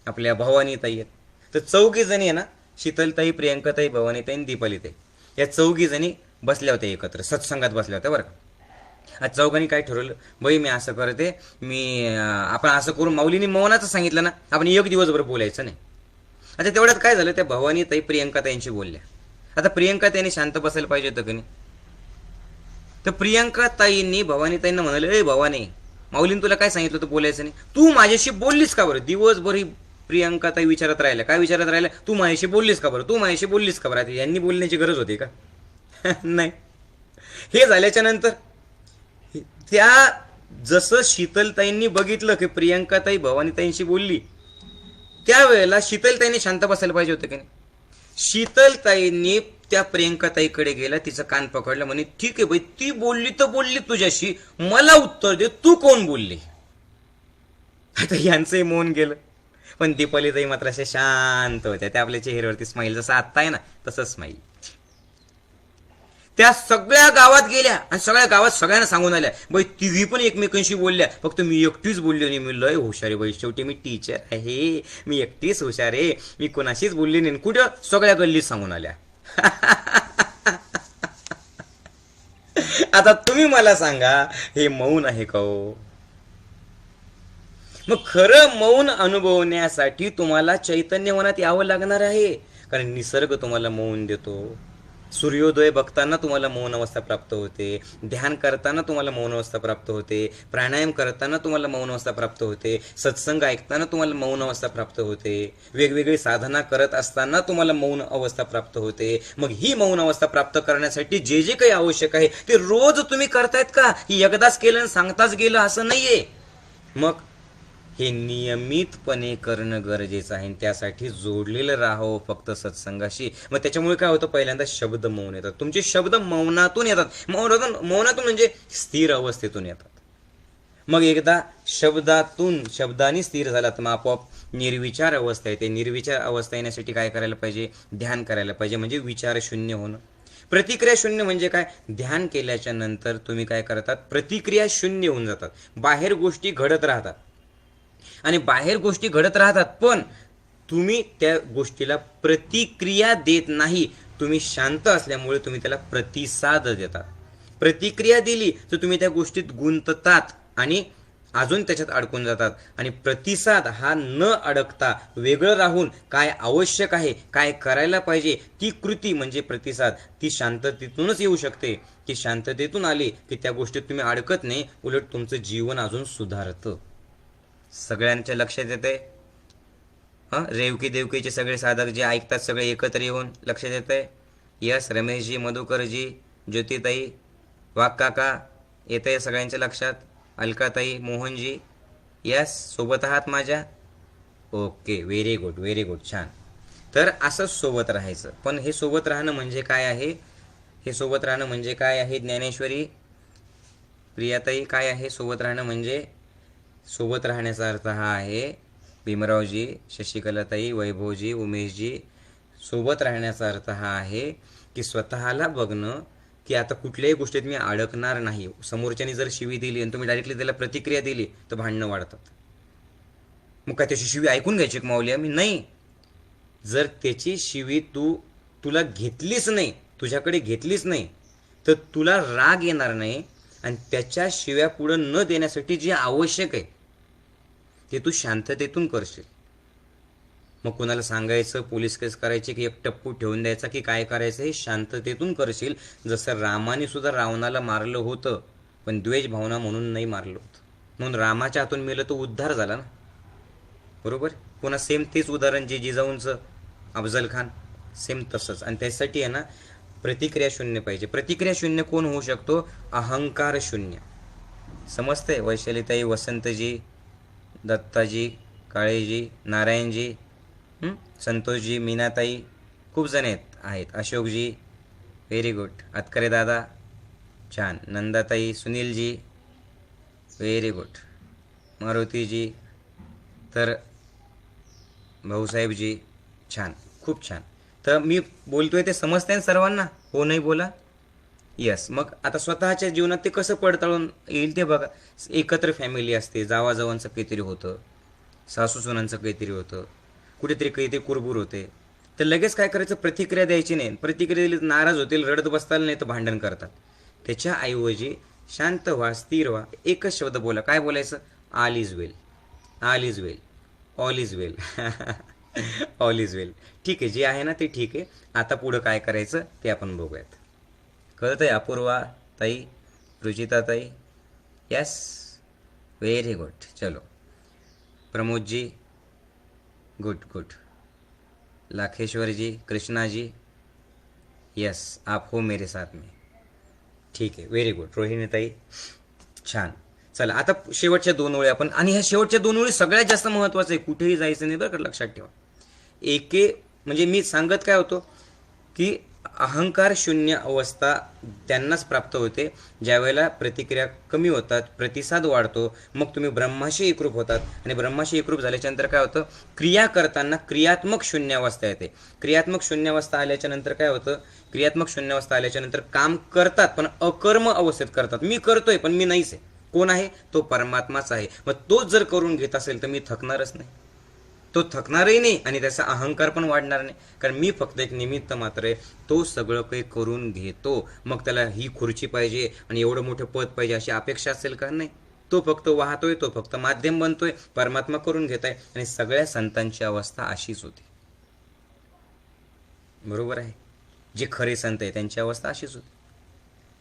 आपल्या भवानी ताई आहेत. तर 4 जणी आहे ना, शीतलताई, प्रियंकाताई, भवानीताई आणि दीपालीताई, या 4 जणी बसल्या होत्या एकत्र, सत्संगात बसल्या होत्या बरं का. आज 4घांनी काय ठरवलं, बाई मी असं करते, आपण असं करून, माऊलीने मौनाचं सांगितलं ना, आपण 1 दिवसभर बोलायचं नाही. आता तेवढ्यात काय झालं, त्या भवानीताई प्रियंकाताईंशी बोलल्या. आता प्रियंकाताईंनी शांत बसायला पाहिजे होतं की नाही. तर प्रियंकाताईंनी भवानीताईंना म्हणाले, ए भवानी, माऊलीने तुला काय सांगितलं होतं बोलायचं नाही, तू माझ्याशी बोललीस का बरं? दिवसभर ही प्रियंकाताई विचारत राहिल्या. काय विचारत राहिल्या? तू माझ्याशी बोललीस का बरं? तू माझ्याशी बोललीस का बरं? यांनी बोलण्याची गरज होती का? नाही. हे झाल्याच्या नंतर त्या जसं शीतलताईंनी बघितलं की प्रियंकाताई भवानीताईंशी बोलली, त्यावेळेला शीतलताईंनी शांत बसायला पाहिजे होतं की नाही. शीतलताईंनी त्या प्रियंकाताईकडे गेला, तिचं कान पकडलं, म्हणे ठीक आहे बाई, ती बोलली तर बोलली तुझ्याशी, मला उत्तर दे, तू कोण बोलली? आता यांचंही मौन गेलं. पण दीपालीताई मात्र अशा शांत होत्या. त्या आपल्या चेहऱ्यावरती स्माईल, जसं आत्ता आहे ना तसं स्माईल. त्या सगळ्या गावात गेल्या आणि सगळ्या गावात सगळ्यांना सांगून आल्या, बाई तिघी पण एकमेकांशी बोलल्या, फक्त मी एकटीच बोलली नाही. मी लय हुशार आहे बाई, शेवटी मी टीचर आहे, मी एकटीच हुशार आहे, मी कोणाशीच बोलली नाही. कुठं? सगळ्या गल्लीत सांगून आल्या. आता तुम्ही मला सांगा, हे मौन आहे का हो? मग खरं मौन अनुभवण्यासाठी तुम्हाला चैतन्यवनात यावं लागणार आहे, कारण निसर्ग तुम्हाला मौन देतो. सूर्योदय बघताना तुम्हाला मौन अवस्था प्राप्त होते, ध्यान करताना तुम्हाला मौन अवस्था प्राप्त होते, प्राणायाम करताना तुम्हाला मौन अवस्था प्राप्त होते, सत्संग ऐकताना तुम्हाला मौन अवस्था प्राप्त होते, वेगवेगळी साधना करत असताना तुम्हाला मौन अवस्था प्राप्त होते. मग ही मौन अवस्था प्राप्त करण्यासाठी जे जे काही आवश्यक आहे ते रोज तुम्ही करतायत का? ही एकदाच केलं आणि सांगताच गेलं असं नाहीये. मग हे नियमितपणे करणं गरजेचं आहे, त्यासाठी जोडलेलं राहावं फक्त सत्संगाशी. मग त्याच्यामुळे काय होतं, पहिल्यांदा शब्द मौन येतात. तुमचे शब्द मौनातून येतात. मौनातून म्हणजे स्थिर अवस्थेतून येतात. मग एकदा शब्दानी स्थिर झाला तर मग आपोआप निर्विचार अवस्था येते. निर्विचार अवस्था येण्यासाठी काय करायला पाहिजे? ध्यान करायला पाहिजे, म्हणजे विचार शून्य होणं. प्रतिक्रिया शून्य म्हणजे काय? ध्यान केल्याच्या नंतर तुम्ही काय करतात? प्रतिक्रिया शून्य होऊन जातात. बाहेर गोष्टी घडत राहतात आणि बाहेर गोष्टी घडत राहतात, पण तुम्ही त्या गोष्टीला प्रतिक्रिया देत नाही. तुम्ही शांत असल्यामुळे तुम्ही त्याला प्रतिसाद देतात. प्रतिक्रिया दिली तर तुम्ही त्या गोष्टीत गुंततात आणि अजून त्याच्यात अडकून जातात. आणि प्रतिसाद हा न अडकता वेगळं राहून काय आवश्यक आहे, काय करायला पाहिजे, ती कृती म्हणजे प्रतिसाद, ती शांततेतूनच येऊ शकते. की शांततेतून आली की त्या गोष्टीत तुम्ही अडकत नाही, उलट तुमचं जीवन अजून सुधारतं. सगळ्यांच्या लक्षात येते? हां, रेवकी देवकीचे सगळे साधक जे ऐकतात सगळे एकत्र येऊन लक्षात येत आहे? यस, रमेशजी, मधुकरजी, ज्योतिताई, वाघकाका, येत आहे सगळ्यांच्या लक्षात? अलकाताई, मोहनजी, यस, सोबत आहात माझ्या? Okay, very good, very good, छान. तर असंच सोबत राहायचं. पण हे सोबत राहणं म्हणजे काय आहे? हे सोबत राहणं म्हणजे काय आहे? ज्ञानेश्वरी, प्रियाताई, काय आहे सोबत राहणं म्हणजे? सोबत राहण्याचा अर्थ हा आहे, भीमरावजी, शशिकलाताई, वैभवजी, उमेशजी, सोबत राहण्याचा अर्थ हा आहे की स्वतःला बघणं की आता कुठल्याही गोष्टीत मी अडकणार नाही. समोरच्यानी जर शिवी दिली आणि तुम्ही डायरेक्टली त्याला प्रतिक्रिया दिली तर भांडणं वाढतात. मग काय त्याची शिवी ऐकून घ्यायची का माऊली आम्ही? नाही. जर त्याची शिवी तुला घेतलीच नाही, तुझ्याकडे घेतलीच नाही, तर तुला राग येणार नाही आणि त्याच्या शिव्या पुढं न देण्यासाठी जे आवश्यक आहे ते तू शांततेतून करशील. मग कुणाला सांगायचं, पोलीस केस करायची, की एक टप्पू ठेवून द्यायचा, की काय करायचं हे शांततेतून करशील. जसं रामाने सुद्धा रावणाला मारलं होतं, पण द्वेष भावना म्हणून नाही मारलं होतं, म्हणून रामाच्या हातून मेलं तो उद्धार झाला ना, बरोबर? पुन्हा सेम तेच उदाहरण जे जिजाऊंचं, अफजल खान, सेम तसंच. आणि त्यासाठी आहे ना प्रतिक्रिया शून्य पाहिजे. प्रतिक्रिया शून्य कोण होऊ शकतो? अहंकार शून्य. समजतंय? वैशालीताई, वसंतजी, दत्ताजी, काळेजी, नारायणजी, संतोषजी, मीनाताई, खूप जण आहेत, अशोकजी, व्हेरी गुड, अतकरे दादा, छान, नंदाताई, सुनीलजी, व्हेरी गुड, मारुतीजी, तर भाऊसाहेबजी, छान, खूप छान. तर मी बोलतोय ते समजतंय ना सर्वांना? हो नाही बोला. यस. मग आता स्वतःच्या जीवनात ते कसं पडताळून येईल ते बघा. एकत्र फॅमिली असते, जावाजावांचं काहीतरी होतं, सासू सुनांचं काहीतरी होतं, कुठेतरी काहीतरी कुरबूर होते, तर लगेच काय करायचं? प्रतिक्रिया द्यायची नाही. प्रतिक्रिया दिली नाराज होतील, रडत बसताल, नाही तर भांडण करतात. त्याच्याऐवजी शांत व्हा, स्थिर व्हा, एकच शब्द बोला. काय बोलायचं? All is well, all is well, all is well, all is well. ठीक आहे, जे आहे ना ते ठीक आहे. आता पुढं काय करायचं ते आपण बघूयात. कळत आहे? अपूर्वा ताई, रुचिता ताई, यस, व्हेरी गुड. चलो, प्रमोदजी, गुड गुड, लाखेश्वर जी, कृष्णा जी, यस, आप हो मेरे साथ में, ठीक आहे, व्हेरी गुड. रोहिणी ताई, छान. चला आता शेवटच्या 2 ओळी आपण, आणि ह्या शेवटच्या 2 ओळी सगळ्यात जास्त महत्त्वाचं आहे. कुठेही जायचं नाही बरं का, लक्षात ठेवा. एके म्हणजे मी सांगत काय होतो की अहंकार शून्य अवस्था त्यांनाच प्राप्त होते ज्यावेळेला प्रतिक्रिया कमी होतात, प्रतिसाद वाढतो, मग तुम्ही ब्रह्माशी एकरूप होतात. आणि ब्रह्माशी एकरूप झाल्याच्या नंतर काय होतं? क्रिया करताना क्रियात्मक शून्यावस्था येते. क्रियात्मक शून्यावस्था आल्याच्या नंतर काय होतं? क्रियात्मक शून्यावस्था आल्याच्या नंतर काम करतात पण अकर्म अवस्थेत करतात. मी करतोय पण मी नाहीच आहे. कोण आहे? तो परमात्माच आहे. मग तोच जर करून घेत असेल तर मी थकणारच नाही, तो थकणारही नाही आणि त्याचा अहंकार पण वाढणार नाही, कारण मी फक्त एक निमित्त मात्र आहे. तो सगळं काही करून घेतो. मग त्याला ही खुर्ची पाहिजे आणि एवढं मोठं पद पाहिजे अशी अपेक्षा असेल का? नाही. तो फक्त वाहतोय, तो फक्त माध्यम बनतोय, परमात्मा करून घेत आहे. आणि सगळ्या संतांची अवस्था अशीच होती, बरोबर आहे? जे खरे संत आहे त्यांची अवस्था अशीच होती.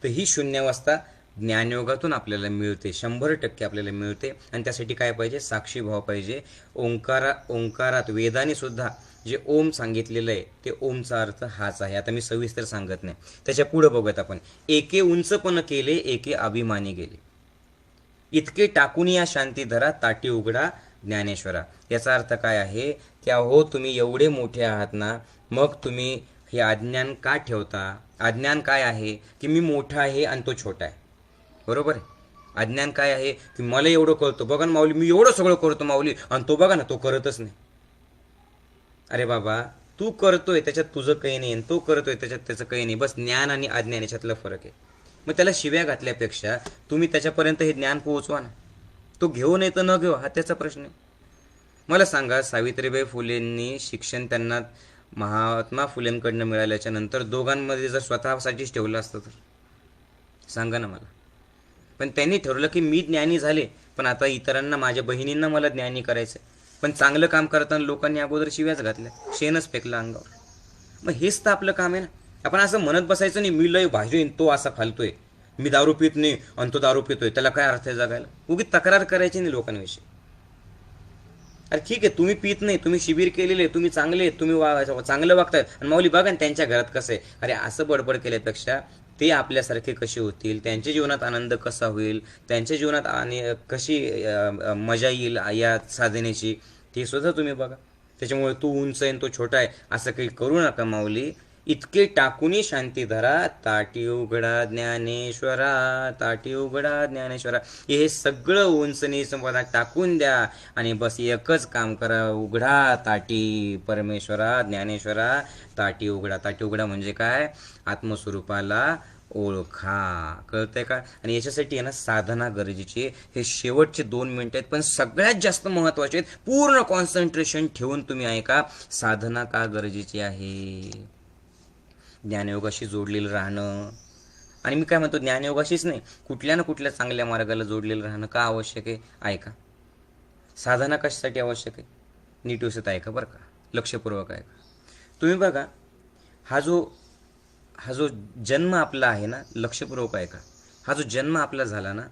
तर ही शून्यावस्था ज्ञानयोगातून आपल्याला मिळते, 100% आपल्याला मिळते. आणि त्यासाठी काय पाहिजे? साक्षीभाव पाहिजे. ओंकारात वेदाने सुद्धा जे ओम सांगितलेलं आहे ते ओमचा अर्थ हाच आहे. आता मी सविस्तर सांगत नाही, त्याच्या पुढे बघूयात आपण. एके उंचपण केले, एके अभिमानी गेले, इतके टाकून या शांती धरा, ताटी उघडा ज्ञानेश्वरा. याचा अर्थ काय आहे? की अहो तुम्ही एवढे मोठे आहात ना, मग तुम्ही हे अज्ञान का ठेवता? अज्ञान काय आहे? की मी मोठा आहे आणि तो छोटा आहे, बरोबर आहे? अज्ञान काय आहे? की मला एवढं कळतो, बघा ना माऊली, मी एवढं सगळं करतो माऊली, आणि तो बघा ना तो करतच नाही. अरे बाबा, तू करतोय त्याच्यात तुझं काही नाही आणि तो करतोय त्याच्यात त्याचं काही नाही, बस ज्ञान आणि अज्ञान याच्यातला फरक आहे. मग त्याला शिव्या घातल्यापेक्षा तुम्ही त्याच्यापर्यंत हे ज्ञान पोहोचवा ना. तो घेऊ नाही तर न घेऊ हा त्याचा प्रश्न आहे. मला सांगा, सावित्रीबाई फुलेंनी शिक्षण त्यांना महात्मा फुलेंकडनं मिळाल्याच्या नंतर दोघांमध्ये जर स्वतःसाठीच ठेवलं असतं तर सांगा ना मला. पण त्यांनी ठरवलं की मी ज्ञानी झाले, पण आता इतरांना, माझ्या बहिणींना मला ज्ञानी करायचं. पण चांगलं काम करताना लोकांनी अगोदर शिव्याच घातल्या, शेणच फेकलं अंगावर. मग हेच तर आपलं काम आहे ना. आपण असं म्हणत बसायचं नाही मी लय भाजून तो असा फालतोय, मी दारू पित नाही आणि तो दारू पितोय, त्याला काय अर्थ आहे जगायला. उगी तक्रार करायची नाही लोकांविषयी. अरे ठीक आहे, तुम्ही पित नाही, तुम्ही शिबिर केलेले, तुम्ही चांगले, तुम्ही चांगलं वागताय आणि माऊली बघा ना त्यांच्या घरात कसं आहे. अरे असं बडबड केल्यापेक्षा ते आपल्यासारखे कसे होतील, त्यांच्या जीवनात आनंद कसा होईल, त्यांच्या जीवनात आणि कशी मजा येईल या साधनेची, ते सुद्धा तुम्ही बघा. त्याच्यामुळे तू उंच आहे तो छोटा आहे असं काही करू नका माऊली. इतके टाकूनी शांती धरा, ताटी उघडा ज्ञानेश्वरा, ताटी उघडा ज्ञानेश्वरा. हे सगळं उंचनी संपदा टाकून द्या आणि बस एकच काम करा, उघडा ताटी परमेश्वरा ज्ञानेश्वरा, ताटी उघडा. ताटी उघडा म्हणजे काय, आत्मस्वरूपाला ओळखा. कळतंय का. आणि याच्यासाठी आहे ना साधना गरजेची आहे. हे शेवटचे 2 मिनिटं आहेत पण सगळ्यात जास्त महत्वाचे आहेत. पूर्ण कॉन्सन्ट्रेशन ठेवून तुम्ही ऐका. साधना का गरजेची आहे, ज्ञानयोगाशी जोडलेलं राहणं. आणि मी काय म्हणतो, ज्ञानयोगाशीच नाही, कुठल्या ना कुठल्या चांगल्या मार्गाला जोडलेलं राहणं का आवश्यक आहे, ऐका. साधना कशासाठी आवश्यक आहे, नीट व्यवस्थित ऐका बरं का, लक्षपूर्वक ऐका. तुम्ही बघा, हा जो जन्म आपला आहे ना, लक्षपूर्वक ऐका. हा जो जन्म आपला झाला ना,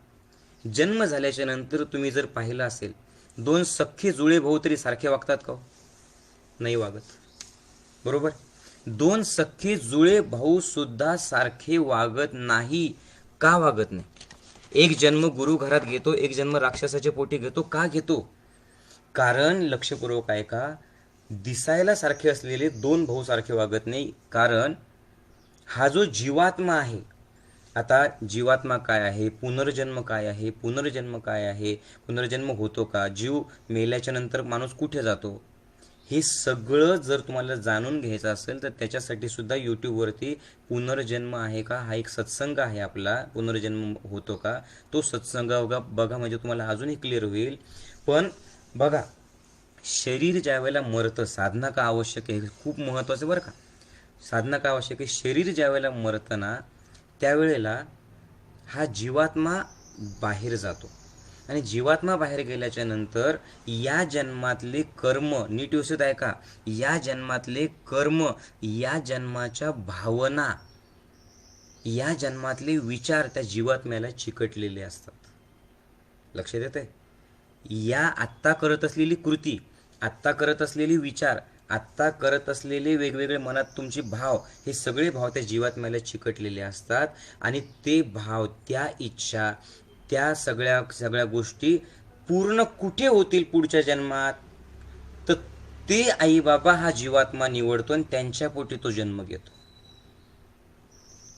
जन्म झाल्याच्या नंतर तुम्ही जर पाहिलं असेल, 2 सख्खे जुळे भाऊ तरी सारखे वागतात का, नाही वागत. बरोबर. 2 सख्खे जुळे भाऊ सुद्धा सारखे वागत नाही. का वागत नाही. एक जन्म गुरु घरात घेतो, एक जन्म राक्षसाच्या पोटी घेतो. का घेतो, कारण लक्षपूर्वक ऐका, दिसायला सारखे असलेले 2 भाऊ सारखे वागत नाही. कारण हा जो जीवात्मा आहे, आता जीवात्मा काय आहे, पुनर्जन्म काय आहे, पुनर्जन्म काय आहे, पुनर्जन्म होतो का, जीव मेल्याच्या नंतर माणूस कुठे जातो, हे सगळं जर तुम्हाला जाणून घ्यायचं असेल तर त्याच्यासाठी सुद्धा यूट्यूबवरती पुनर्जन्म आहे का, हा एक सत्संग आहे आपला, पुनर्जन्म होतो का, तो सत्संग बघा, म्हणजे तुम्हाला अजूनही क्लिअर होईल. पण बघा, शरीर ज्या वेळेला मरतं, साधना का आवश्यक आहे, खूप महत्त्वाचं बरं का. साधना का आवश्यक आहे, शरीर ज्या वेळेला मरतं ना त्यावेळेला हा जीवात्मा बाहेर जातो आणि जीवात्मा बाहेर गेल्याच्या नंतर या जन्मातले कर्म, नीट व्यवस्थित ऐका, या जन्मातले कर्म, या जन्माच्या भावना, या जन्मातले विचार त्या जीवात्म्याला चिकटलेले असतात. लक्षात येतंय. या आत्ता करत असलेली कृती, आत्ता करत असलेले विचार, आत्ता करत असलेले वेगवेगळे मनात तुमचे भाव, हे सगळे भाव त्या जीवात्म्याला चिकटलेले असतात. आणि ते भाव, त्या इच्छा, त्या सगळ्या गोष्टी पूर्ण कुठे होतील पुढच्या जन्मात, तर ते आई बाबा हा जीवात्मा निवडतो आणि त्यांच्या पोटी तो जन्म घेतो.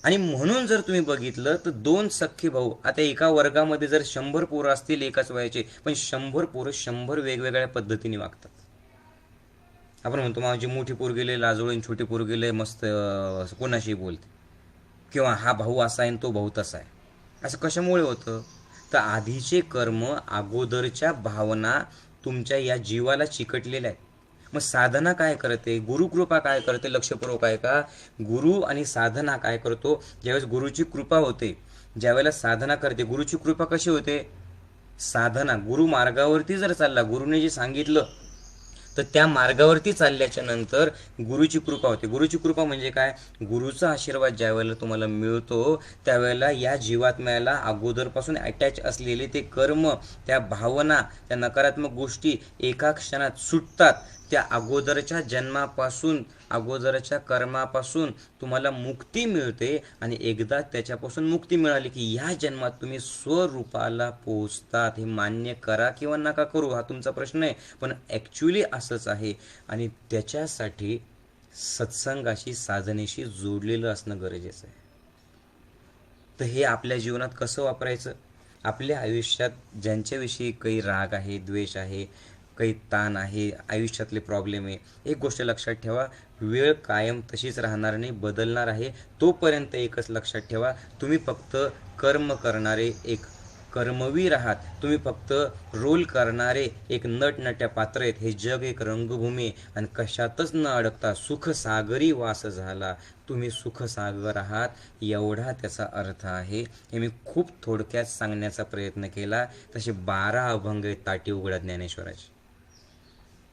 आणि म्हणून जर तुम्ही बघितलं तर 2 सख्खे भाऊ, आता एका वर्गामध्ये जर 100 पोरं असतील एकाच वयाचे, पण 100 पोरं 100 वेगवेगळ्या पद्धतीने वागतात. आपण म्हणतो माझी मोठी पोर गेले लाजवळीन, छोटी पोर गेले मस्त कोणाशी बोलते, किंवा हा भाऊ असा आहे तो भाऊ तसा आहे. असं कशामुळे होतं, तर आधीचे कर्म, अगोदरच्या भावना तुमच्या या जीवाला चिकटलेल्या आहेत. मग साधना काय करते, गुरुकृपा काय करते, लक्षपूर्वक आहे का. गुरु आणि साधना काय करतो, ज्यावेळेस गुरुची कृपा होते, ज्यावेळेला साधना करते, गुरुची कृपा कशी होते, साधना, गुरु मार्गावरती जर चालला, गुरुने जे सांगितलं तर त्या मार्गावरती चालल्याच्या नंतर गुरुची कृपा होते. गुरुची कृपा म्हणजे काय, गुरुचा आशीर्वाद ज्या वेळेला तुम्हाला मिळतो त्यावेळेला या जीवात्म्याला अगोदरपासून अटॅच असलेले ते कर्म, त्या भावना, त्या नकारात्मक गोष्टी एका क्षणात सुटतात. त्या अगोदरच्या जन्मापासून, अगोदरच्या कर्मापासून तुम्हाला मुक्ती मिळते. आणि एकदा त्याच्यापासून मुक्ती मिळाली की या जन्मात तुम्ही स्वरूपाला पोहोचतात. हे मान्य करा किंवा नका करू, हा तुमचा प्रश्न आहे, पण ॲक्च्युली असंच आहे. आणि त्याच्यासाठी सत्संगाशी, साधनेशी जोडलेलं असणं गरजेचं आहे. तर हे आपल्या जीवनात कसं वापरायचं, आपल्या आयुष्यात ज्यांच्याविषयी काही राग आहे, द्वेष आहे, काही ताण आहे, आयुष्यातले प्रॉब्लेम आहे. एक गोष्ट लक्षात ठेवा, वेळ कायम तशीच राहणार नाही, बदलणार आहे. तोपर्यंत एकच लक्षात ठेवा, तुम्ही फक्त कर्म करणारे एक कर्मवीर आहात. तुम्ही फक्त रोल करणारे एक नटनट्या पात्र आहेत. हे जग एक रंगभूमी आहे आणि कशातच न अडकता सुखसागरी वास झाला. तुम्ही सुखसागर आहात, एवढा त्याचा अर्थ आहे. हे मी खूप थोडक्यात सांगण्याचा प्रयत्न केला. तसे 12 अभंग आहेत ताटी उघडा ज्ञानेश्वराचे.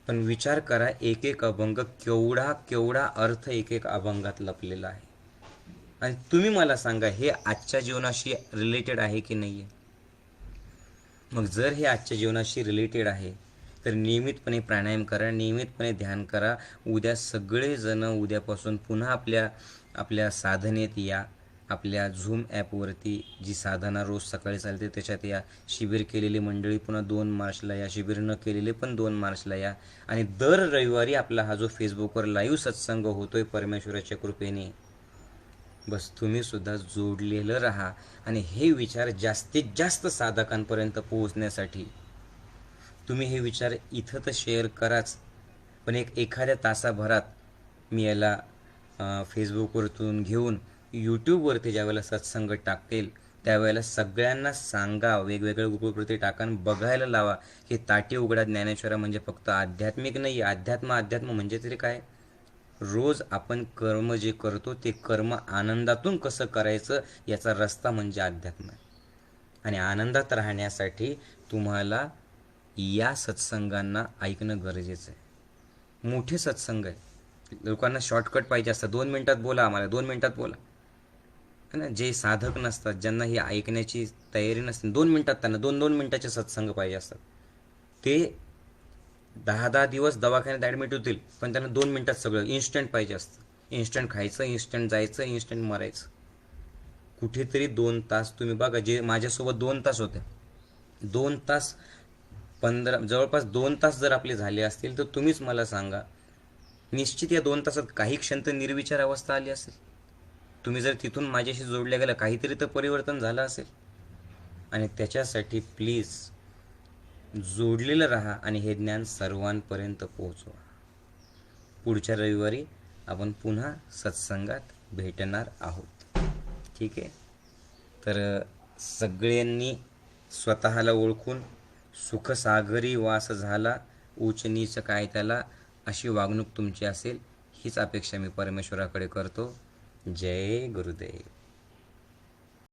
पण विचार करा, एक एक अभंग केवढा केवढा अर्थ एक एक अभंगात लपलेला आहे. आणि तुम्ही मला सांगा, हे आजच्या जीवनाशी रिलेटेड आहे की नाही आहे? मग जर हे आजच्या जीवनाशी रिलेटेड आहे, तर नियमितपणे प्राणायाम करा, नियमितपणे ध्यान करा. उद्या सगळेजण उद्यापासून पुन्हा आपल्या आपल्या साधनेत या. आपल्या झूम ॲपवरती जी साधना रोज सकाळी चालते त्याच्यात या. शिबिर केलेली मंडळी पुन्हा 2 मार्चला या, शिबिर न केलेले पण 2 मार्चला या. आणि दर रविवारी आपला हा जो फेसबुकवर लाईव्ह सत्संग होतोय परमेश्वराच्या कृपेने, बस तुम्ही सुद्धा जोडलेलं राहा. आणि हे विचार जास्तीत जास्त साधकांपर्यंत पोहोचण्यासाठी तुम्ही हे विचार इथं तर शेअर कराच, पण एखाद्या तासाभरात मी याला फेसबुकवरतून घेऊन यूट्यूबवरती ज्यावेळेला सत्संग टाकतील त्यावेळेला सगळ्यांना सांगा, वेगवेगळ्या ग्रुपवरती टाका, बघायला लावा की ताटी उघडा ज्ञानेश्वरा म्हणजे फक्त आध्यात्मिक नाही. अध्यात्म म्हणजे तरी काय? रोज आपण कर्म जे करतो ते कर्म आनंदातून कसं करायचं याचा रस्ता म्हणजे अध्यात्म आहे. आणि आनंदात राहण्यासाठी तुम्हाला या सत्संगांना ऐकणं गरजेचं आहे. मोठे सत्संग आहे, लोकांना शॉर्टकट पाहिजे असतं. 2 मिनटात बोला, आम्हाला 2 मिनटात बोला, है ना. जे साधक नसतात, ज्यांना ही ऐकण्याची तयारी नसते, 2 मिनटात त्यांना 2-2 मिनटाचे सत्संग पाहिजे असतात. ते 10-10 दिवस दवाखान्यात ॲडमिट होतील, पण त्यांना 2 मिनटात सगळं इन्स्टंट पाहिजे असतं. इन्स्टंट खायचं, इन्स्टंट जायचं, इन्स्टंट मरायचं. कुठेतरी 2 तास तुम्ही बघा, जे माझ्यासोबत 2 तास होते, 2 तास 15 जवळपास 2 तास जर आपले झाले असतील तर तुम्हीच मला सांगा, निश्चित या 2 तासात काही क्षण तर निर्विचार अवस्था आली असेल. तुम्ही जर तिथून माझ्याशी जोडल्या गेला, काहीतरी तर परिवर्तन झालं असेल. आणि त्याच्यासाठी प्लीज जोडलेलं राहा आणि हे ज्ञान सर्वांपर्यंत पोहोचवा. पुढच्या रविवारी आपण पुन्हा सत्संगात भेटणार आहोत, ठीक आहे. तर सगळ्यांनी स्वतःला ओळखून सुखसागरी वास झाला, उच्च नीच काय त्याला, अशी वागणूक तुमची असेल हीच अपेक्षा मी परमेश्वराकडे करतो. जय गुरुदेव.